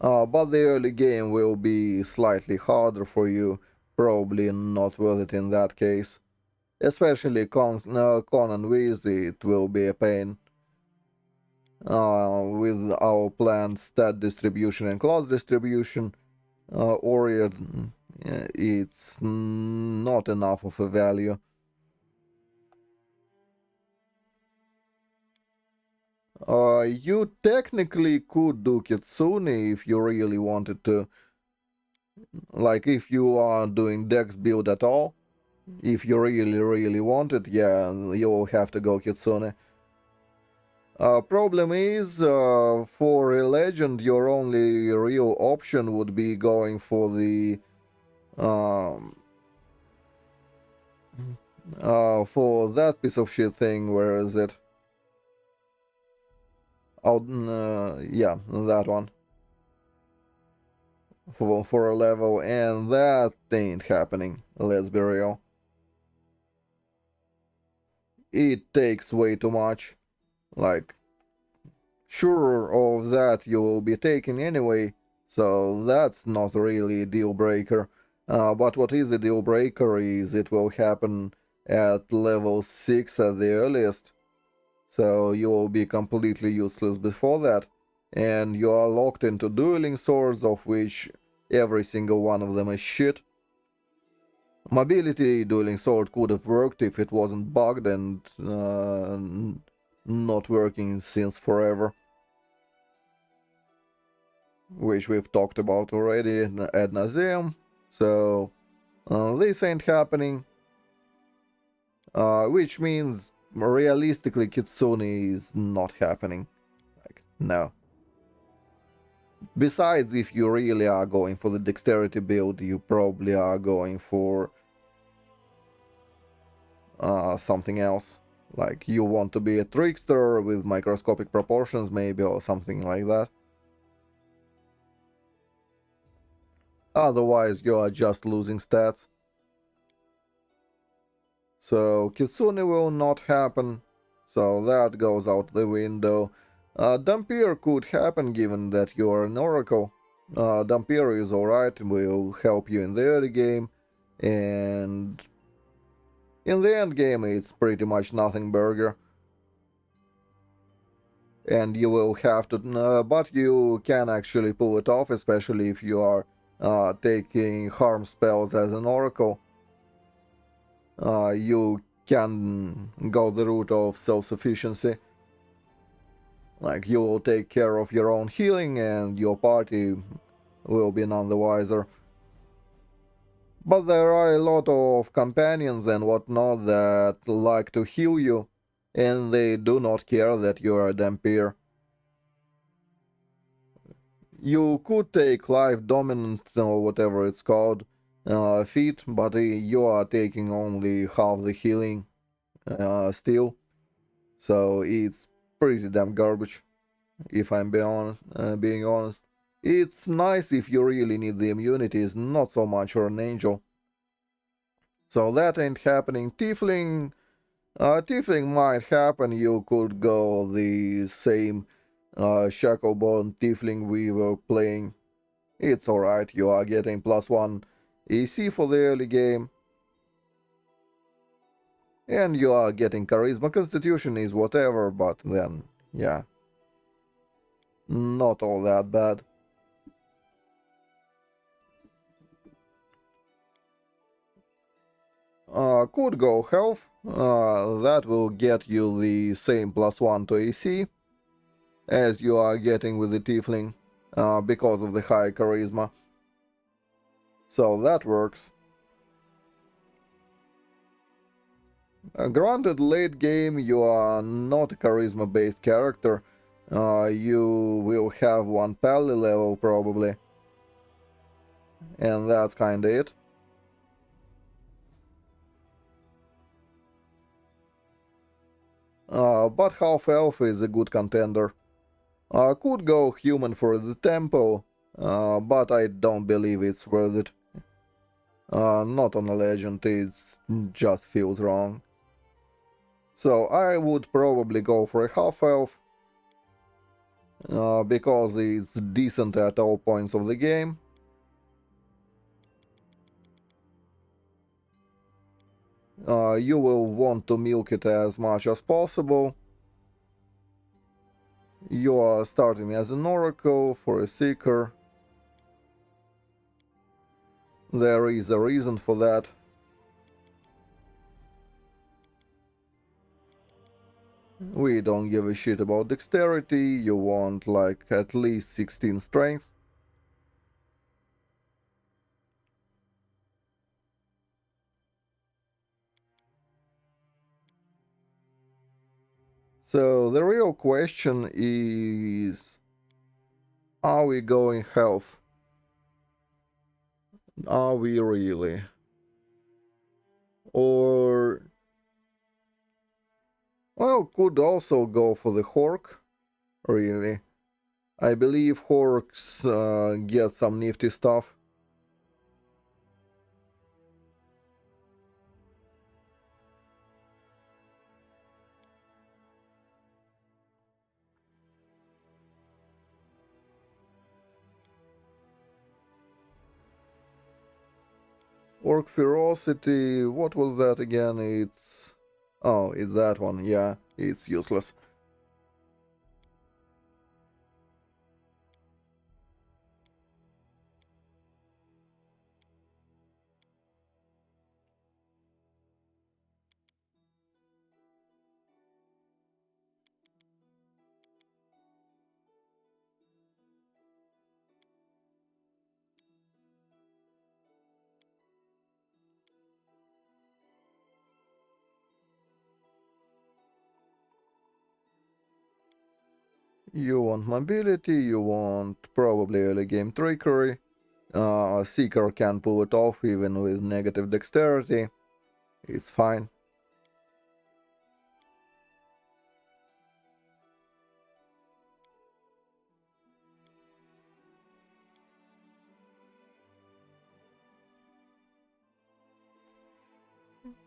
But the early game will be slightly harder for you, probably not worth it in that case. Especially Con and Wiz, it will be a pain. With our planned stat distribution and class distribution, or it's not enough of a value. You technically could do Kitsune if you really wanted to. Like if you are doing Dex build at all, if you really want it, yeah, you'll have to go Kitsune. Problem is, for a legend, your only real option would be going for the for that piece of shit thing. Where is it? Oh, yeah, that one. For a level, and that ain't happening. Let's be real. It takes way too much. Like, sure of that you will be taking anyway, so that's not really a deal breaker. But what is a deal breaker is it will happen at level 6 at the earliest, so you will be completely useless before that, and you are locked into dueling swords, of which every single one of them is shit. Mobility dueling sword could have worked if it wasn't bugged and not working since forever, which we've talked about already ad nauseam. So this ain't happening, which means realistically Kitsune is not happening. Like, no. Besides, if you really are going for the dexterity build, you probably are going for something else. Like you want to be a trickster with microscopic proportions maybe, or something like that. Otherwise, you are just losing stats. So Kitsune will not happen, so that goes out the window. Dampier could happen given that you are an oracle. Dampier is alright, will help you in the early game, and in the end game it's pretty much nothing burger. And you will have to, but you can actually pull it off, especially if you are taking harm spells as an oracle. You can go the route of self-sufficiency. Like, you will take care of your own healing and your party will be none the wiser. But there are a lot of companions and whatnot that like to heal you, and they do not care that you are a Dampier. You could take Life Dominant or whatever it's called feat, but you are taking only half the healing still. So it's pretty damn garbage, if I'm being honest. It's nice if you really need the immunities, not so much for an angel. So that ain't happening. Tiefling might happen. You could go the same Shacklebone Tiefling we were playing. It's alright, you are getting +1 EC for the early game. And you are getting Charisma. Constitution is whatever, but then, yeah. Not all that bad. Could go Health. That will get you the same +1 to AC as you are getting with the Tiefling, because of the high Charisma. So that works. Granted, late game you are not a charisma based character. You will have one pally level probably, and that's kinda it. But half elf is a good contender. Could go human for the tempo, but I don't believe it's worth it. Not on a legend, it just feels wrong. So I would probably go for a half elf. because it's decent at all points of the game. You will want to milk it as much as possible. You are starting as an oracle for a seeker. There is a reason for that. We don't give a shit about dexterity. You want like at least 16 strength. So the real question is, are we going health? Are we really? Or, well, could also go for the Hork, really. I believe Horks get some nifty stuff. Orc Ferocity, what was that again? It's... Oh, it's that one, yeah, it's useless. You want mobility, you want probably early game trickery. Seeker can pull it off even with negative dexterity. It's fine.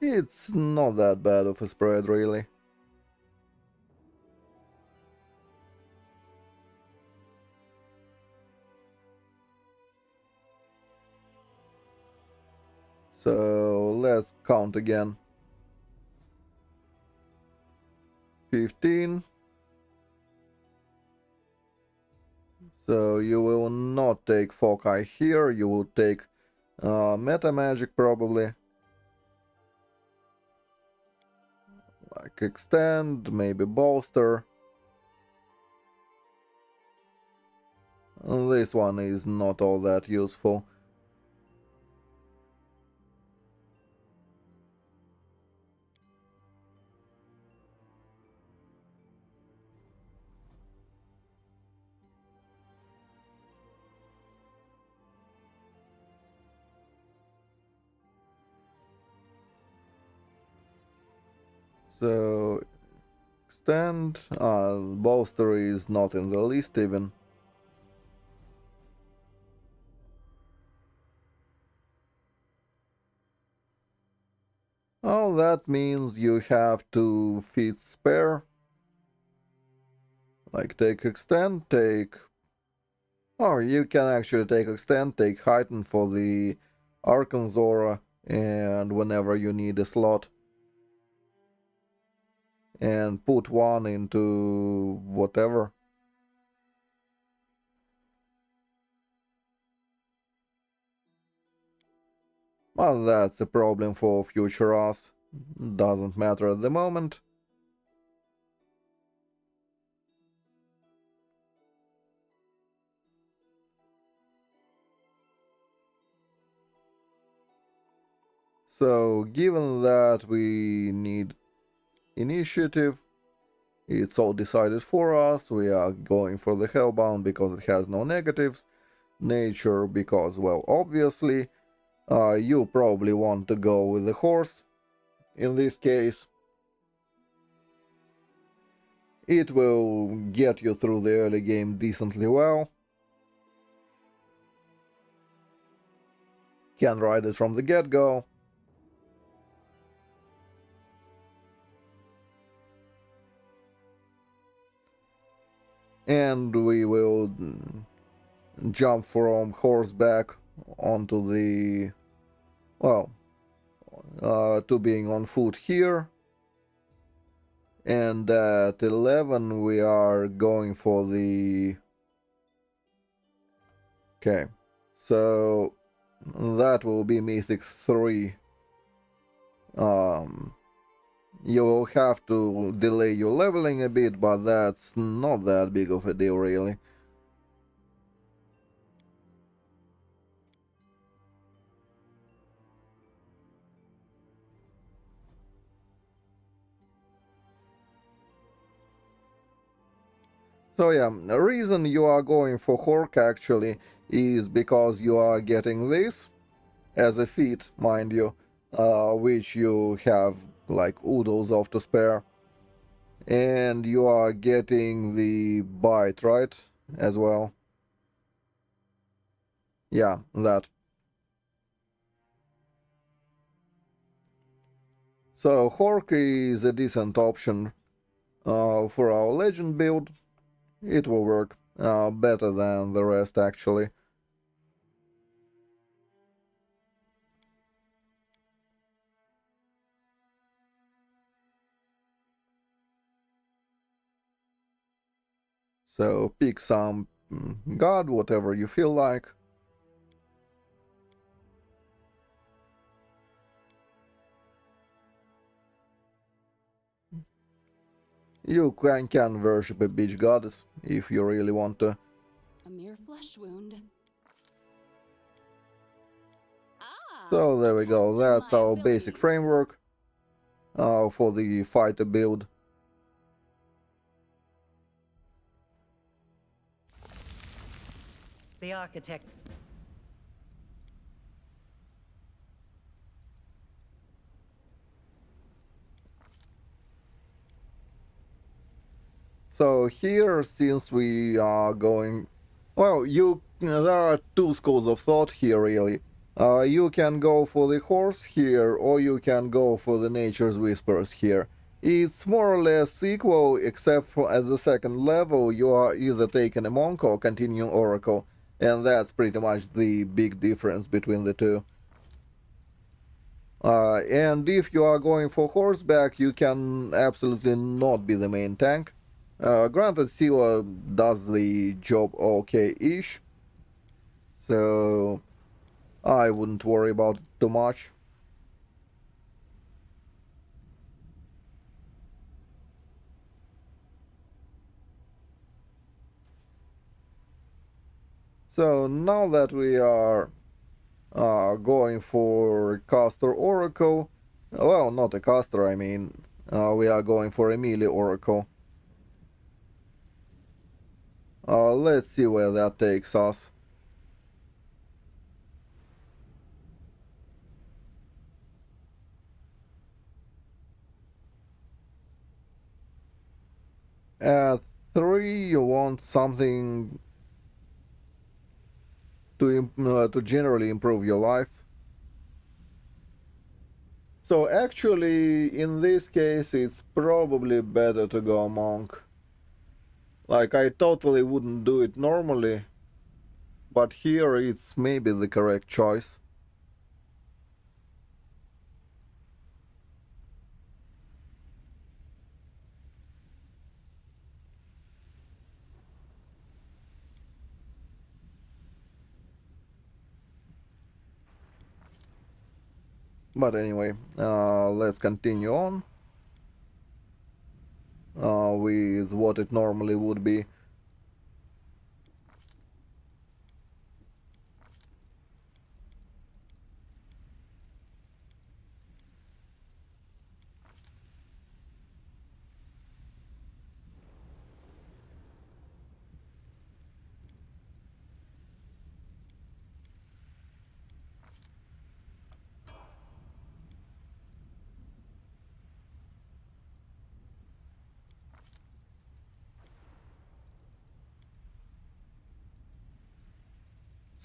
It's not that bad of a spread, really. So let's count again. 15. So you will not take Foci here, you will take Meta Magic probably. Like Extend, maybe Bolster. This one is not all that useful. So Extend, Bolster is not in the list even. Oh, that means you have to feed spare. Like take Extend, take... Or you can actually take Extend, take Heighten for the Arkanzora, and whenever you need a slot. And put one into whatever. Well, that's a problem for future us. Doesn't matter at the moment. So, given that we need initiative, it's all decided for us. We are going for the Hellbound because it has no negatives. Nature because, well, obviously, you probably want to go with the horse. In this case, it will get you through the early game decently well. Can ride it from the get-go. And we will jump from horseback onto the, well, to being on foot here. And at 11 we are going for the, okay, so that will be Mythic 3. You will have to delay your leveling a bit, but that's not that big of a deal really. So yeah, the reason you are going for Hork actually is because you are getting this as a feat, mind you, which you have like oodles of to spare. And you are getting the bite, right? As well. Yeah, that. So Hork is a decent option for our legend build. It will work better than the rest actually. So pick some god, whatever you feel like. You can worship a beach goddess if you really want to. A mere flesh wound. Ah, So there a we go, test of that's my our basic abilities. framework for the fighter build. The architect. So here, since we are going, well, there are two schools of thought here really. You can go for the horse here, or you can go for the nature's whispers here. It's more or less equal, except for at the second level you are either taking a monk or continuing oracle, and that's pretty much the big difference between the two. And if you are going for horseback, you can absolutely not be the main tank. Granted, Sila does the job okay-ish, so I wouldn't worry about it too much. So now that we are going for caster oracle, well, not a caster, I mean, we are going for a melee oracle. Let's see where that takes us. At 3, you want something to generally improve your life. So actually, in this case, it's probably better to go monk. Like, I totally wouldn't do it normally, but here it's maybe the correct choice. But anyway, let's continue on with what it normally would be.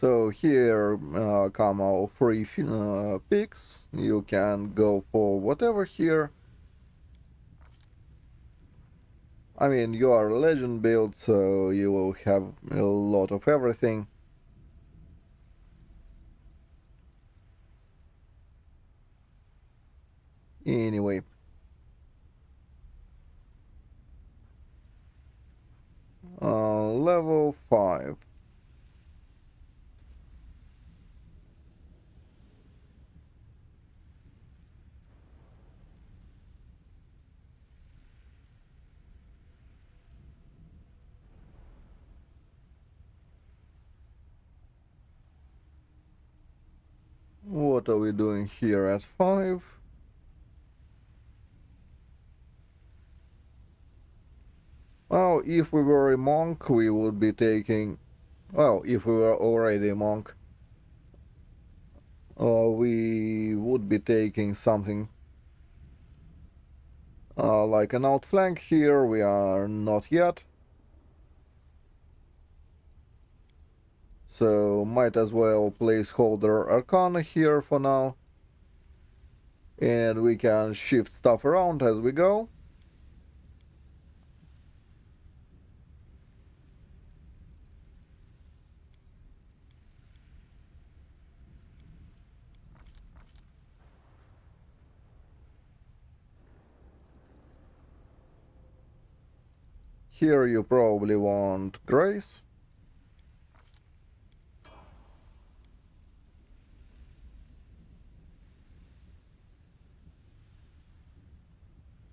So here come our free picks. You can go for whatever here. I mean, you are a legend build, so you will have a lot of everything. Anyway. Level 5. What are we doing here at 5? Well, if we were a monk, we would be taking... Well, if we were already a monk, we would be taking something like an outflank here. We are not yet. So might as well placeholder Arcana here for now. And we can shift stuff around as we go. Here you probably want Grace.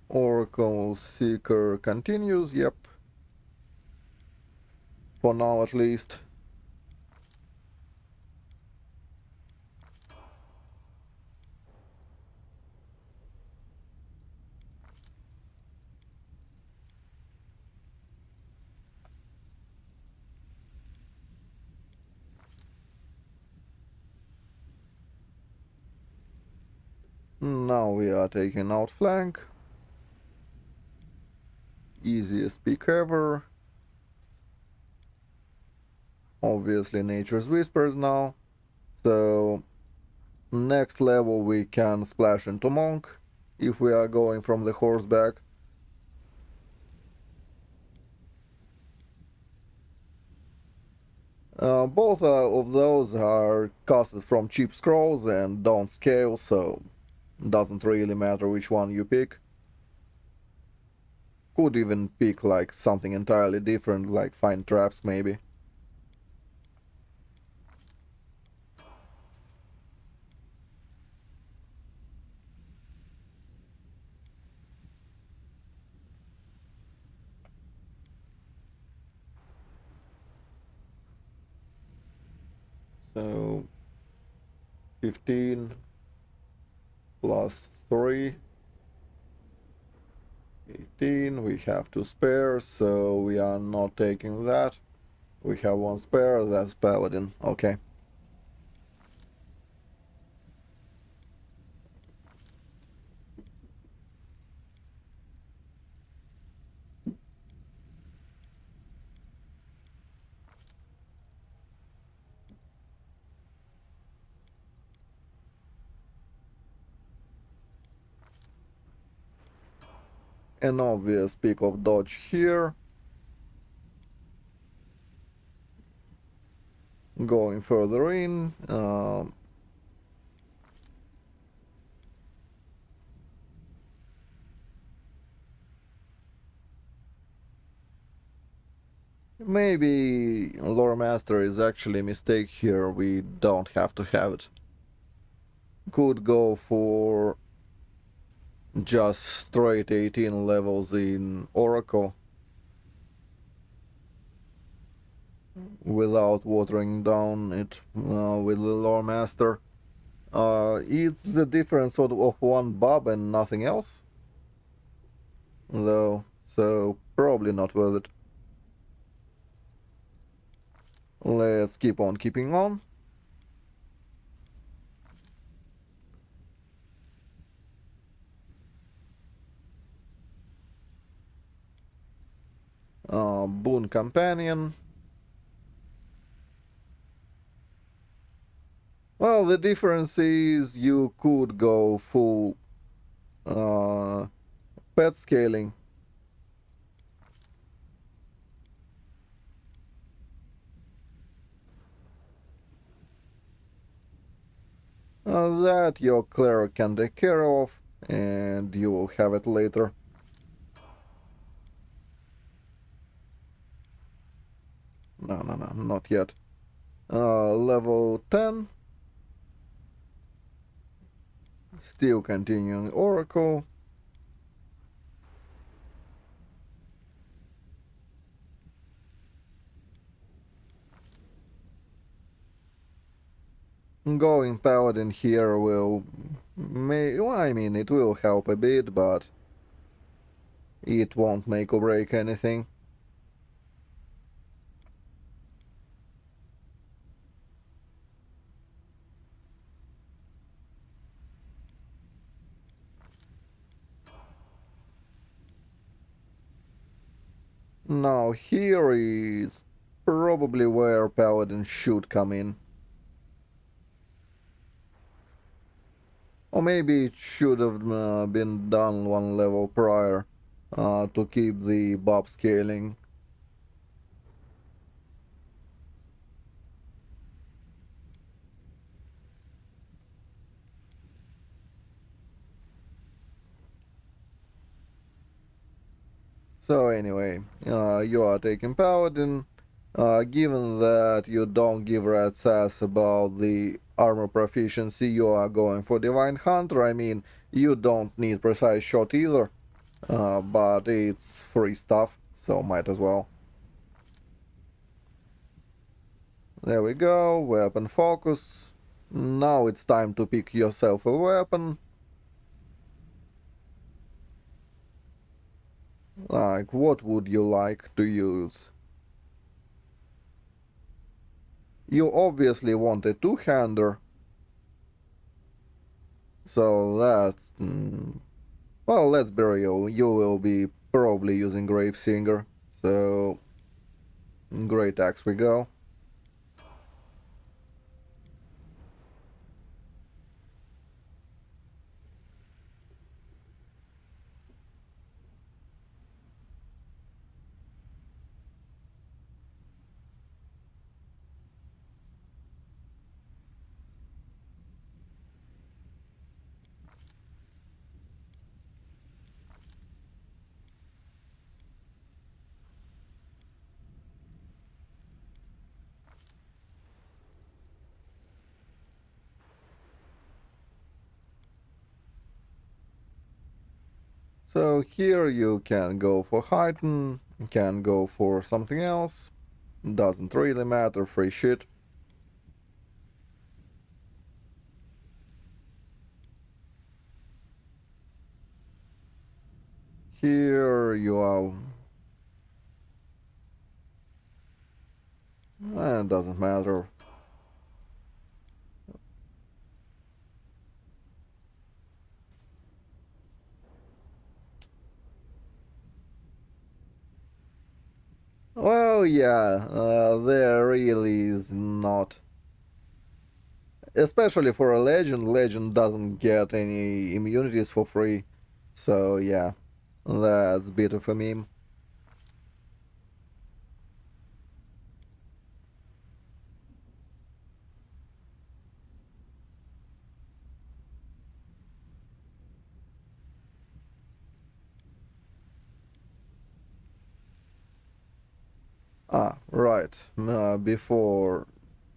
Oracle Seeker continues, yep. For now at least. Now we are taking outflank. Easiest pick ever. Obviously Nature's Whispers now. So next level we can splash into Monk if we are going from the horseback. Both of those are casted from cheap scrolls and don't scale, so doesn't really matter which one you pick. Could even pick like something entirely different, like Find Traps maybe. So 15 plus 3, 18. We have 2 spares, so we are not taking that. We have 1 spare, that's Paladin. Okay. An obvious pick of dodge here. Going further in. Maybe Lore Master is actually a mistake here. We don't have to have it. Could go for just straight 18 levels in Oracle without watering down it with the Lore Master. It's the difference of 1 bob and nothing else, though, so probably not worth it. Let's keep on keeping on. Boon Companion. Well, the difference is you could go full pet scaling. That your cleric can take care of, and you will have it later. No, no, no, not yet. Level 10. Still continuing Oracle. Going Paladin here will... well, I mean, it will help a bit, but it won't make or break anything. Now here is probably where Paladin should come in. Or maybe it should have been done one level prior to keep the buff scaling. So anyway, you are taking Paladin. Given that you don't give rat's ass about the armor proficiency, you are going for Divine Hunter. I mean, you don't need precise shot either, but it's free stuff, so might as well. There we go, weapon focus. Now it's time to pick yourself a weapon. Like, what would you like to use? You obviously want a two-hander. So that's... well, let's be real. You will be probably using Gravesinger. So... great axe we go. So here you can go for Heighten, can go for something else. Doesn't really matter, free shit. Here you are... it doesn't matter. Well, yeah, there really is not. Especially for a legend, legend doesn't get any immunities for free. So yeah, that's a bit of a meme. Ah, right. Before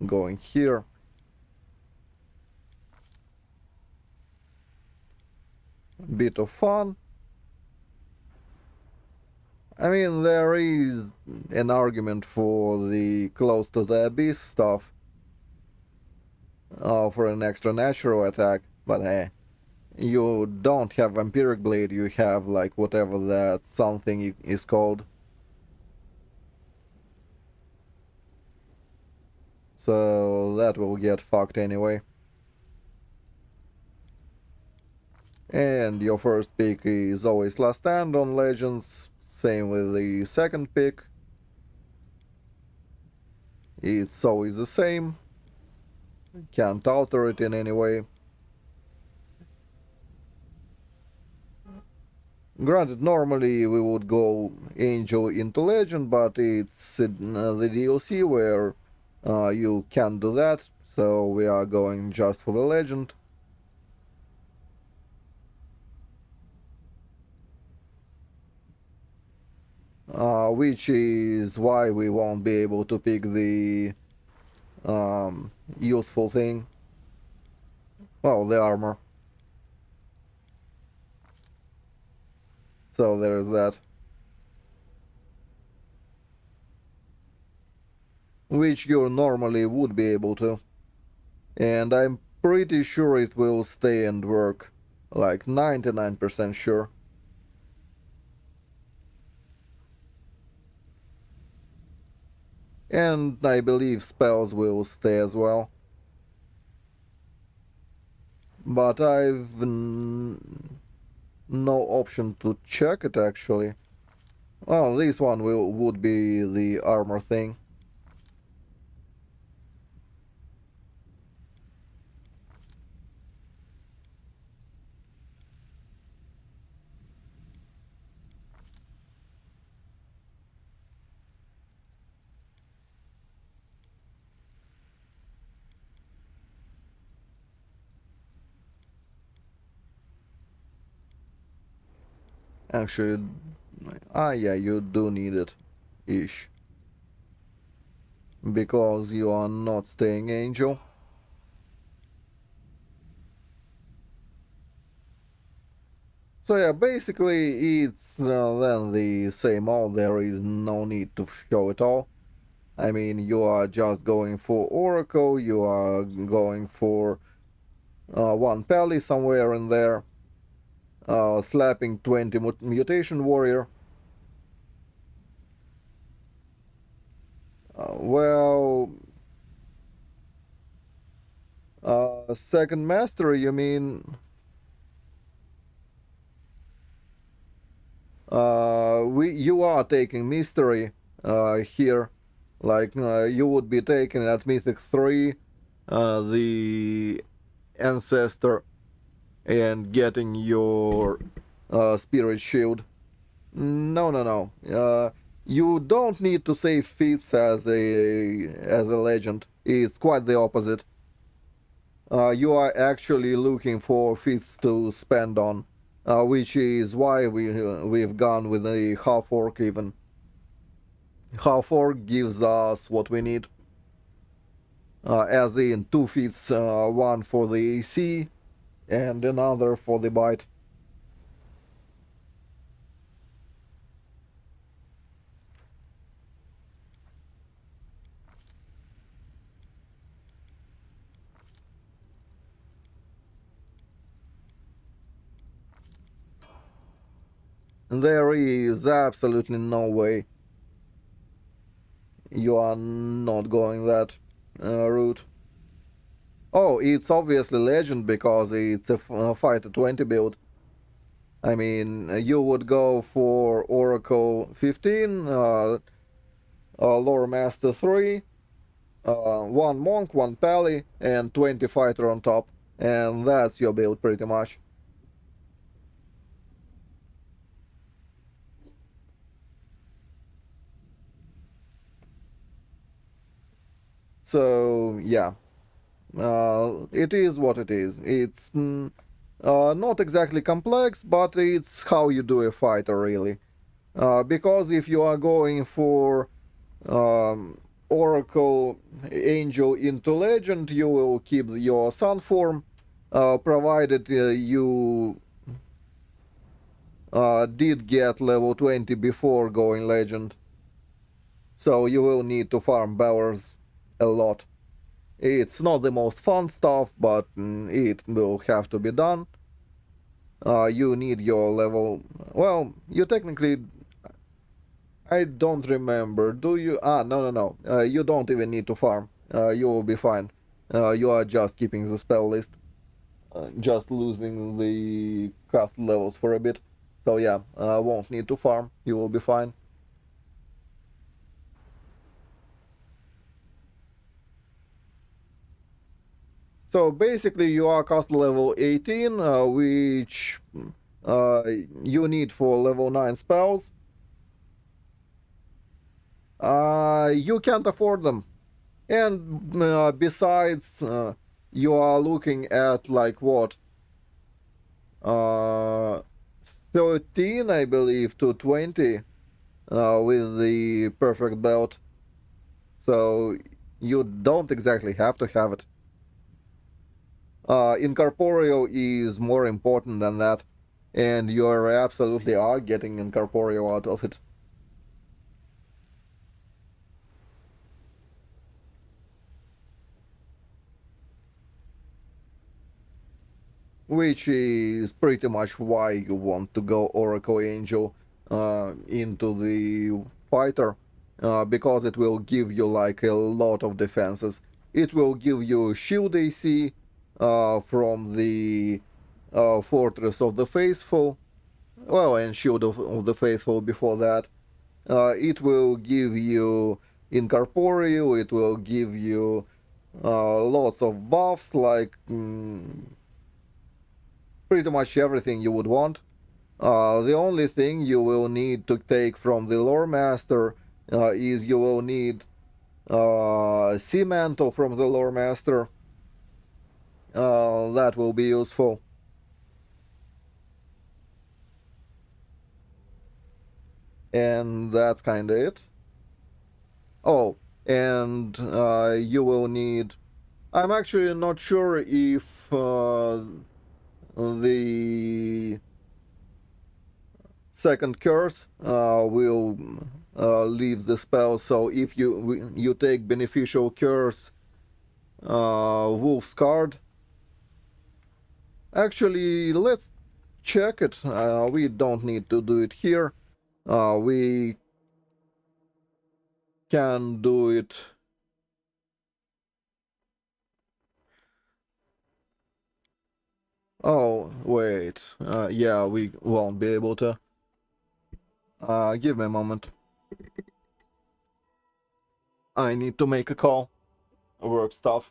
going here, bit of fun. I mean, there is an argument for the close to the abyss stuff, for an extra natural attack, but you don't have Vampiric Blade, you have like whatever that something is called. So that will get fucked anyway. And your first pick is always last stand on Legends, same with the second pick. It's always the same. Can't alter it in any way. Granted, normally we would go Angel into Legend, but it's the DLC where you can't do that, so we are going just for the Legend. which is why we won't be able to pick the useful thing. Well, the armor. So there's that. Which you normally would be able to. And I'm pretty sure it will stay and work. Like 99% sure. And I believe spells will stay as well. But I've no option to check it actually. Well, this one would be the armor thing. Actually, yeah, you do need it. Ish. Because you are not staying angel. So yeah, basically it's then the same old, there is no need to show it all. I mean, you are just going for Oracle, you are going for one Pally somewhere in there, slapping 20 Mutation Warrior. Well, second master, you mean? You are taking mystery here, like you would be taking at Mythic 3 the ancestor and getting your spirit shield. No, no, no. You don't need to save feats as a legend. It's quite the opposite. You are actually looking for feats to spend on, which is why we've gone with a half orc even. Half orc gives us what we need, as in 2 feats, one for the AC and another for the bite. There is absolutely no way you are not going that route. Oh, it's obviously legend because it's a fighter 20 build. I mean, you would go for Oracle 15, Lore Master 3, one Monk, one Pally, and 20 fighter on top. And that's your build pretty much. So, yeah. It is what it is. It's not exactly complex, but it's how you do a fighter, really. Because if you are going for Oracle Angel into Legend, you will keep your Sun form, provided you did get level 20 before going Legend. So you will need to farm Bowers a lot. It's not the most fun stuff, but it will have to be done. You need your level... Well, you technically... I don't remember. Do you? Ah, no, no, no. You don't even need to farm. You will be fine. You are just keeping the spell list. Just losing the cast levels for a bit. So yeah, won't need to farm. You will be fine. So basically you are cast level 18, which you need for level 9 spells. You can't afford them. And besides, you are looking at like what? 13, I believe, to 20 with the perfect belt. So you don't exactly have to have it. Incorporeal is more important than that, and you absolutely are getting incorporeal out of it. Which is pretty much why you want to go Oracle Angel into the fighter, because it will give you like a lot of defenses. It will give you shield AC from the Fortress of the Faithful, well, and Shield of the Faithful before that. It will give you Incorporeal, it will give you lots of buffs like pretty much everything you would want. The only thing you will need to take from the Lore Master is you will need Sea Mantle from the Lore Master. That will be useful. And that's kinda it. Oh, and you will need... I'm actually not sure if the second curse will leave the spell, so if you take beneficial curse Wolf's card. Actually, let's check it. We don't need to do it here. We can do it. Oh, wait. Yeah, we won't be able to. Give me a moment. I need to make a call. Work stuff.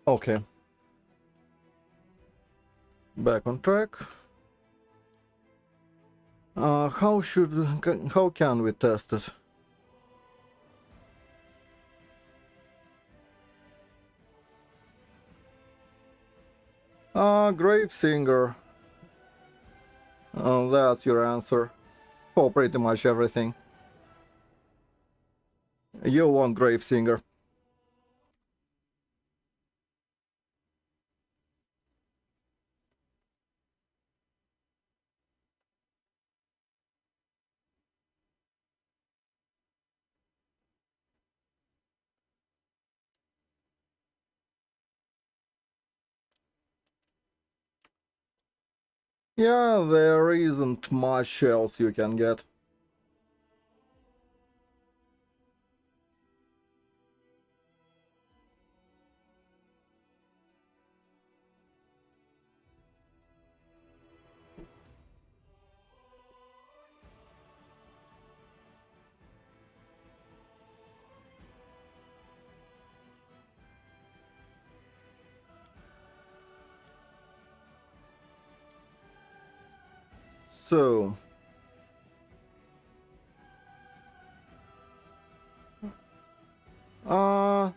Okay. Back on track. How can we test it? Grave singer. That's your answer for pretty much everything. You want grave singer. Yeah, there isn't much else you can get. So, uh,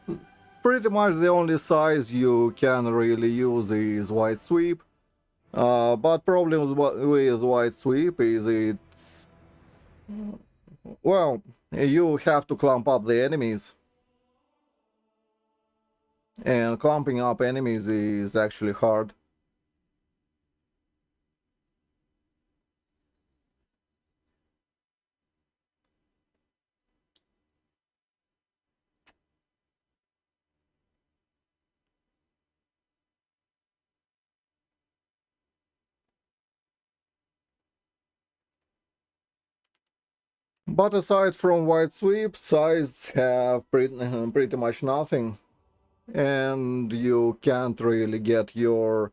pretty much the only size you can really use is White Sweep. But problem with White Sweep is it's... Well, you have to clump up the enemies. And clumping up enemies is actually hard. But aside from White Sweep, sides have pretty much nothing. And you can't really get your...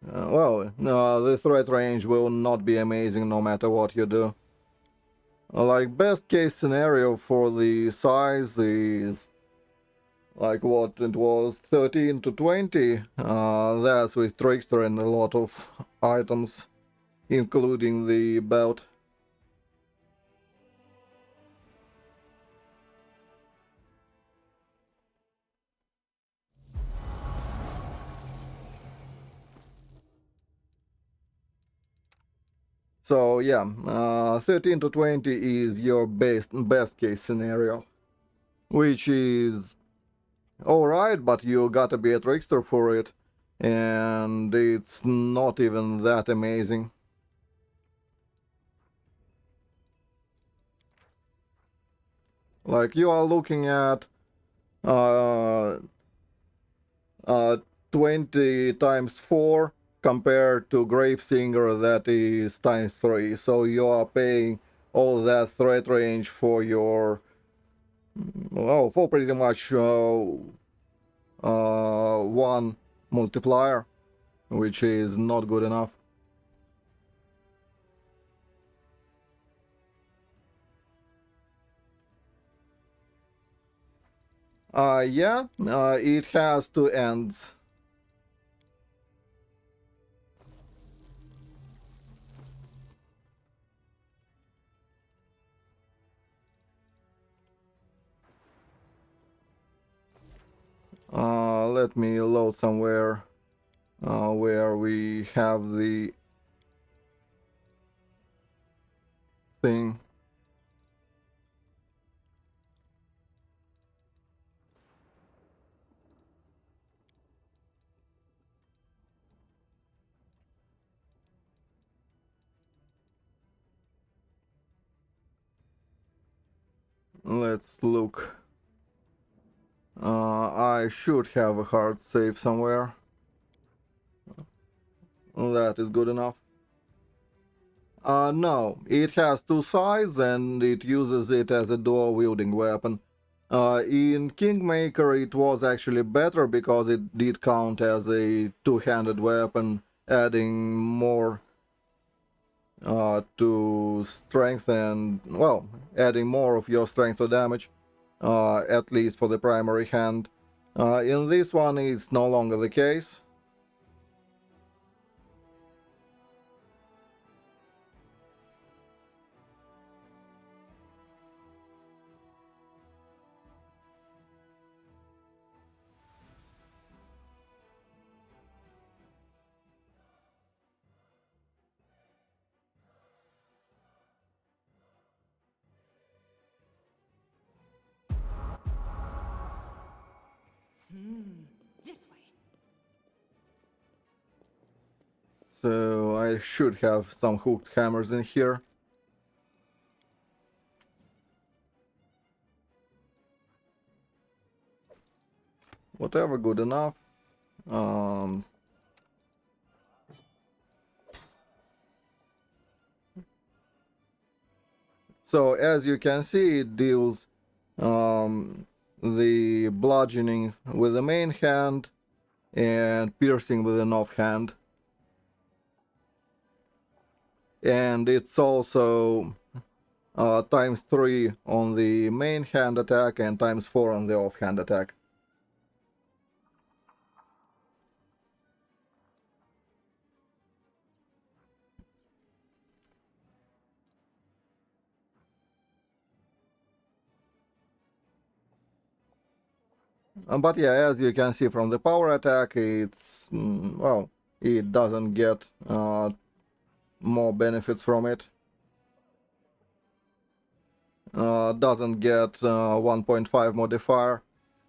well, no, the threat range will not be amazing no matter what you do. Like, best case scenario for the size is... like what it was, 13 to 20. That's with Trickster and a lot of items, including the belt. So yeah, 13 to 20 is your best case scenario, which is alright, but you gotta be a trickster for it, and it's not even that amazing. Like, you are looking at uh, 20 times 4 compared to Gravesinger that is times 3, so you are paying all that threat range for your... well, for pretty much one multiplier, which is not good enough. Yeah, it has two ends. Let me load somewhere where we have the thing. Let's look. I should have a hard save somewhere. That is good enough. No, it has two sides and it uses it as a dual wielding weapon. In Kingmaker it was actually better because it did count as a two-handed weapon, adding more to strength and, well, adding more of your strength to damage, at least for the primary hand. In this one, it's no longer the case. This way. So I should have some hooked hammers in here. Whatever, good enough. Um, so as you can see, it deals the bludgeoning with the main hand and piercing with an offhand. And it's also times 3 on the main hand attack and times 4 on the offhand attack. But yeah, as you can see from the power attack, it's, well, it doesn't get more benefits from it. Doesn't get 1.5 modifier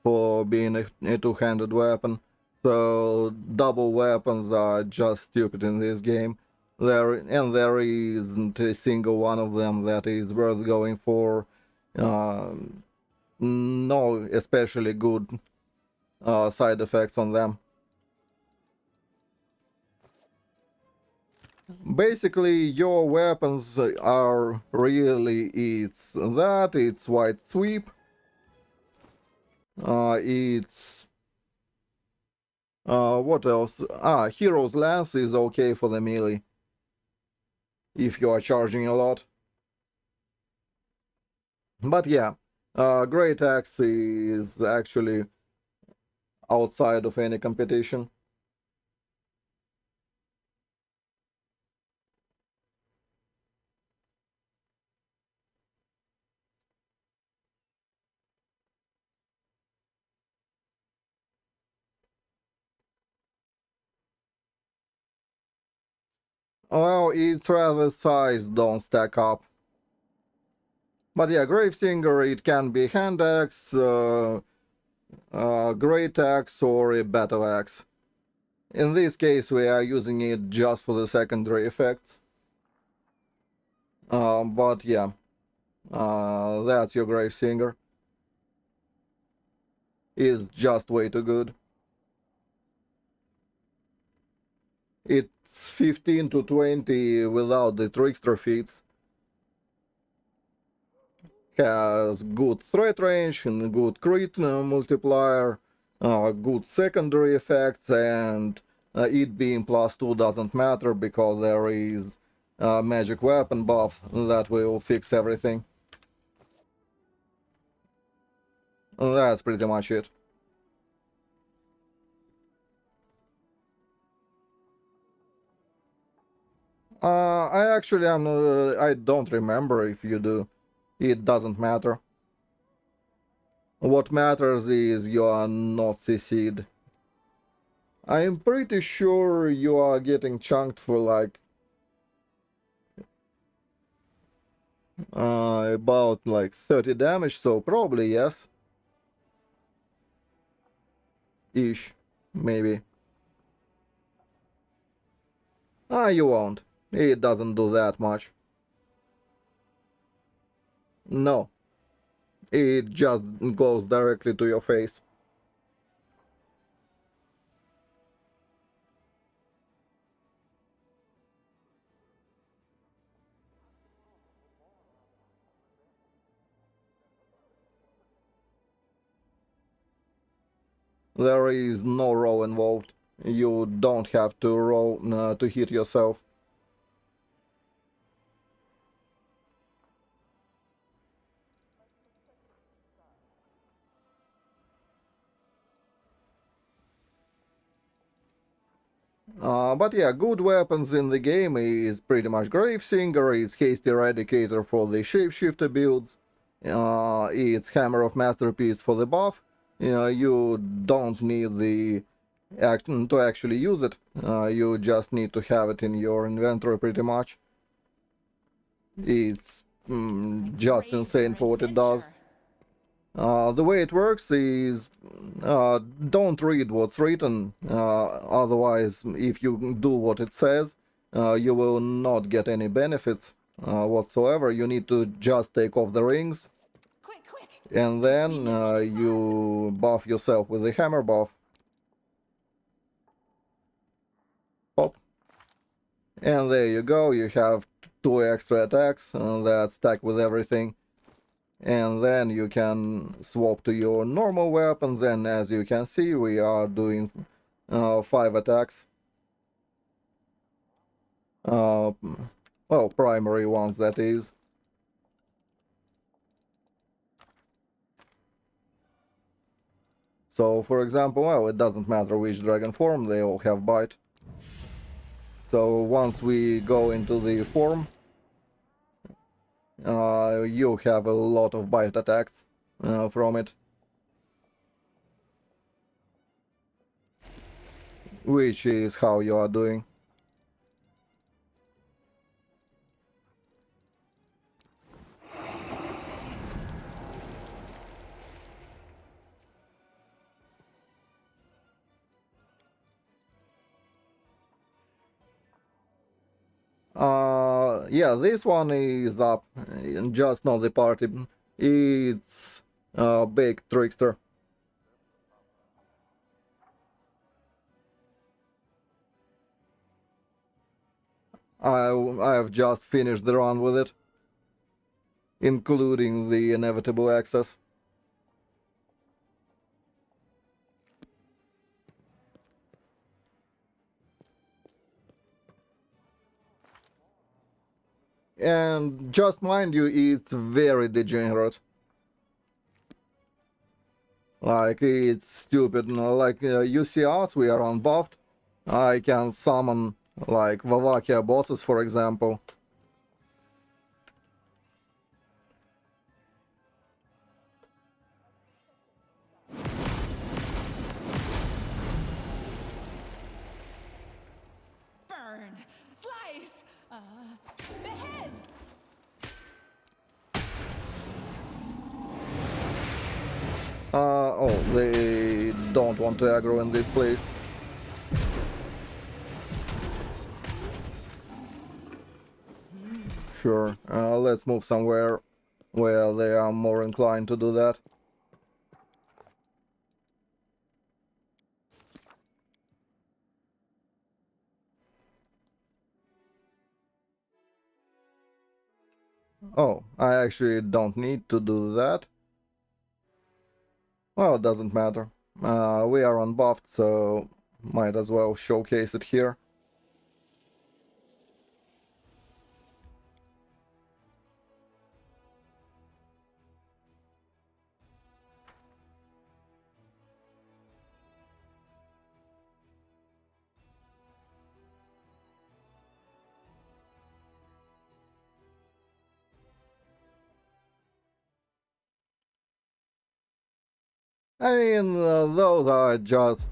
for being a two-handed weapon. So double weapons are just stupid in this game. There isn't a single one of them that is worth going for. No especially good side effects on them. Basically, your weapons are really it's white sweep, it's what else? Hero's Lance is okay for the melee if you are charging a lot. But yeah, Great Axe is actually outside of any competition. Well, its rather size don't stack up. But yeah, Gravesinger, it can be hand axe, Great Axe, or a battle axe. In this case, we are using it just for the secondary effects. But yeah, that's your Gravesinger. Is just way too good. It's 15 to 20 without the trickster feats. Has good threat range and good crit multiplier, good secondary effects, and it being +2 doesn't matter because there is a magic weapon buff that will fix everything. That's pretty much it. I actually am. I don't remember if you do. It doesn't matter. What matters is you are not CC'd. I'm pretty sure you are getting chunked for like about like 30 damage, so probably yes. Ish, maybe. You won't. It doesn't do that much. No, it just goes directly to your face. There is no roll involved. You don't have to roll to hit yourself. But yeah, good weapons in the game is pretty much Gravesinger, it's Hasty Eradicator for the Shapeshifter builds, it's Hammer of Masterpiece for the buff. You don't need the action to actually use it, you just need to have it in your inventory pretty much. It's just insane for what it does. The way it works is don't read what's written, otherwise if you do what it says, you will not get any benefits whatsoever. You need to just take off the rings, Quick, quick! and then you buff yourself with the hammer buff. Pop. And there you go, you have 2 extra attacks that stack with everything. And then you can swap to your normal weapons, and as you can see, we are doing 5 attacks. Well, primary ones, that is. So, for example, well, it doesn't matter which dragon form, they all have bite. So, once we go into the form, you have a lot of bite attacks from it. Which is how you are doing. Yeah, this one is up, just not the party. It's big trickster. I have just finished the run with it, including the inevitable access. And just mind you, it's very degenerate. Like, it's stupid. Like, you see us, we are unbuffed. I can summon, like, WoTR bosses, for example. Burn! Slice! Behead! Oh, they don't want to aggro in this place. Sure, let's move somewhere where they are more inclined to do that. Oh, I actually don't need to do that. Well, it doesn't matter. We are unbuffed, so might as well showcase it here. I mean, those are just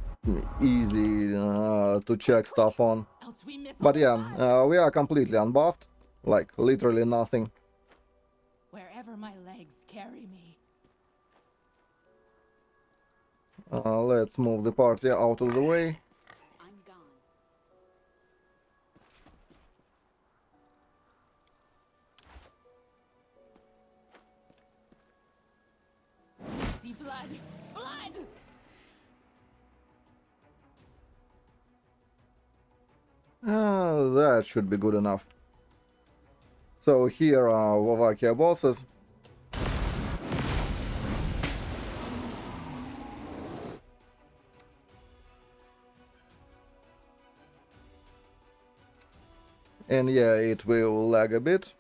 easy to check stuff on. Else we miss But all yeah, the fun. we are completely unbuffed. Like, literally nothing. Wherever my legs carry me. Let's move the party out of the way. I'm gone. See blood! Blood! That should be good enough. So here are WoTR bosses. And yeah, it will lag a bit.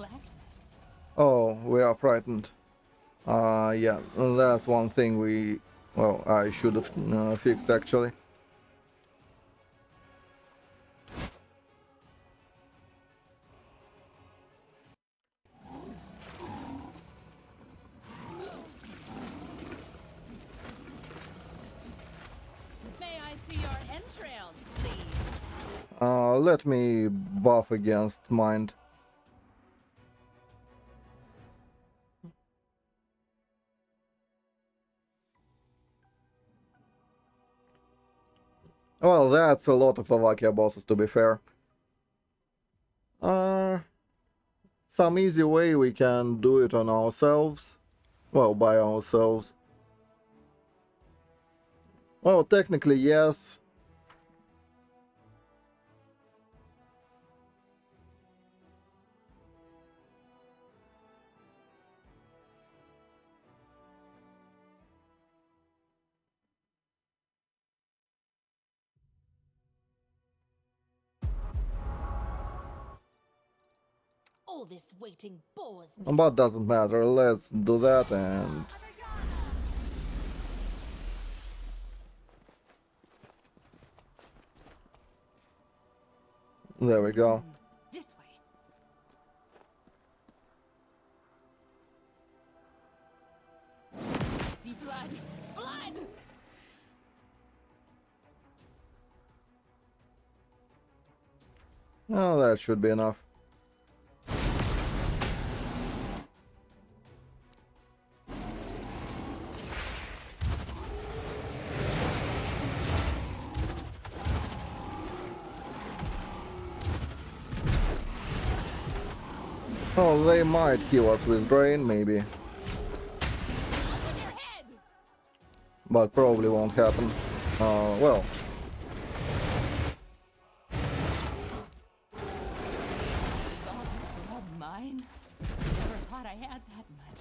blackness. Oh, we are frightened. Yeah, that's one thing well, I should have fixed actually. May I see your entrails, please? Let me buff against mind. Well, that's a lot of Avakia bosses, to be fair. Some easy way we can do it on ourselves. Well, by ourselves. Well, technically, yes. All this waiting bores me. But doesn't matter, let's do that and... There we go. This way. I see blood. Blood! Oh, that should be enough. Oh, they might kill us with brain, maybe. With your head! But probably won't happen. Well, Is all this blood mine? Never thought I had that much.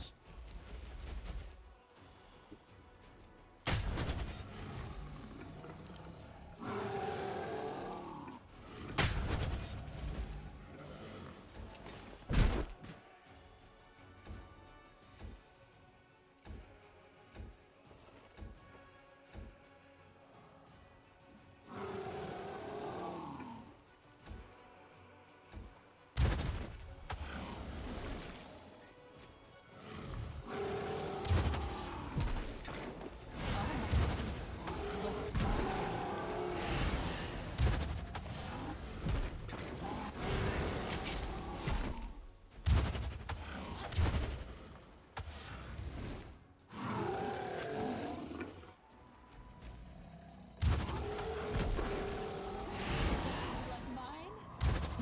Blood mine?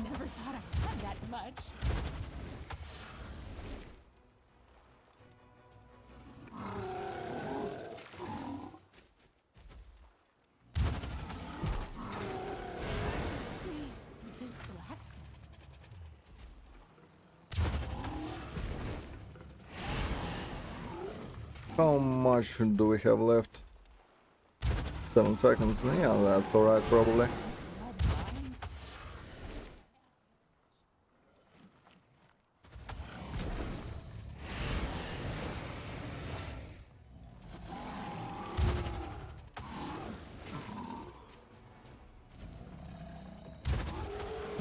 Never thought I had that much. See, this blackness. how much do we have left? 7 seconds. Yeah, that's alright, probably. Blood mine?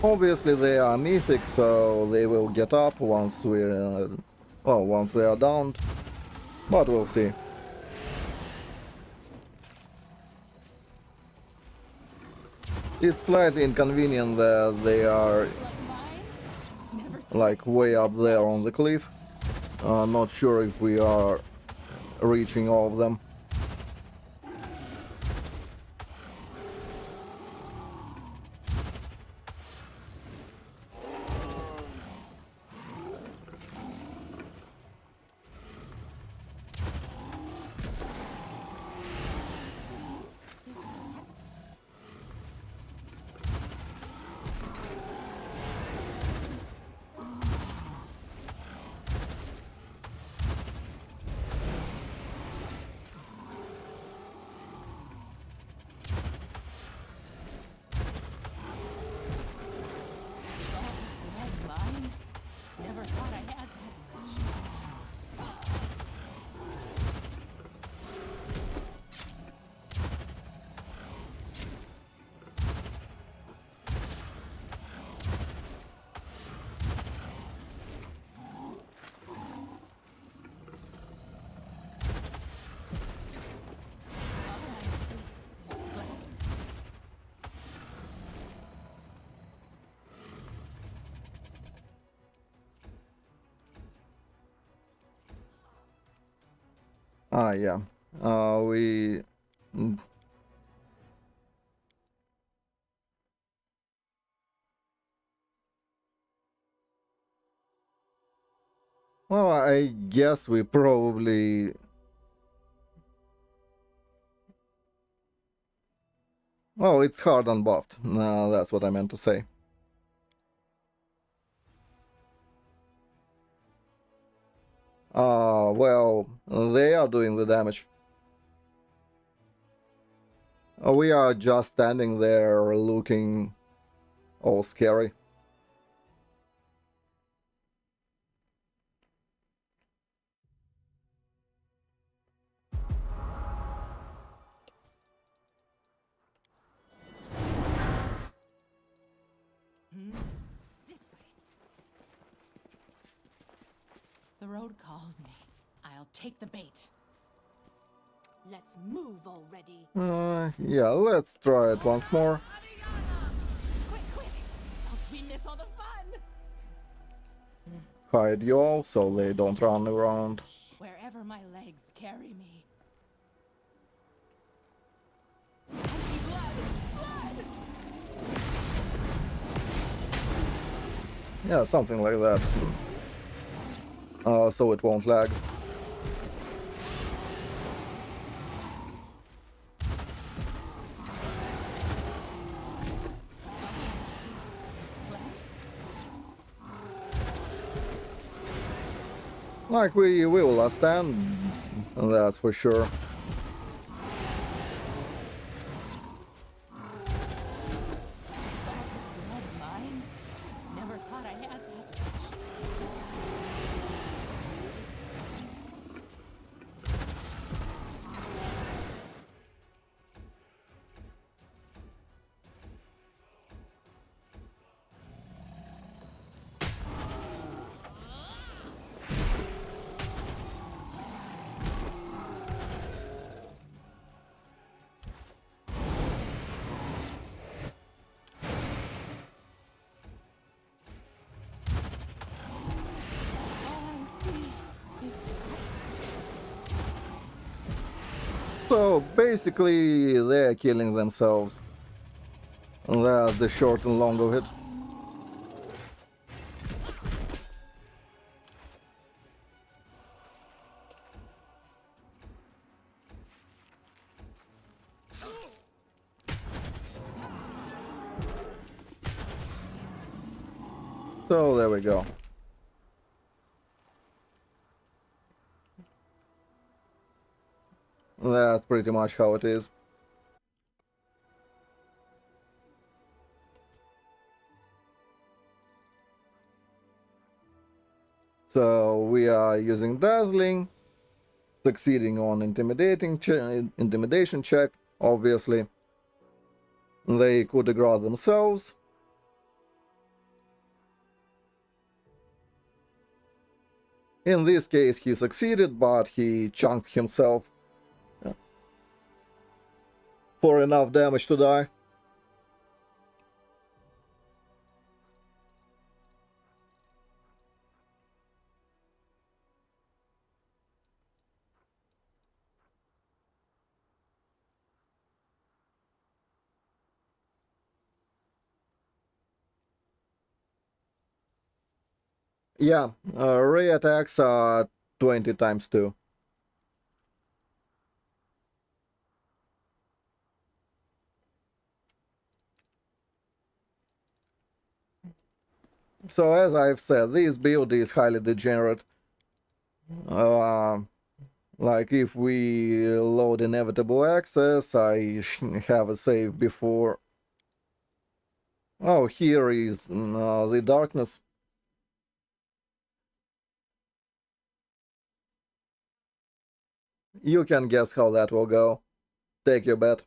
Obviously, they are mythic, so they will get up once once they are downed. But we'll see. It's slightly inconvenient that they are Blood mine? Never like way up there on the cliff. Not sure if we are reaching all of them. Ah, yeah. We... mm, Well, I guess we probably... Well, it's hard unbuffed. That's what I meant to say. Well, they are doing the damage. We are just standing there looking all scary. This way. The road calls me. I'll take the bait. Let's move already. Yeah, let's try it once more. Quick, quick! Else we miss all the fun! Hide you all so they don't run around. Wherever my legs carry me. I see blood! Blood! Yeah, something like that. So it won't lag. Like we will last stand, that's for sure. All this blood mine? Never thought I had that. So basically they're killing themselves. That's the short and long of it. So there we go. That's pretty much how it is. So we are using Dazzling, succeeding on intimidation check, obviously. They could aggro themselves. In this case he succeeded, but he chunked himself for enough damage to die. Yeah, ray attacks are 20 times 2. So as I've said, this build is highly degenerate. Like if we load inevitable access, I have a save before. Oh, here is the darkness. You can guess how that will go. Take your bet.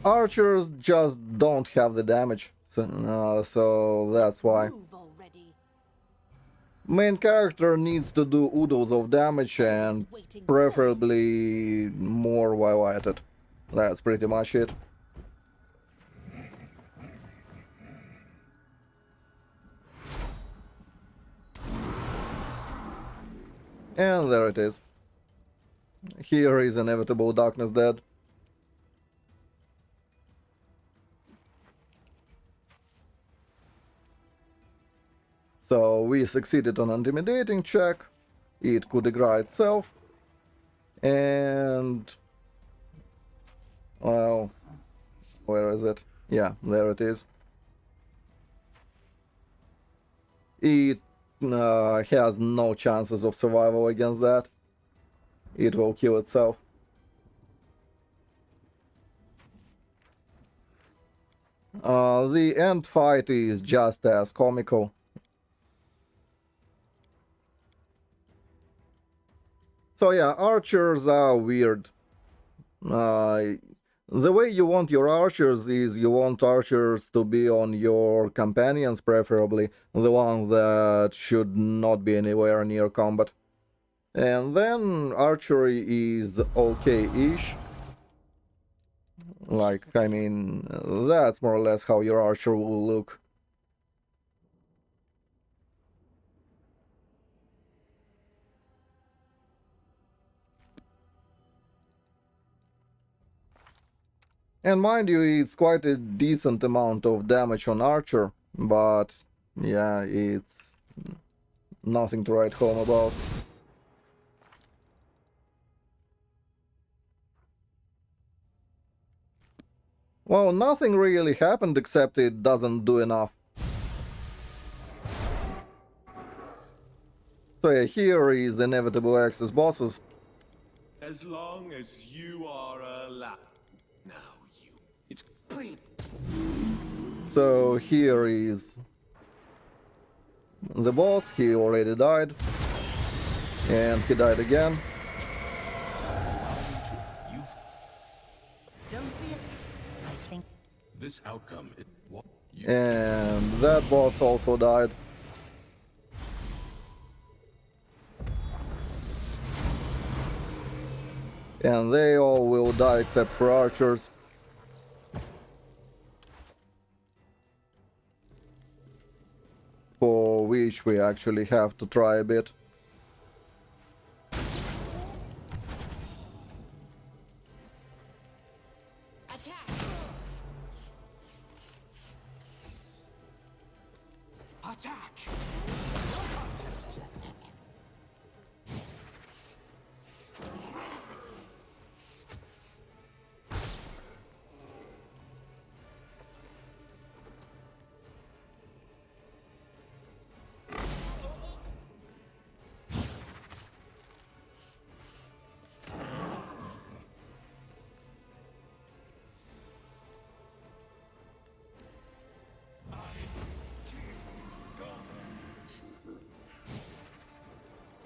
Archers just don't have the damage, so that's why. Move already. Main character needs to do oodles of damage and preferably more while at it. That's pretty much it. And there it is. Here is inevitable darkness dead. So we succeeded on intimidating check. It could degrade itself. And well, where is it? Yeah, there it is. It has no chances of survival against that. It will kill itself. The end fight is just as comical. So yeah, archers are weird. The way you want your archers is you want archers to be on your companions, preferably the one that should not be anywhere near combat. And then archery is okay-ish. Like, I mean, that's more or less how your archer will look. And mind you, it's quite a decent amount of damage on archer, but yeah, it's nothing to write home about. Well, nothing really happened except it doesn't do enough. So yeah, here is the inevitable access bosses. As long as you are alive. Now you. It's great. So here is the boss. He already died. And he died again. Don't be. I think. This outcome is what you. And that boss also died. And they all will die except for archers. For which we actually have to try a bit. Attack! Attack!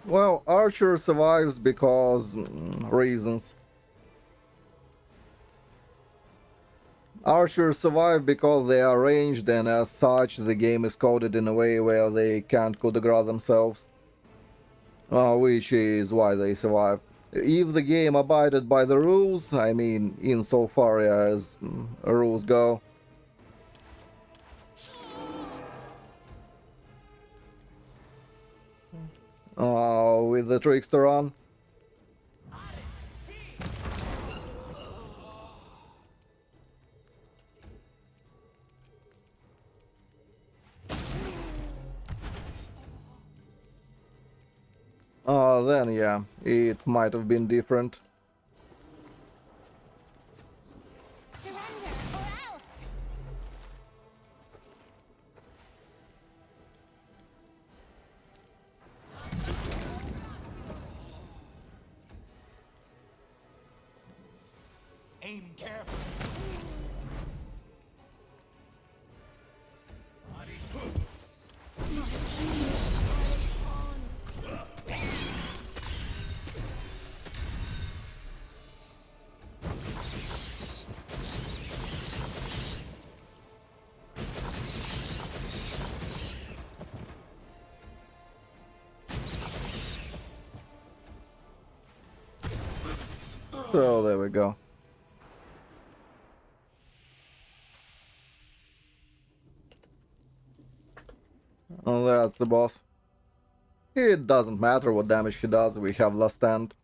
Well, Archer survives because reasons. Archers survive because they are ranged, and as such the game is coded in a way where they can't coup de grace themselves. Which is why they survive. If the game abided by the rules, I mean, insofar as rules go, with the trickster on. Then yeah, it might have been different. Surrender or else! Aim carefully. So there we go. And that's the boss. It doesn't matter what damage he does, we have last stand.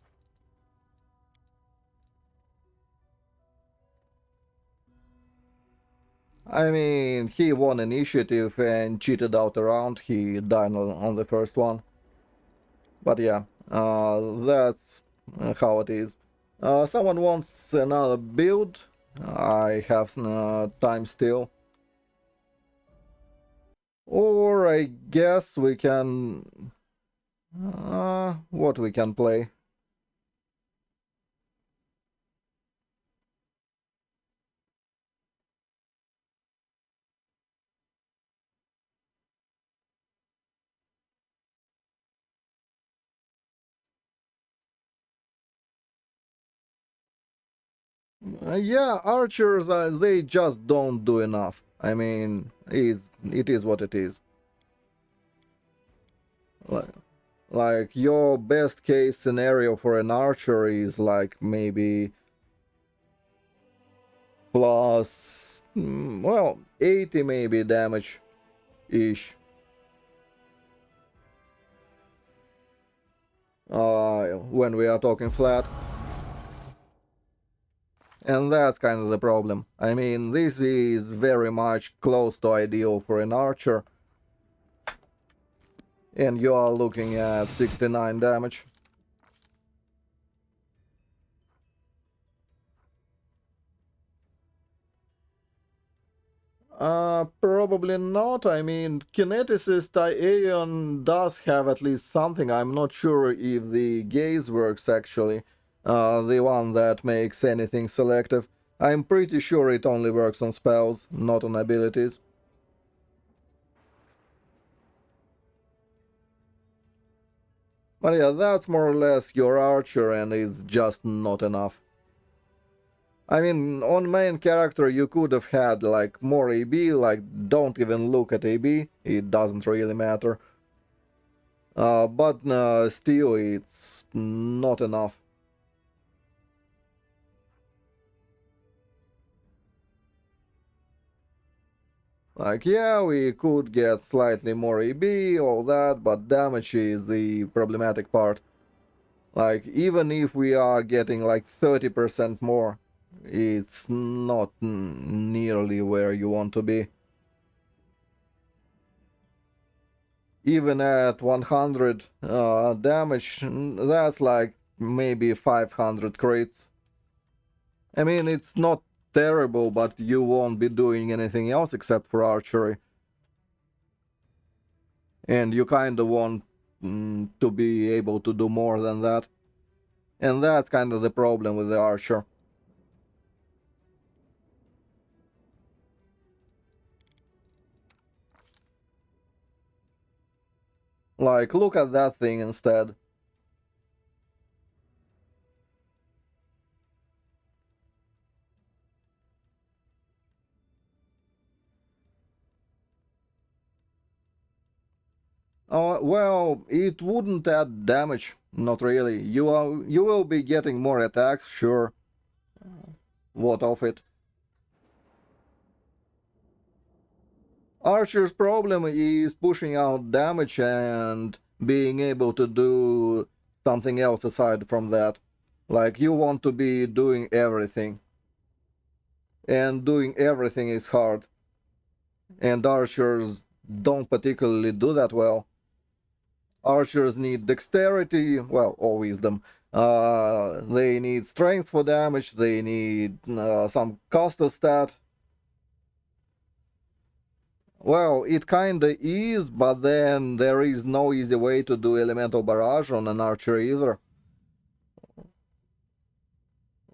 I mean, he won initiative and cheated out a round, he died on the first one. But yeah, that's how it is. Someone wants another build. I have time still. Or I guess we can... what we can play? Yeah, archers, they just don't do enough. I mean, it is what it is. Like, like, your best case scenario for an archer is like maybe plus, well, 80 maybe damage-ish. When we are talking flat. And that's kind of the problem. I mean, this is very much close to ideal for an archer. And you are looking at 69 damage. Probably not. I mean, kineticist Aeon does have at least something. I'm not sure if the gaze works actually. The one that makes anything selective. I'm pretty sure it only works on spells, not on abilities. But yeah, that's more or less your archer, and it's just not enough. I mean, on main character you could have had like more AB, like don't even look at AB, it doesn't really matter. But still it's not enough. Like, yeah, we could get slightly more AB, all that, but damage is the problematic part. Like, even if we are getting like 30% more, it's not nearly where you want to be. Even at 100 damage, that's like maybe 500 crits. I mean, it's not terrible, but you won't be doing anything else except for archery. And you kinda want to be able to do more than that. And that's kind of the problem with the archer. Like, look at that thing instead. Well, it wouldn't add damage, not really. You will be getting more attacks, sure. What of it? Archer's problem is pushing out damage and being able to do something else aside from that. Like, you want to be doing everything. And doing everything is hard. And archers don't particularly do that well. Archers need dexterity, well, or wisdom. They need strength for damage, they need some caster stat. Well, it kinda is, but then there is no easy way to do elemental barrage on an archer either.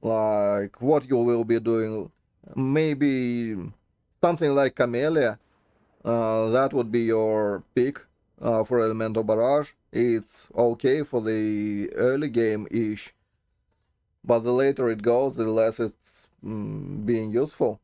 Like, what you will be doing? Maybe something like Camellia. That would be your pick for elemental barrage. It's okay for the early game-ish, but the later it goes, the less it's being useful.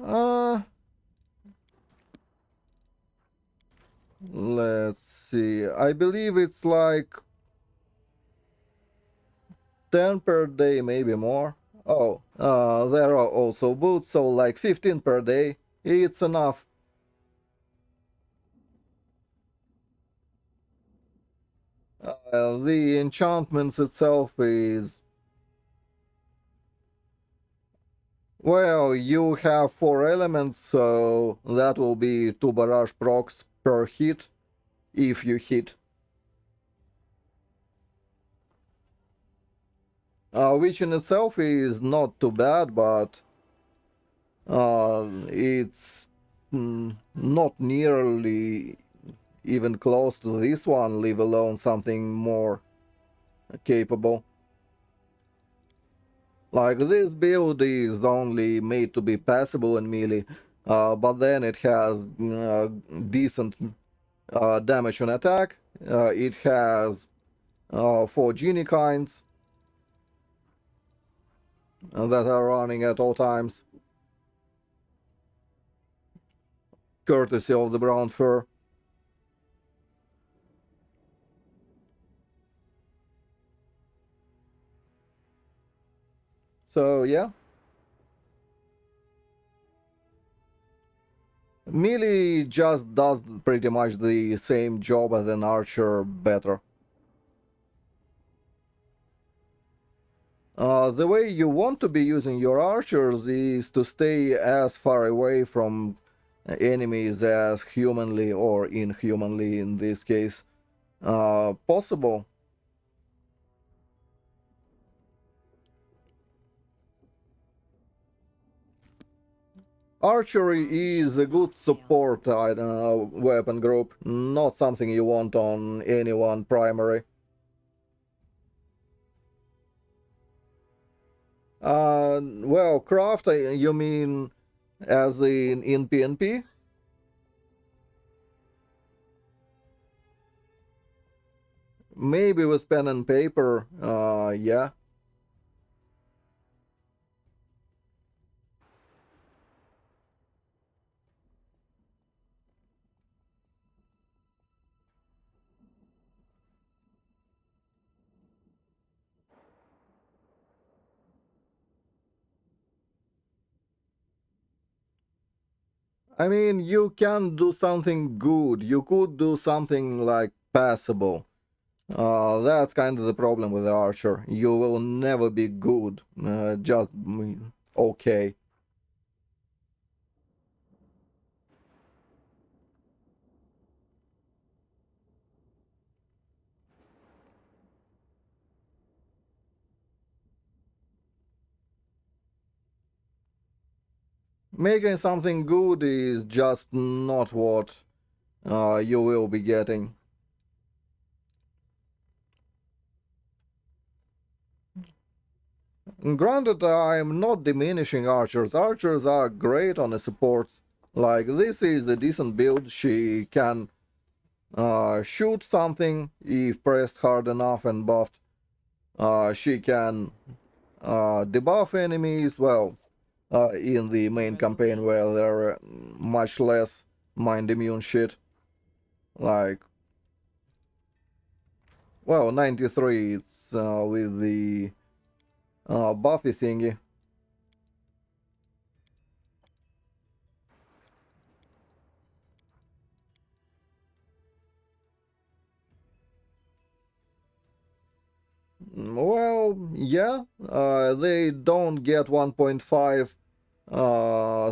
Uh, let's see. I believe it's like 10 per day, maybe more. Oh, there are also boots, so like 15 per day. It's enough. The enchantments itself is... Well, you have 4 elements, so that will be 2 barrage procs per hit, if you hit. Which in itself is not too bad, but it's not nearly even close to this one, leave alone something more capable. Like, this build is only made to be passable in melee, but then it has decent damage on attack. It has 4 genie kinds that are running at all times, courtesy of the brown fur. So yeah, melee just does pretty much the same job as an archer better. The way you want to be using your archers is to stay as far away from enemies as humanly or inhumanly in this case possible. Archery is a good support weapon group, not something you want on anyone primary. Well, craft, you mean as in PNP? Maybe with pen and paper, yeah. I mean, you can do something good. You could do something like passable. That's kind of the problem with the archer. You will never be good. Just okay. Making something good is just not what you will be getting. Granted, I'm not diminishing archers. Archers are great on the supports. Like, this is a decent build. She can shoot something if pressed hard enough and buffed. She can debuff enemies, well, in the main campaign where there are much less mind immune shit. Like, well, 93, it's with the Buffy thingy. Well, yeah, they don't get 1.5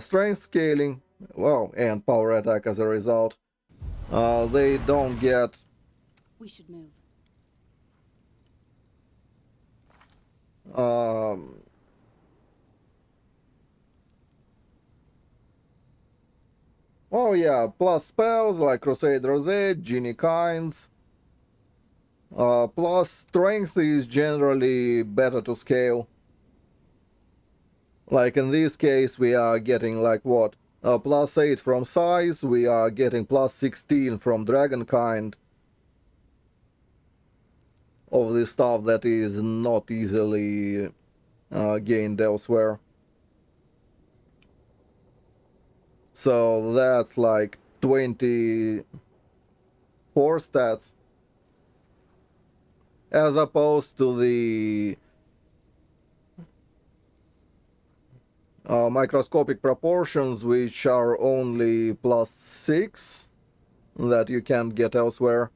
strength scaling, well, and power attack as a result. They don't get... We should move. Um, oh yeah, plus spells like Crusader's Edge, Genie Kinds. Plus strength is generally better to scale. Like in this case, we are getting like what? Plus 8 from size, we are getting plus 16 from Dragonkind. Of the stuff that is not easily gained elsewhere. So that's like 24 stats. As opposed to the microscopic proportions, which are only +6 that you can't get elsewhere.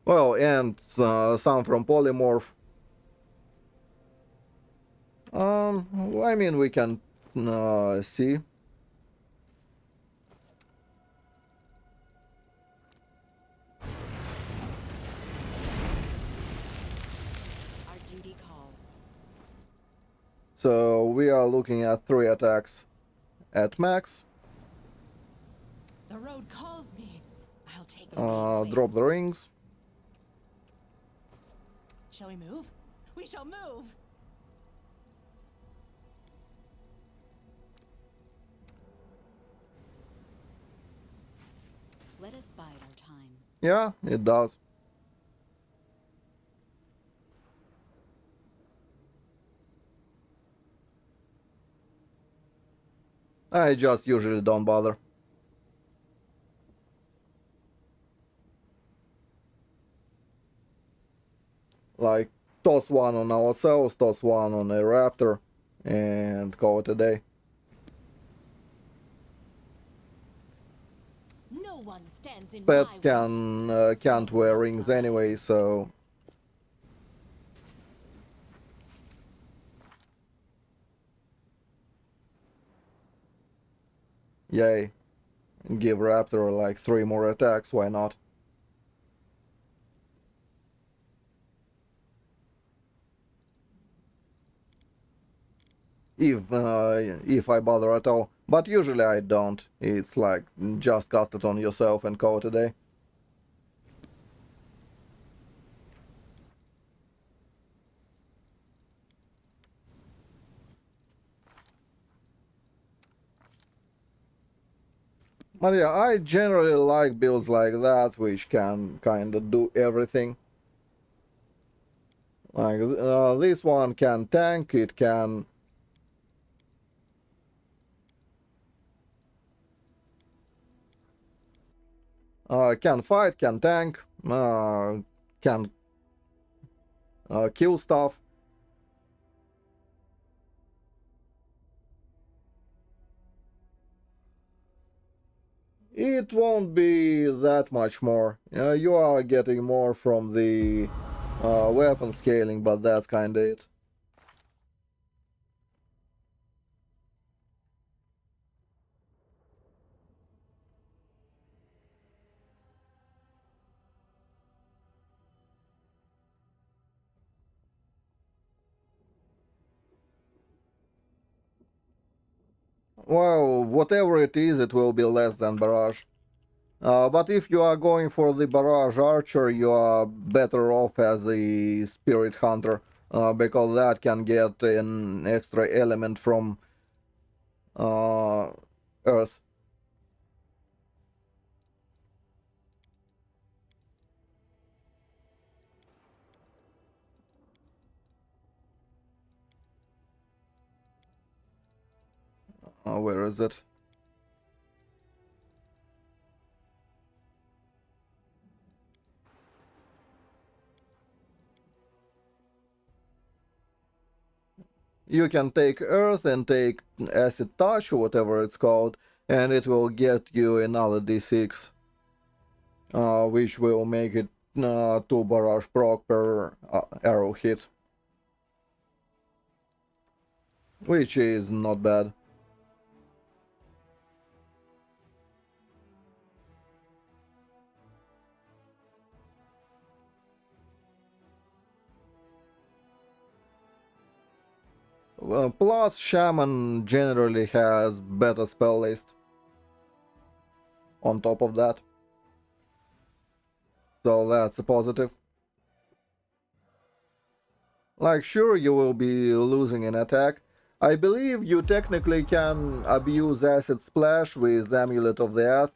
Well, and some from polymorph. I mean, we can see. Our duty calls. So we are looking at 3 attacks at max. The road calls me. I'll take the Drop the rings. Shall we move? We shall move. Let us bide our time. Yeah, it does. I just usually don't bother. Like, toss one on ourselves, toss one on a raptor, and call it a day. No one stands in Pets my way. can't wear rings anyway, so yay. Give Raptor like 3 more attacks, why not? If I bother at all. But usually I don't. It's like, just cast it on yourself and call it a day. But yeah, I generally like builds like that, which can kinda do everything. Like, this one can tank, it can... can fight, can tank, can kill stuff. It won't be that much more. You are getting more from the weapon scaling, but that's kinda it. Well, whatever it is, it will be less than barrage. But if you are going for the barrage archer, you are better off as a spirit hunter, because that can get an extra element from earth. Where is it? You can take earth and take acid touch, or whatever it's called, and it will get you another d6, which will make it 2 barrage proc per arrow hit, which is not bad. Plus, Shaman generally has better spell list on top of that. So that's a positive. Like, sure, you will be losing an attack. I believe you technically can abuse Acid Splash with Amulet of the Asp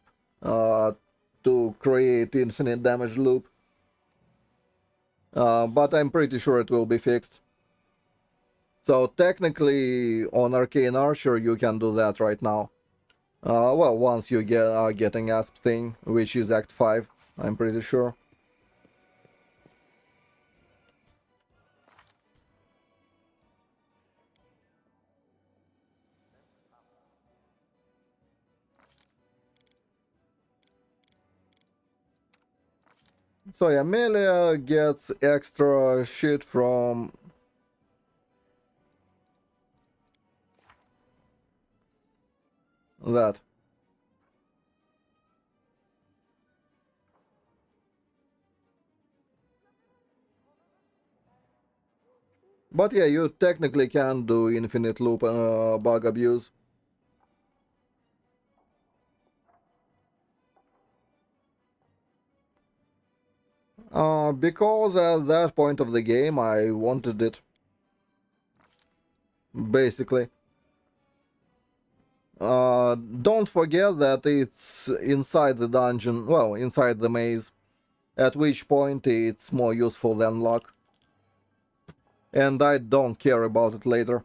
to create infinite damage loop. But I'm pretty sure it will be fixed. So technically, on Arcane Archer, you can do that right now. Well, once you are getting Asp thing, which is Act 5, I'm pretty sure. So yeah, Melia gets extra shit from that. But yeah, you technically can do infinite loop bug abuse. Because at that point of the game I wanted it. Basically. Don't forget that it's inside the dungeon, well, inside the maze, at which point it's more useful than luck. And I don't care about it later.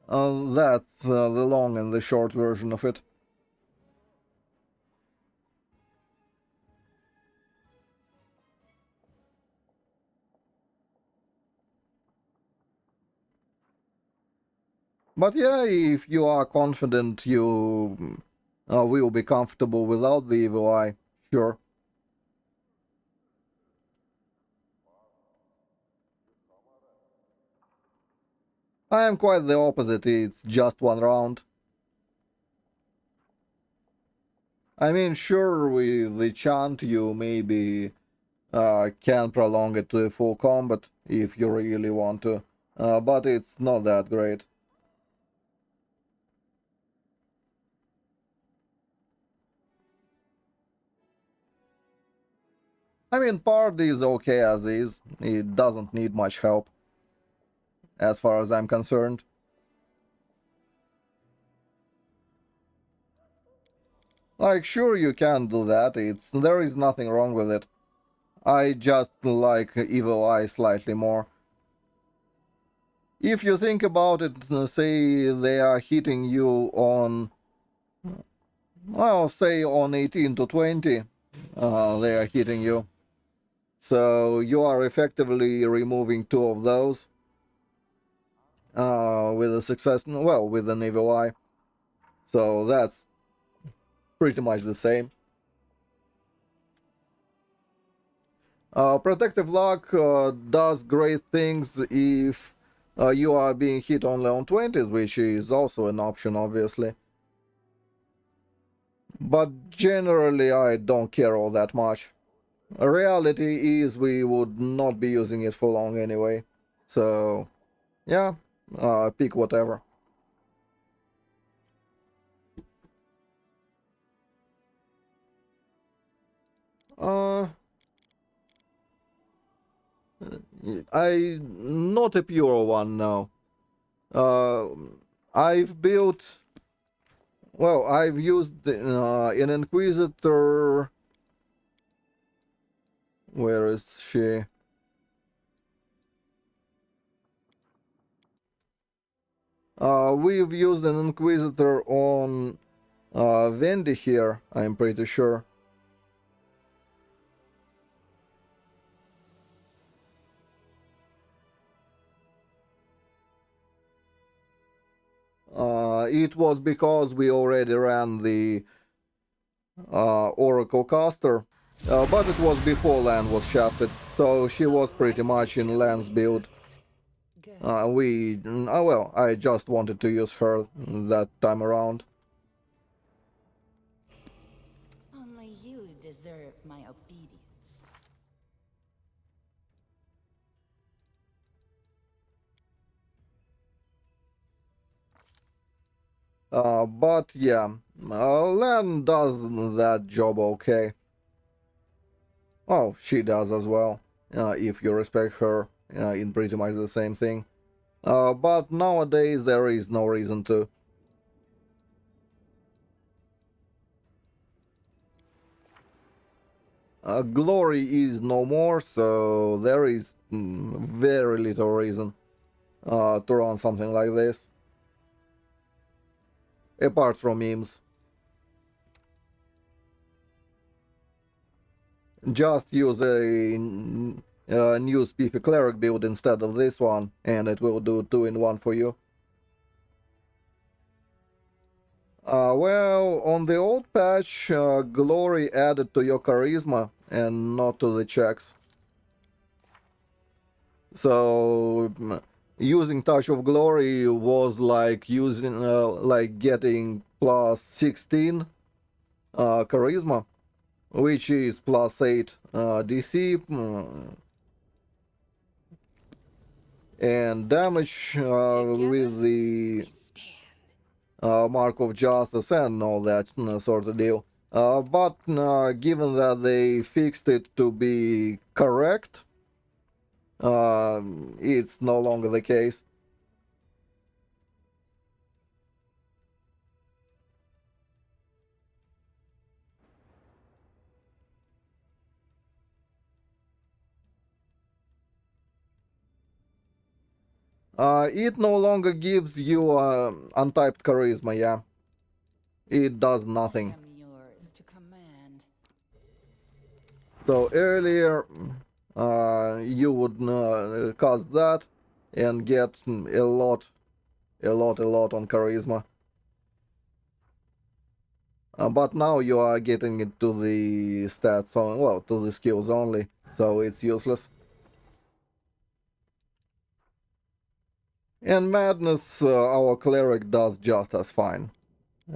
That's the long and the short version of it. But yeah, if you are confident you will be comfortable without the evil eye, sure. I am quite the opposite, it's just one round. I mean, sure, with the chant you maybe can prolong it to full combat if you really want to, but it's not that great. I mean, part is okay as is, it doesn't need much help, as far as I'm concerned. Like, sure you can do that, there is nothing wrong with it. I just like Evil Eye slightly more. If you think about it, say they are hitting you on, well, say on 18 to 20, they are hitting you. So you are effectively removing two of those with a success, well, with an Evil Eye. So that's pretty much the same. Protective Lock does great things if you are being hit only on 20s, which is also an option, obviously. But generally, I don't care all that much. Reality is we would not be using it for long anyway. So, yeah, pick whatever. Uh, I not a pure one now. Uh, I've built. Well, I've used an Inquisitor. Where is she? We've used an Inquisitor on Vendi here, I'm pretty sure. It was because we already ran the Oracle Caster, but it was before Lan was shafted, so she was pretty much in Lan's build. Well, I just wanted to use her that time around. Only you deserve my obedience. But yeah, Lan does that job okay. Oh, she does as well, if you respect her in pretty much the same thing. But nowadays there is no reason to. Glory is no more, so there is very little reason to run something like this. Apart from memes. Just use a new spiffy cleric build instead of this one, and it will do 2-in-1 for you. Well, on the old patch, glory added to your charisma and not to the checks. So using Touch of Glory was like using like getting plus 16 charisma, which is plus 8 DC, and damage with the Mark of Justice and all that sort of deal. But given that they fixed it to be correct, it's no longer the case. It no longer gives you untyped charisma, yeah. It does nothing. I am yours to command. So earlier, you would cast that and get a lot on charisma. But now you are getting it to the stats, well, to the skills only, so it's useless. And Madness, our cleric does just as fine.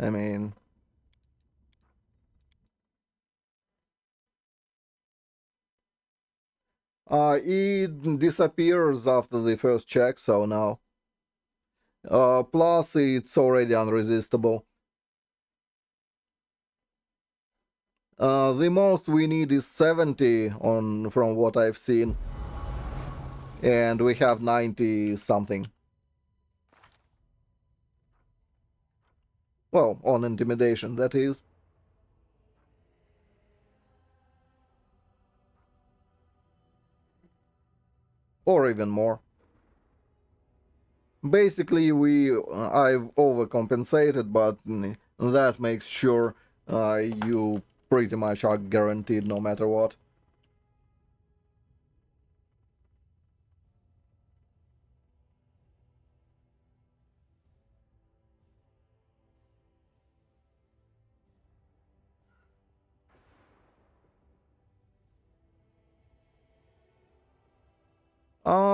I mean... it disappears after the first check, so no. Plus, it's already unresistible. The most we need is 70 from what I've seen. And we have 90 something. Well, on intimidation, that is. Or even more. Basically, I've overcompensated, but that makes sure you pretty much are guaranteed no matter what.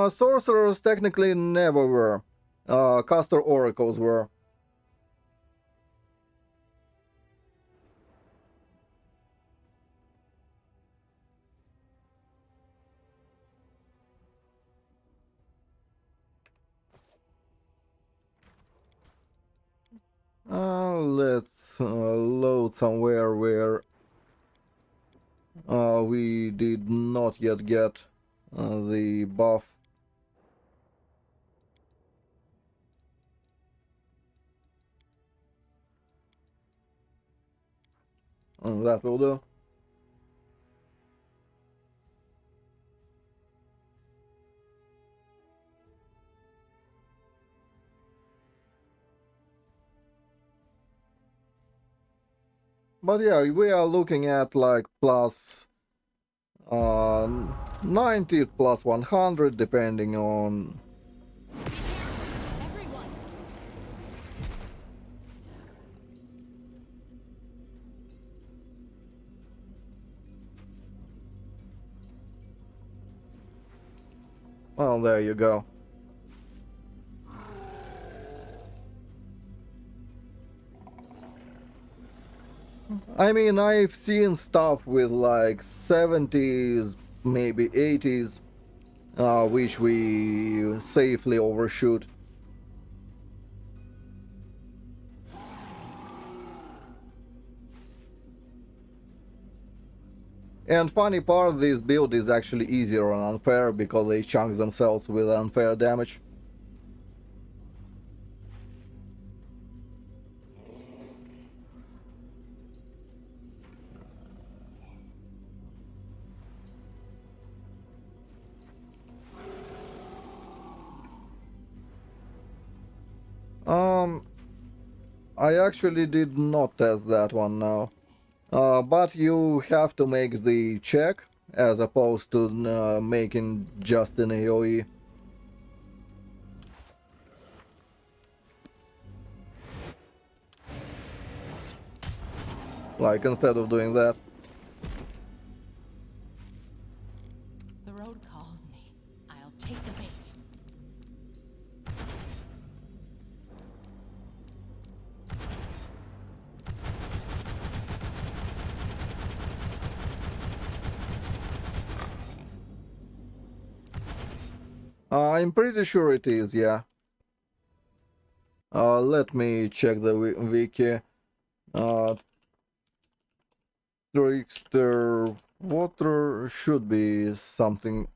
Sorcerers technically never were. Caster Oracles were. Let's load somewhere where we did not yet get the buff. That will do. But yeah, we are looking at like plus 90 plus 100 depending on... Everyone! Well, there you go. I mean, I've seen stuff with like 70s, maybe 80s, which we safely overshoot. And funny part, this build is actually easier on unfair because they chunk themselves with unfair damage. Um, I actually did not test that one now. But you have to make the check as opposed to making just an AoE. Like, instead of doing that. The road calls me. I'll take the bait. I'm pretty sure it is, yeah. Let me check the wiki. Uh, Trickster WoTR should be something.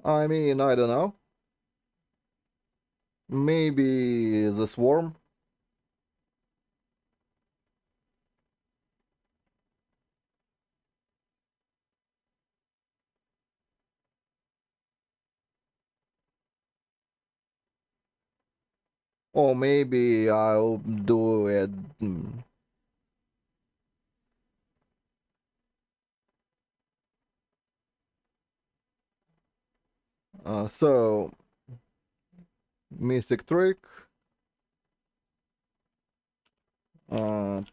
I mean, I don't know. Maybe the swarm? Or maybe I'll do it. So, Mystic Trick. Uh,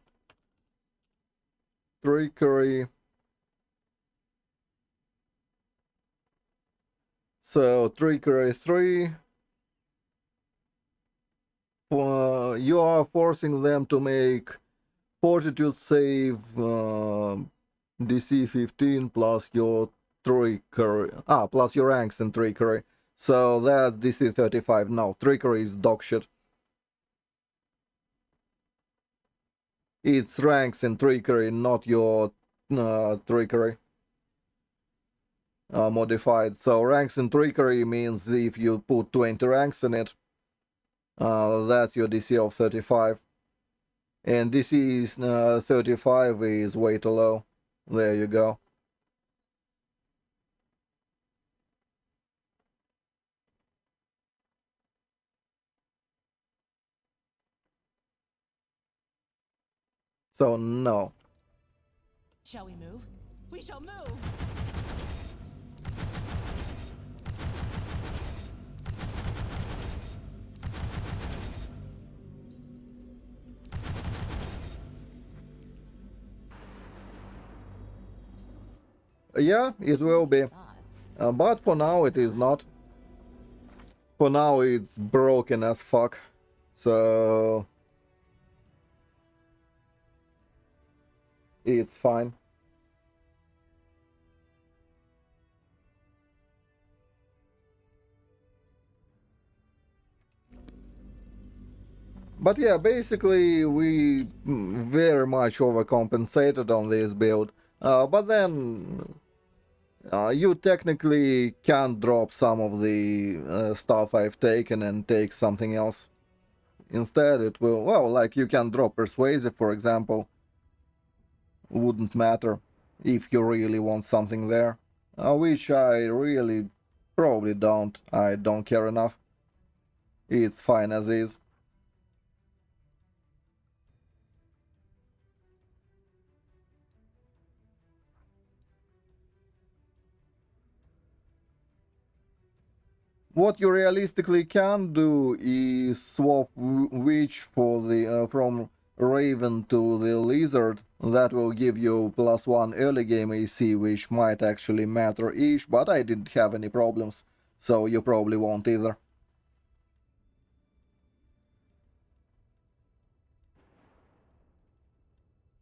Trickery. So, Trickery 3. You are forcing them to make Fortitude save DC 15 plus your trickery. Plus your ranks in trickery. So that's DC 35. No, trickery is dog shit. It's ranks in trickery, not your trickery modified. So ranks in trickery means if you put 20 ranks in it, that's your DC of 35. And DC is 35 is way too low. There you go. So no. Shall we move? We shall move! Yeah, it will be. Thoughts. But for now it is not. For now it's broken as fuck. So it's fine. But yeah, basically we very much overcompensated on this build. But then you technically can drop some of the stuff I've taken and take something else. Instead it will, well, like you can drop Persuasive, for example. Wouldn't matter if you really want something there. Which I really probably don't. I don't care enough. It's fine as is. What you realistically can do is swap Witch for the from Raven to the Lizard. That will give you +1 early game AC, which might actually matter-ish, but I didn't have any problems, so you probably won't either.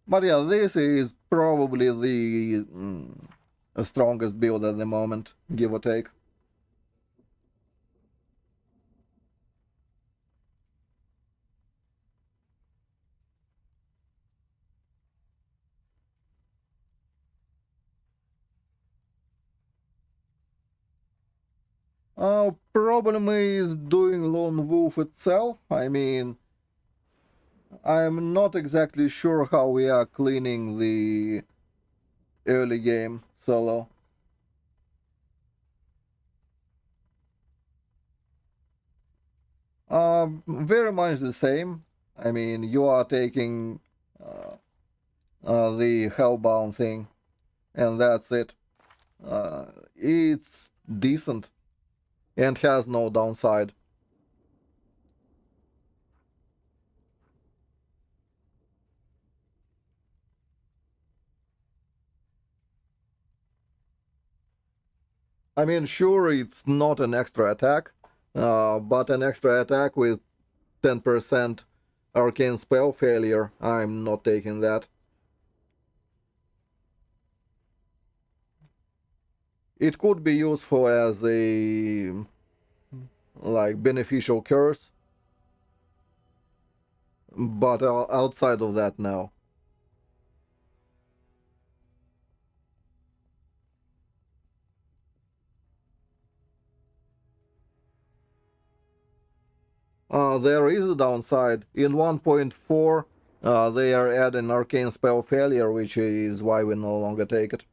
But yeah, this is probably the strongest build at the moment, give or take. Problem is doing Lone Wolf itself. I mean, I'm not exactly sure how we are cleaning the early game solo. Very much the same. I mean, you are taking the Hellbound thing, and that's it. It's decent and has no downside. I mean, sure, it's not an extra attack, but an extra attack with 10% arcane spell failure, I'm not taking that. It could be useful as a like beneficial curse, but outside of that, no. There is a downside. In 1.4, they are adding arcane spell failure, which is why we no longer take it.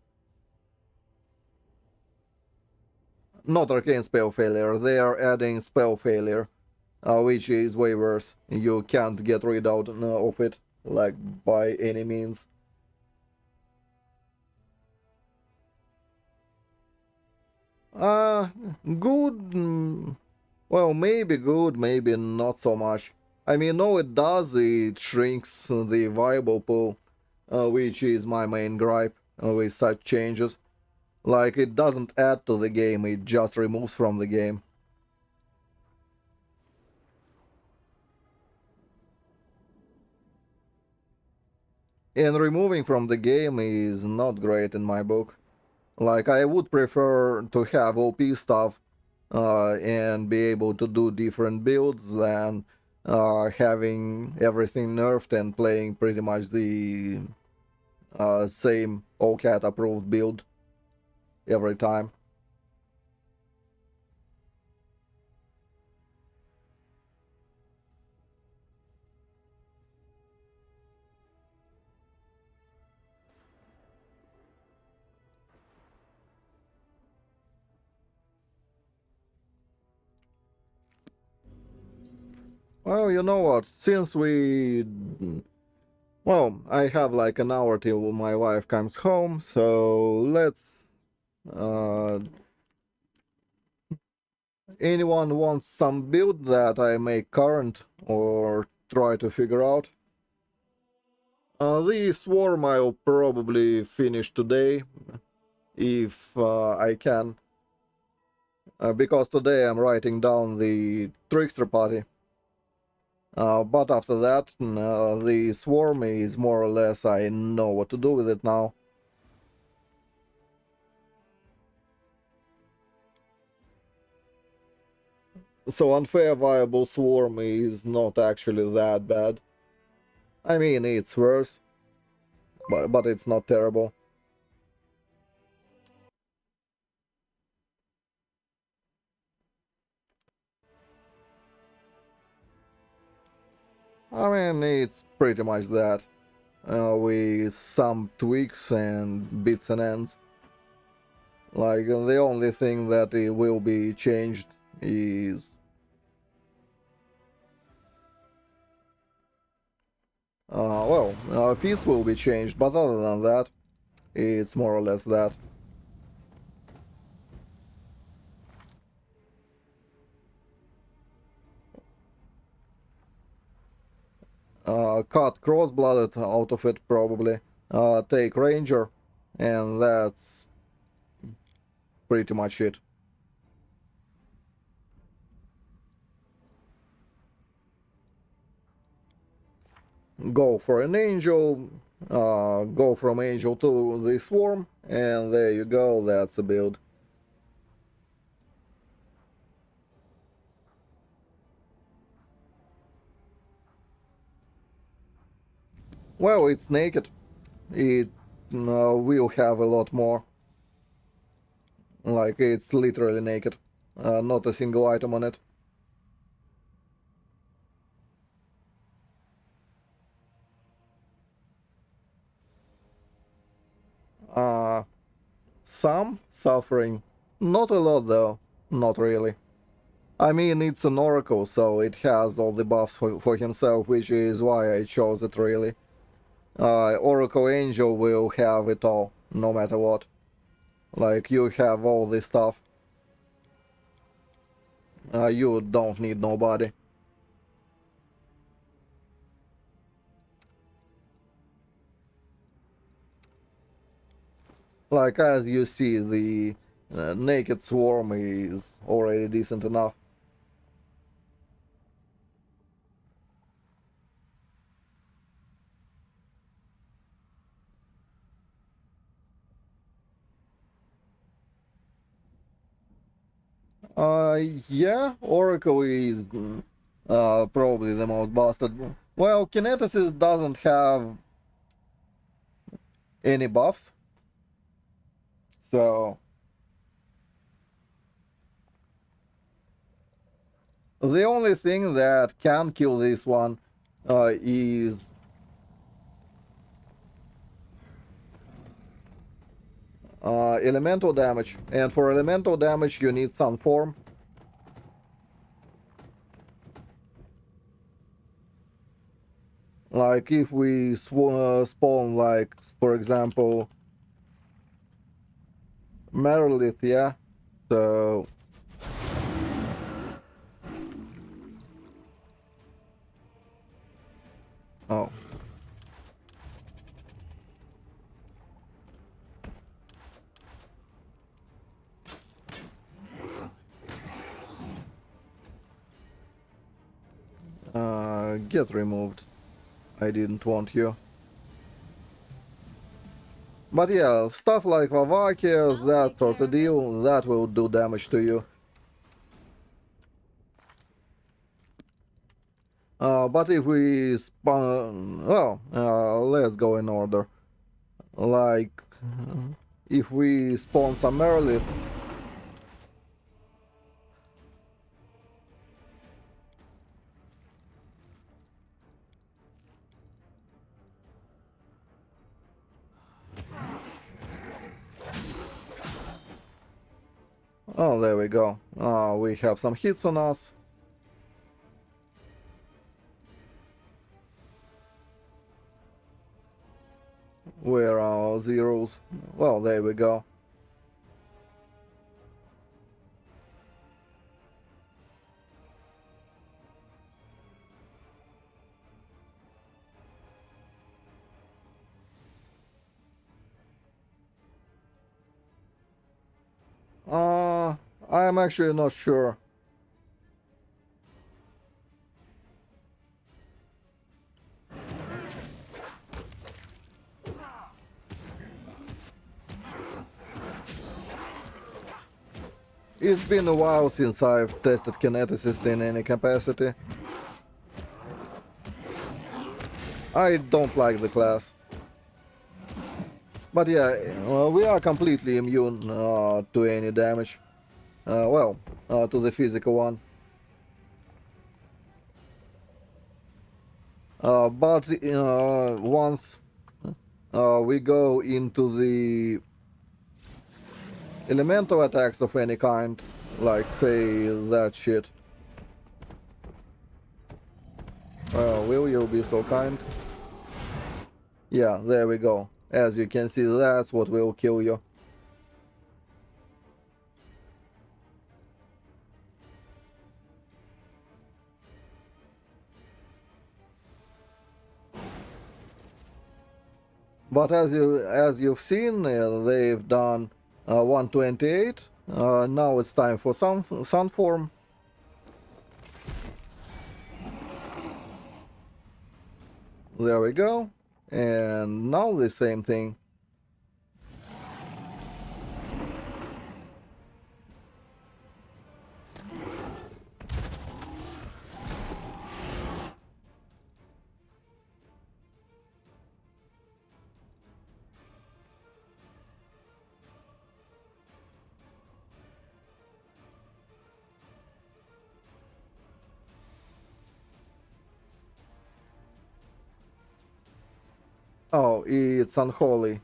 Not arcane spell failure, they are adding spell failure, which is way worse. You can't get rid out of it, like, by any means. Uh, Good. Well, maybe good, maybe not so much. I mean, no, it does, it shrinks the viable pool, which is my main gripe with such changes. Like, it doesn't add to the game, it just removes from the game. And removing from the game is not great in my book. Like, I would prefer to have OP stuff and be able to do different builds than having everything nerfed and playing pretty much the same OCAT approved build every time. Well, you know what? Since well, I have like an hour till my wife comes home, so let's. Uh, Anyone wants some build that I make current or try to figure out? The swarm I'll probably finish today if I can, because today I'm writing down the trickster party. But after that, the swarm is more or less I know what to do with it now. So unfair viable swarm is not actually that bad. I mean, it's worse, but it's not terrible. I mean, it's pretty much that, with some tweaks and bits and ends. Like, the only thing that it will be changed is... feats will be changed, but other than that, it's more or less that. Cut Cross-Blooded out of it, probably. Take Ranger, and that's pretty much it. Go for an Angel, go from Angel to the Swarm, and there you go, that's the build. Well, it's naked. It will have a lot more. Like, it's literally naked. Not a single item on it. Some suffering. Not a lot, though. Not really. I mean, it's an oracle, so it has all the buffs for himself, which is why I chose it, really. Oracle Angel will have it all, no matter what. Like, you have all this stuff. You don't need nobody. Like, as you see, the Naked Swarm is already decent enough. Yeah, Oracle is probably the most busted. Well, Kineticist doesn't have any buffs, so the only thing that can kill this one is elemental damage, and for elemental damage you need some form. Like if we spawn, like, for example, Merilith, yeah, so oh, get removed. I didn't want you. But yeah, stuff like Vavakias, that sort of deal, that will do damage to you. But if we spawn... Well, let's go in order. Like, if we spawn some Merilith... Oh, there we go. We have some hits on us. Where are our zeros? Well, there we go. I'm actually not sure. It's been a while since I've tested Kineticist in any capacity. I don't like the class. But yeah, we are completely immune to any damage. Well, to the physical one. But once we go into the elemental attacks of any kind, like say that shit. Will you be so kind? Yeah, there we go. As you can see, that's what will kill you. But as you've seen, they've done 128. Now it's time for sun form. There we go. And now the same thing. Oh, it's unholy.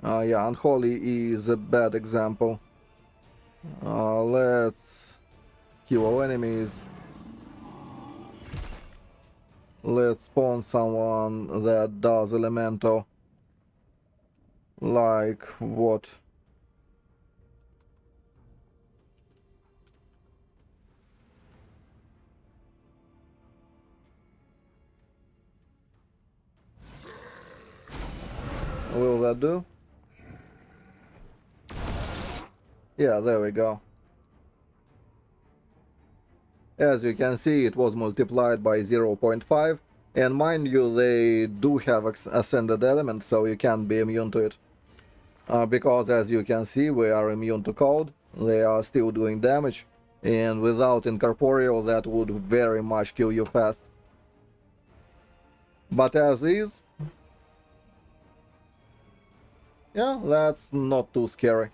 Yeah, unholy is a bad example. Let's kill enemies. Let's spawn someone that does elemental. Like what? Will that do? Yeah, there we go. As you can see, it was multiplied by 0.5, and mind you, they do have ascended element, so you can't be immune to it. Because as you can see, we are immune to cold, they are still doing damage, and without incorporeal that would very much kill you fast. But as is, yeah, that's not too scary.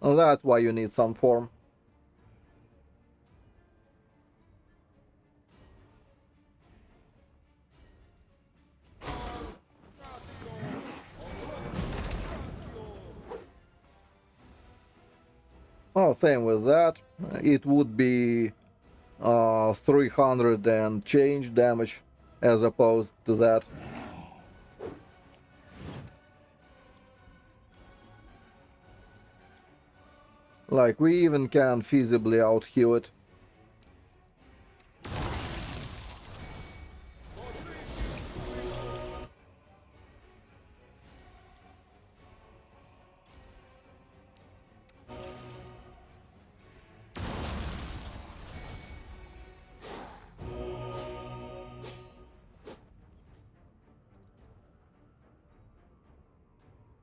And that's why you need some form. Oh, same with that. It would be 300 and change damage as opposed to that. Like, we even can feasibly out-heal it.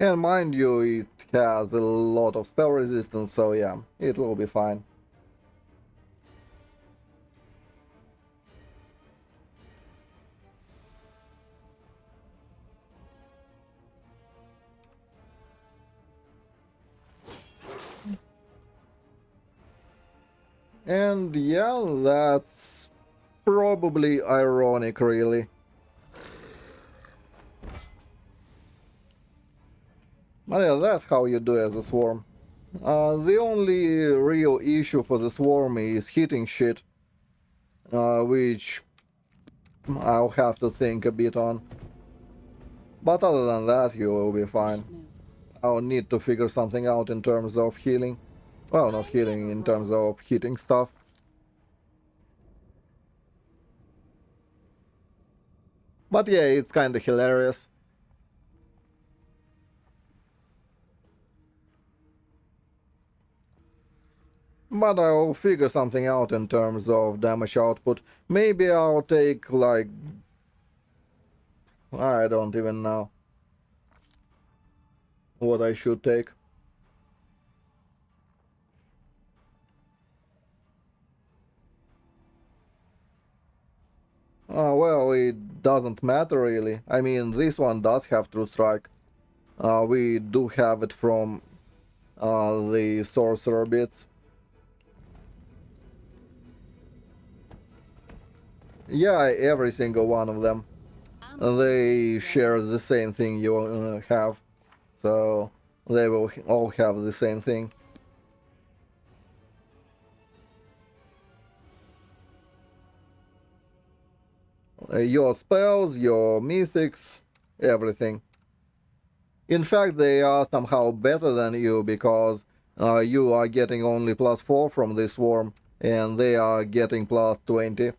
And mind you, it has a lot of spell resistance, so yeah, it will be fine. And yeah, that's probably ironic, really. But yeah, that's how you do as a swarm. The only real issue for the swarm is hitting shit, which I'll have to think a bit on. But other than that, you will be fine. I'll need to figure something out in terms of healing. Well, not healing, in terms of hitting stuff. But yeah, it's kinda hilarious. But I'll figure something out in terms of damage output. Maybe I'll take, like... I don't even know what I should take. Well, it doesn't matter really. I mean, this one does have True Strike. We do have it from the Sorcerer bits. Yeah, every single one of them. They share the same thing you have. So they will all have the same thing. Your spells, your mythics, everything. In fact, they are somehow better than you because you are getting only +4 from this swarm, and they are getting +20.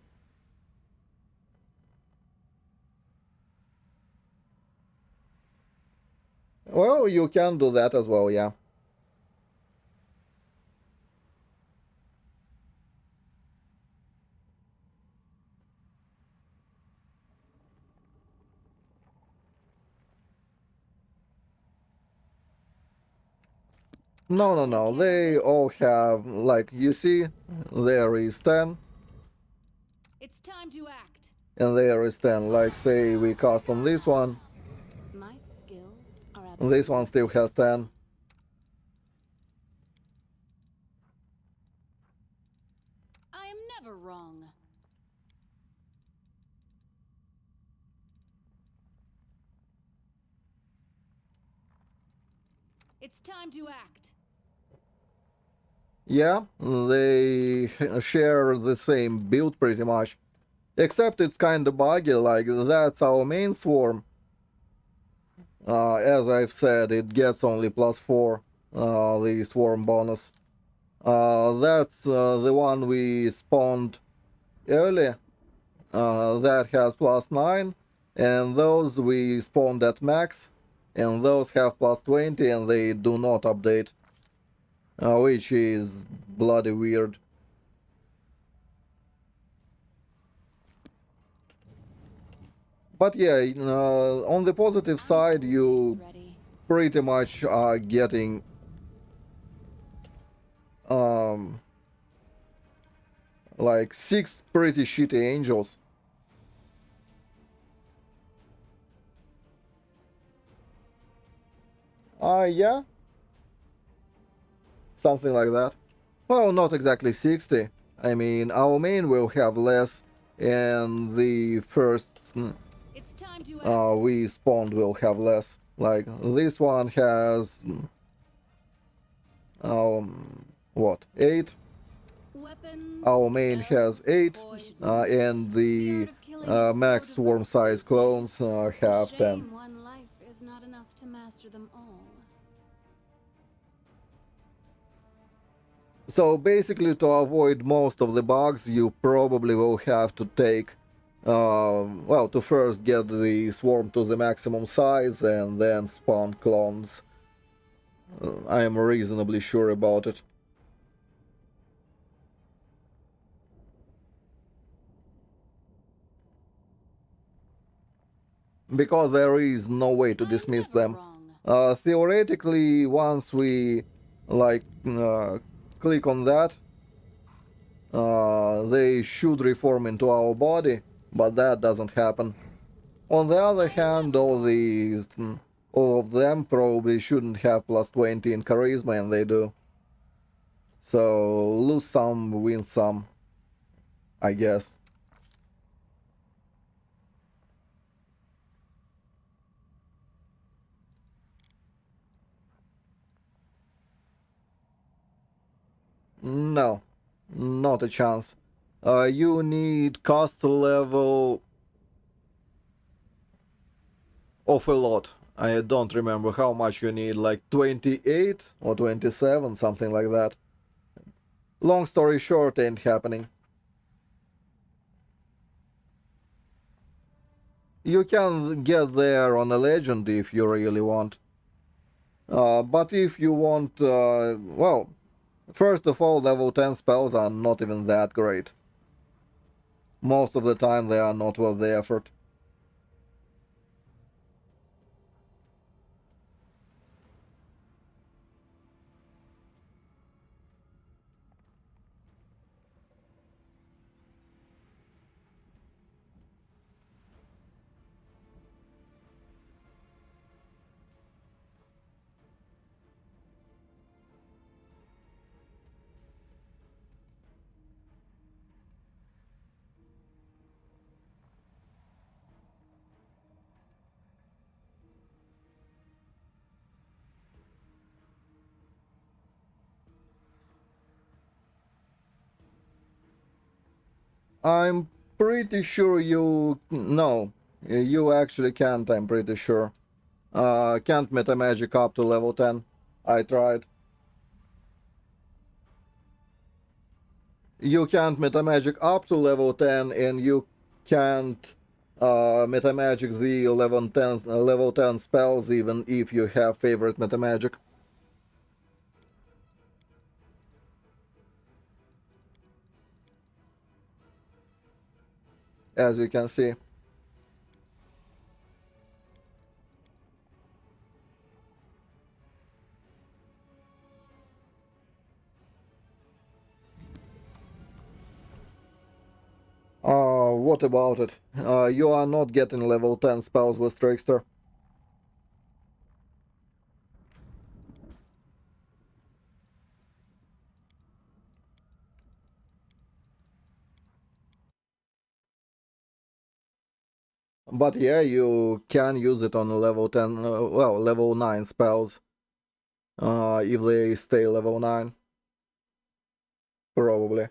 Well, you can do that as well, yeah. No, no, no, they all have, like, you see, there is 10, It's time to act. and there is 10. Like, say we cast on this one, My skills are and this one still has 10. I am never wrong. It's time to act. Yeah, they share the same build pretty much. Except it's kinda buggy, like that's our main swarm. As I've said, it gets only +4, the swarm bonus. That's the one we spawned early, that has +9, and those we spawned at max, and those have +20 and they do not update, which is bloody weird. But yeah, on the positive side, you Ready. pretty much are getting um, like 6 pretty shitty angels. Yeah, something like that. Well, not exactly 60. I mean, our main will have less, and the first It's time to act. we spawned will have less. Like, this one has, what, 8? Weapons, Our main has spells, 8, poisons. and The the art of killing is so max swarm diverse size these clones days. A have 10. shame one life is not enough to master them all. So basically, to avoid most of the bugs, you probably will have to take, well, to first get the swarm to the maximum size and then spawn clones. I am reasonably sure about it. Because there is no way to I'm dismiss never them. wrong. Theoretically, once we, like, click on that, they should reform into our body, but that doesn't happen. On the other hand, all of them probably shouldn't have +20 in charisma, and they do. So lose some, win some, I guess. No, not a chance. You need cast level of a lot. I don't remember how much you need, like 28 or 27, something like that. Long story short, ain't happening. You can get there on a legend if you really want. But if you want, well, first of all, level 10 spells are not even that great. Most of the time they are not worth the effort. I'm pretty sure you... No, you actually can't, I'm pretty sure. Can't meta magic up to level 10. I tried. You can't meta magic up to level 10, and you can't meta magic the level 10 spells even if you have favorite meta magic. As you can see. What about it? You are not getting level 10 spells with Trickster. But yeah, you can use it on level 10, well, level 9 spells. if they stay level 9. Probably.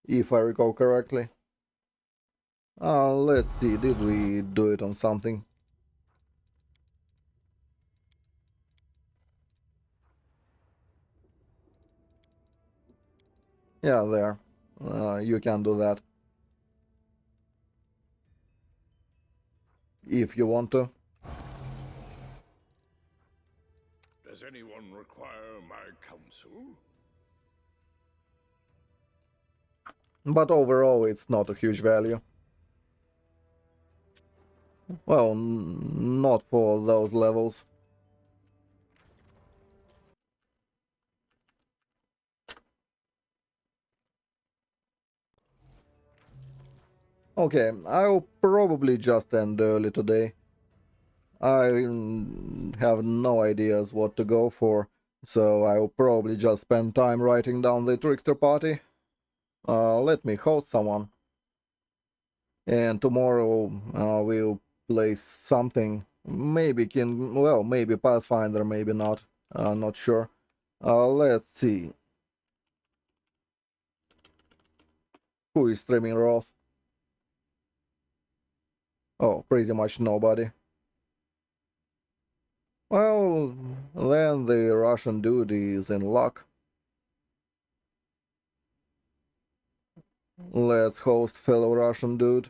If I recall correctly. Let's see, did we do it on something? Yeah, there. You can do that. If you want to. Does anyone require my counsel? But overall, it's not a huge value. Well, not for those levels. Okay, I'll probably just end early today. I have no ideas what to go for, so I'll probably just spend time writing down the trickster party. Let me host someone. And tomorrow we'll play something. Maybe maybe Pathfinder, maybe not. Not sure. Let's see. Who is streaming Roth? Oh, pretty much nobody. Well, then the Russian dude is in luck. Let's host fellow Russian dude.